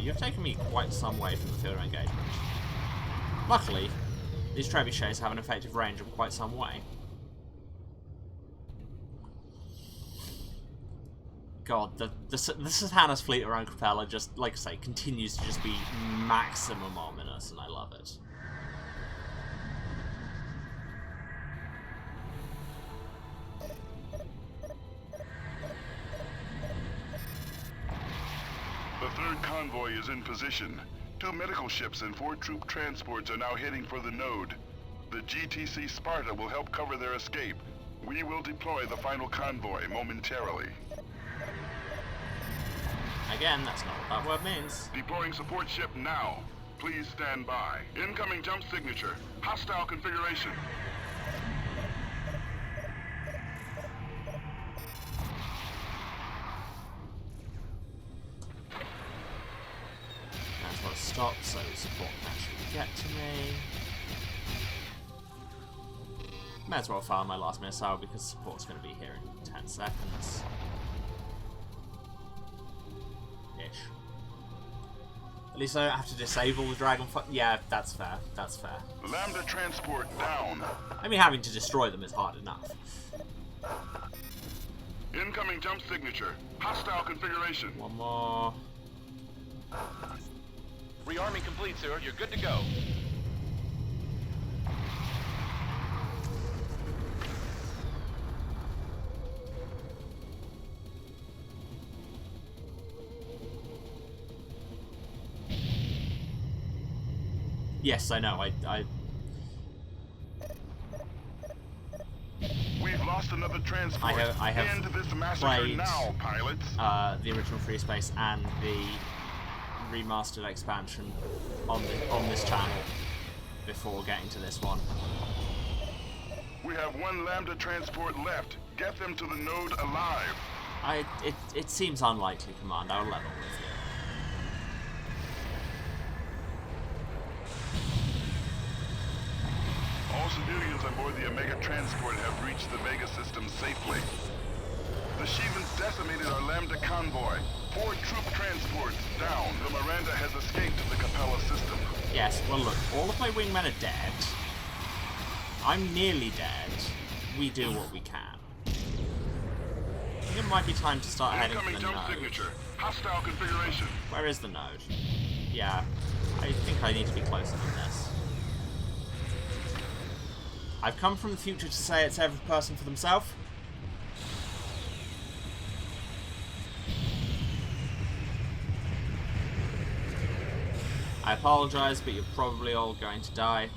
you've taken me quite some way from the field of engagement. Luckily, these trebuchets have an effective range of quite some way. God, the Satana's fleet around Capella just, like I say, continues to just be maximum ominous, and I love it. The third convoy is in position. 2 medical ships and 4 troop transports are now heading for the node. The GTC Sparta will help cover their escape. We will deploy the final convoy momentarily. Again, that's not what that word means. Deploying support ship now. Please stand by. Incoming jump signature. Hostile configuration. That's what stops, so support can actually get to me. May as well fire my last missile because support's going to be here in 10 seconds. Ish. At least I don't have to disable the Dragonfire. Yeah, that's fair. That's fair. Lambda transport down. I mean, having to destroy them is hard enough. Incoming jump signature. Hostile configuration. One more. Rearming complete, sir. You're good to go. Yes, I know. We've lost another transport. I have End this massacre played now, pilots. the original Freespace and the remastered expansion on this channel before getting to this one. We have 1 Lambda transport left. Get them to the node alive. It seems unlikely, Command. I'll level with you. All civilians on board the Omega transport have reached the Vega system safely. The Shivans decimated our Lambda convoy. 4 troop transports down. The Miranda has escaped the Capella system. Yes, well look, all of my wingmen are dead. I'm nearly dead. We do what we can. I think it might be time to start heading for the Incoming jump node. signature. Hostile configuration. Where is the node? Yeah, I think I need to be closer than this. I've come from the future to say it's every person for themselves. I apologise, but you're probably all going to die.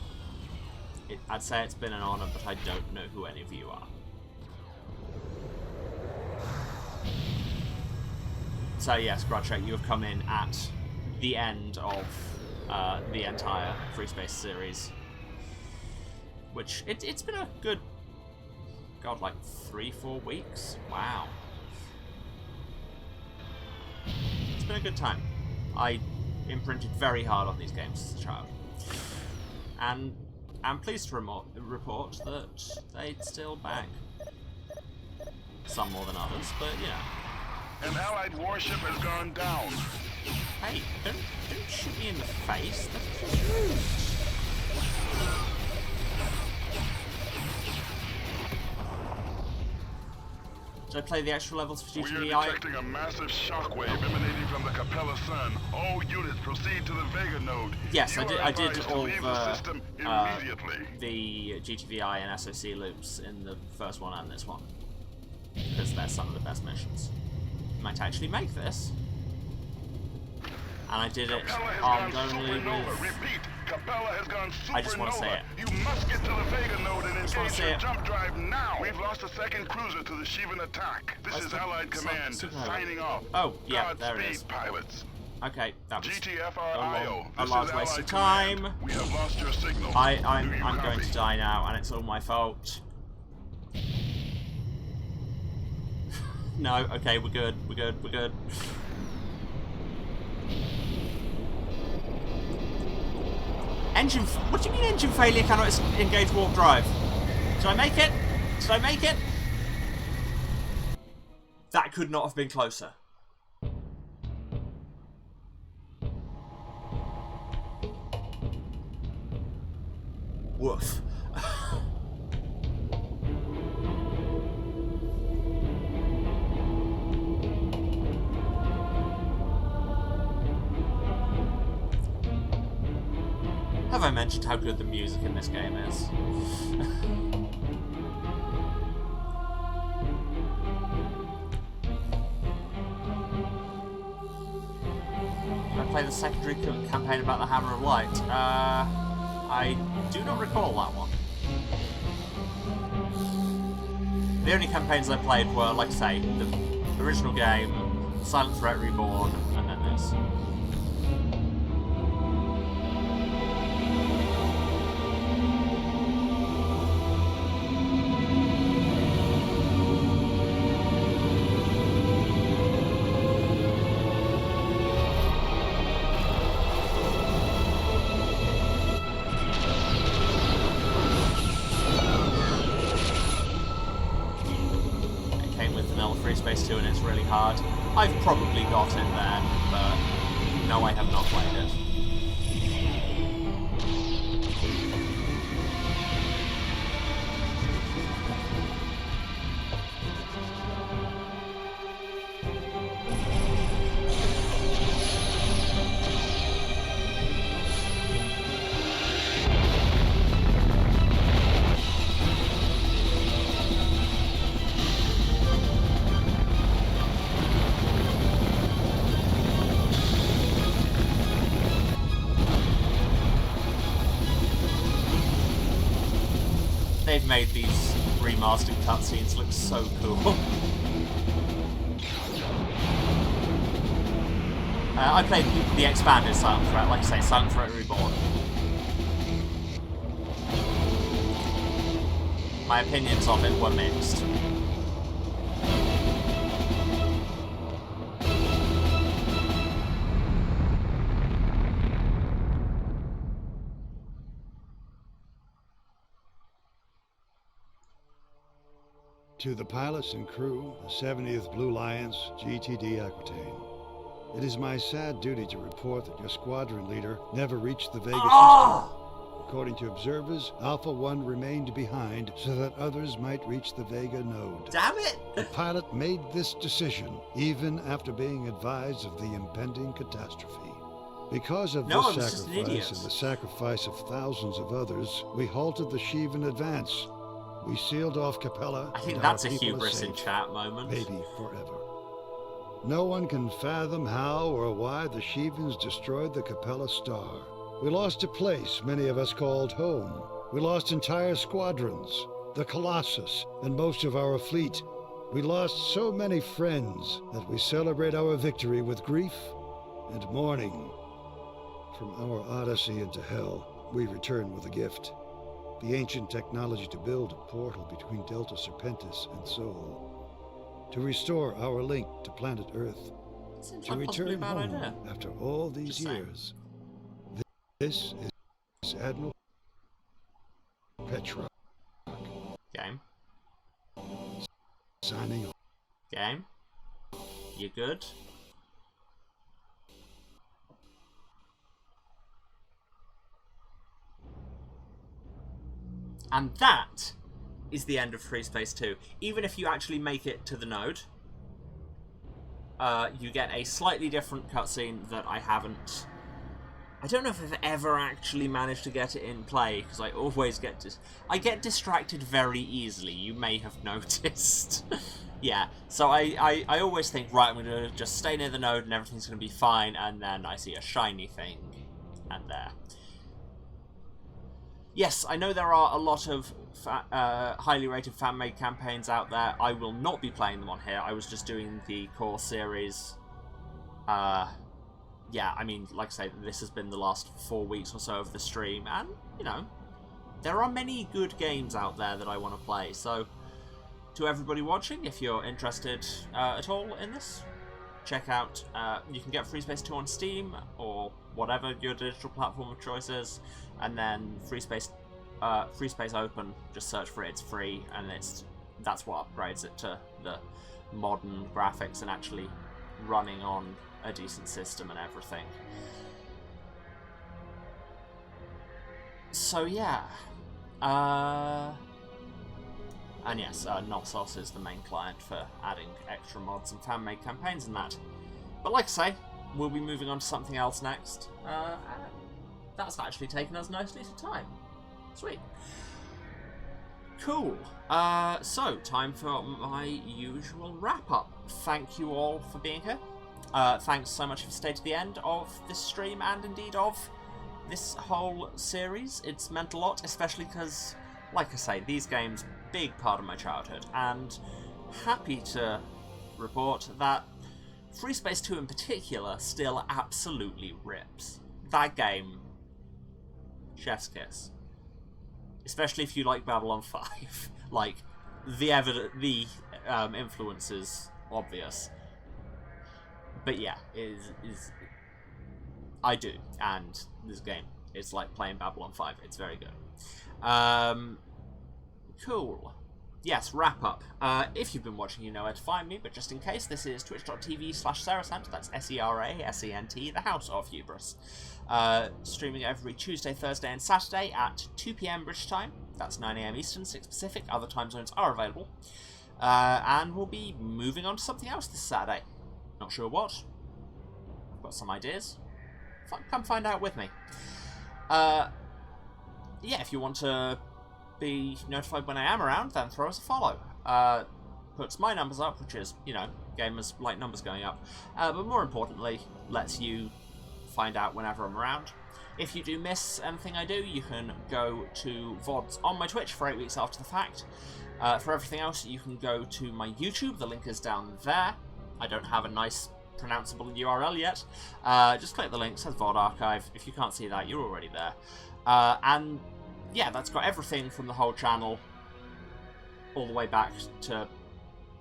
I'd say it's been an honour, but I don't know who any of you are. So yes, Grudcheck, you have come in at the end of the entire Freespace series. Which, it's been a good, God, like 3-4 weeks? Wow. It's been a good time. I imprinted very hard on these games as a child. And I'm pleased to report that they'd still bang. Some more than others, but you know. An Allied warship has gone down. Hey, don't shoot me in the face. That's just rude. Did I play the extra levels for GTVI? We are detecting a massive shockwave emanating from the Capella Sun. All units proceed to the Vega node. Yes, I did all leave the system immediately. The GTVI and SOC loops in the first one and this one. Because they're some of the best missions. Might actually make this. And I did it armed only with... Repeat, Capella has gone supernova. I just want to say it. You must get to the Vega node and engage your it. jump drive now. We've lost a second cruiser to the Shivan attack. This is Allied Command signing off. Oh, yeah, there it is. Pilots. Okay, that was GTFRIO. a large waste of time. We have lost your signal. I'm going to die now, and it's all my fault. No, okay, we're good. We're good. We're good. Engine... What do you mean engine failure cannot engage warp drive? Did I make it? Did I make it? That could not have been closer. Woof. Have I mentioned how good the music in this game is? Did I play the secondary campaign about the Hammer of Light? I do not recall that one. The only campaigns I played were, like I say, the original game, Silent Threat Reborn, and then this. Freespace 2 and it's really hard. I've probably got it there, but no, I have not played it. They've made these remastered cutscenes look so cool. I played the expanded Silent Threat, like I say, Silent Threat Reborn. My opinions of it were mixed. To the pilots and crew, the 70th Blue Lions, GTD Aquitaine. It is my sad duty to report that your squadron leader never reached the Vega system. According to observers, Alpha 1 remained behind so that others might reach the Vega node. Damn it! The pilot made this decision even after being advised of the impending catastrophe. Because of this sacrifice and the sacrifice of thousands of others, we halted the Shivan advance. We sealed off Capella. I think that's a hubris in chat moment. Maybe forever. No one can fathom how or why the Shivans destroyed the Capella star. We lost a place many of us called home. We lost entire squadrons, the Colossus, and most of our fleet. We lost so many friends that we celebrate our victory with grief and mourning. From our odyssey into hell, we return with a gift. The ancient technology to build a portal between Delta Serpentis and Sol. To restore our link to planet Earth. To return home after all these years. This is Admiral Petra. Game. Signing off. Game. You good? And that is the end of Freespace 2. Even if you actually make it to the node, you get a slightly different cutscene that I haven't... I don't know if I've ever actually managed to get it in play, because I always get... I get distracted very easily, you may have noticed. Yeah, so I always think, right, I'm going to just stay near the node and everything's going to be fine, and then I see a shiny thing, and there. Yes, I know there are a lot of highly rated fan-made campaigns out there. I will not be playing them on here. I was just doing the core series. Yeah, I mean, like I say, this has been the last 4 weeks or so of the stream. And, you know, there are many good games out there that I want to play. So, to everybody watching, if you're interested at all in this, check out, you can get Freespace 2 on Steam, or whatever your digital platform of choice is. And then Freespace Open, just search for it, it's free, and that's what upgrades it to the modern graphics and actually running on a decent system and everything. So yeah, And yes, Noxos is the main client for adding extra mods and fan-made campaigns and that. But like I say, we'll be moving on to something else next. And that's actually taken us nicely to time. Sweet. Cool. So, time for my usual wrap-up. Thank you all for being here. Thanks so much if you stayed to the end of this stream and indeed of this whole series. It's meant a lot, especially because, like I say, these games, big part of my childhood, and happy to report that Freespace 2 in particular still absolutely rips. That game, chef's kiss. Especially if you like Babylon 5. Like, the influence is obvious. But yeah, I do, and this game, it's like playing Babylon 5. It's very good. Cool. Yes, wrap up. If you've been watching, you know where to find me, but just in case, this is twitch.tv/Serasent, that's SERASENT, the House of Hubris. Streaming every Tuesday, Thursday, and Saturday at 2 PM British time. That's 9 AM Eastern, 6 Pacific. Other time zones are available. And we'll be moving on to something else this Saturday. Not sure what. I've got some ideas. Come find out with me. Yeah, if you want to be notified when I am around, then throw us a follow. Puts my numbers up, which is, you know, gamers like numbers going up. But more importantly, lets you find out whenever I'm around. If you do miss anything I do, you can go to VODs on my Twitch for 8 weeks after the fact. For everything else, you can go to my YouTube. The link is down there. I don't have a nice pronounceable URL yet. Just click the link, it says VOD Archive. If you can't see that, you're already there. And yeah, that's got everything from the whole channel all the way back to...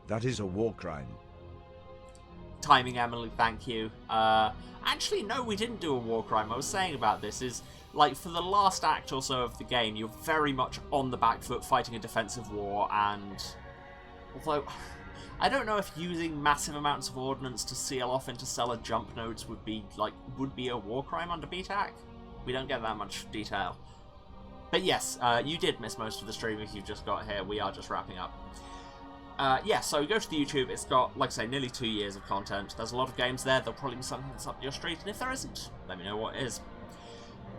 That is a war crime. Timing, Emily, thank you. Actually, no, we didn't do a war crime. I was saying about this is, like, for the last act or so of the game, you're very much on the back foot fighting a defensive war, and although I don't know if using massive amounts of ordnance to seal off interstellar jump nodes would be a war crime under BTAC. We don't get that much detail. But yes, you did miss most of the stream if you've just got here. We are just wrapping up. Yeah, so go to the YouTube. It's got, like I say, nearly 2 years of content. There's a lot of games there. There'll probably be something that's up your street, and if there isn't, let me know what is.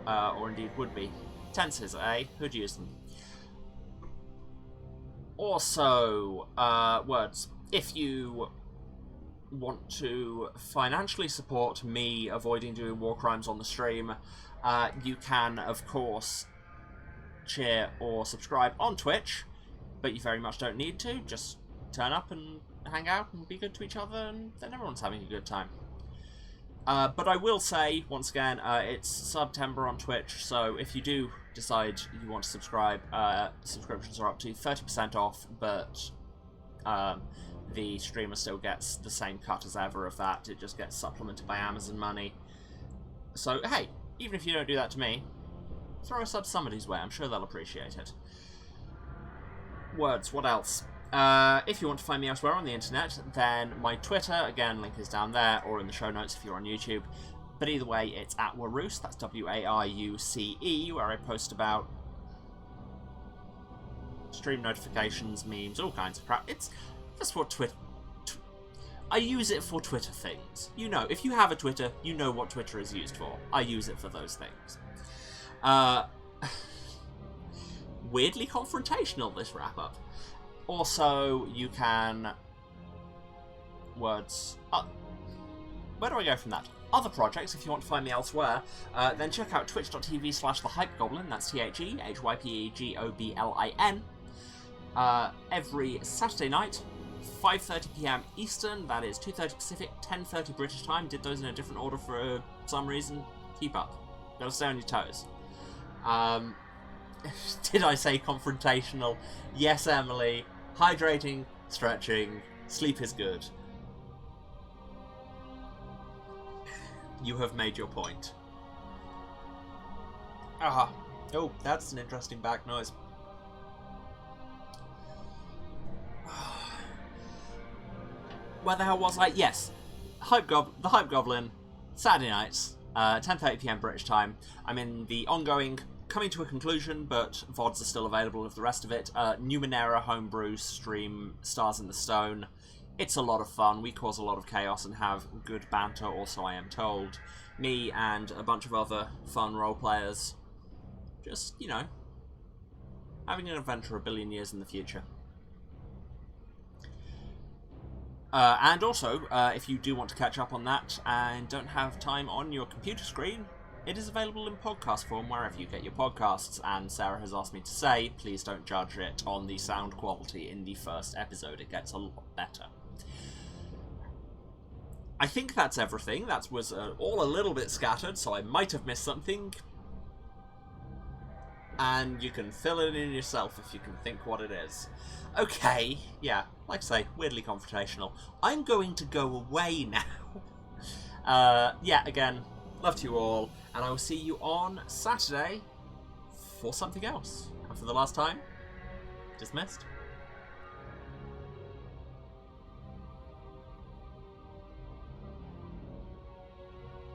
Or indeed would be. Tenses, eh? Who'd use them? Also, words. If you want to financially support me avoiding doing war crimes on the stream, you can, of course, cheer or subscribe on Twitch, but you very much don't need to. Just turn up and hang out and be good to each other, and then everyone's having a good time. But I will say, once again, it's September on Twitch, so if you do decide you want to subscribe, subscriptions are up to 30% off, but the streamer still gets the same cut as ever of that. It just gets supplemented by Amazon money. So, hey, even if you don't do that to me, throw a sub somebody's way. I'm sure they'll appreciate it. Words, what else? If you want to find me elsewhere on the internet, then my Twitter, again, link is down there, or in the show notes if you're on YouTube. But either way, it's at Waruce, that's W-A-R-U-C-E, where I post about stream notifications, memes, all kinds of crap. It's just what Twitter... I use it for Twitter things. You know, if you have a Twitter, you know what Twitter is used for. I use it for those things. Weirdly confrontational, this wrap-up. Also, you can... Words... where do I go from that? Other projects, if you want to find me elsewhere, then check out twitch.tv/thehypegoblin, that's THEHYPEGOBLIN. Every Saturday night, 5:30 PM Eastern, that is 2:30 Pacific, 10:30 British time. Did those in a different order for some reason. Keep up. Gotta stay on your toes. Did I say confrontational? Yes, Emily. Hydrating, stretching, sleep is good. You have made your point. Ah. Oh, that's an interesting back noise. Where the hell was I? Yes. The Hype Goblin, Saturday nights, 10:30 PM British time. I'm in the ongoing coming to a conclusion, but VODs are still available of the rest of it. Numenera Homebrew stream Stars in the Stone. It's a lot of fun. We cause a lot of chaos and have good banter, also I am told. Me and a bunch of other fun role players. Just, you know, having an adventure a billion years in the future. And also, if you do want to catch up on that and don't have time on your computer screen, it is available in podcast form wherever you get your podcasts, and Sarah has asked me to say, please don't judge it on the sound quality in the first episode. It gets a lot better. I think that's everything. That was all a little bit scattered, so I might have missed something. And you can fill it in yourself if you can think what it is. Okay, yeah, like I say, weirdly confrontational. I'm going to go away now. Yeah, again, love to you all, and I will see you on Saturday for something else. And for the last time, dismissed.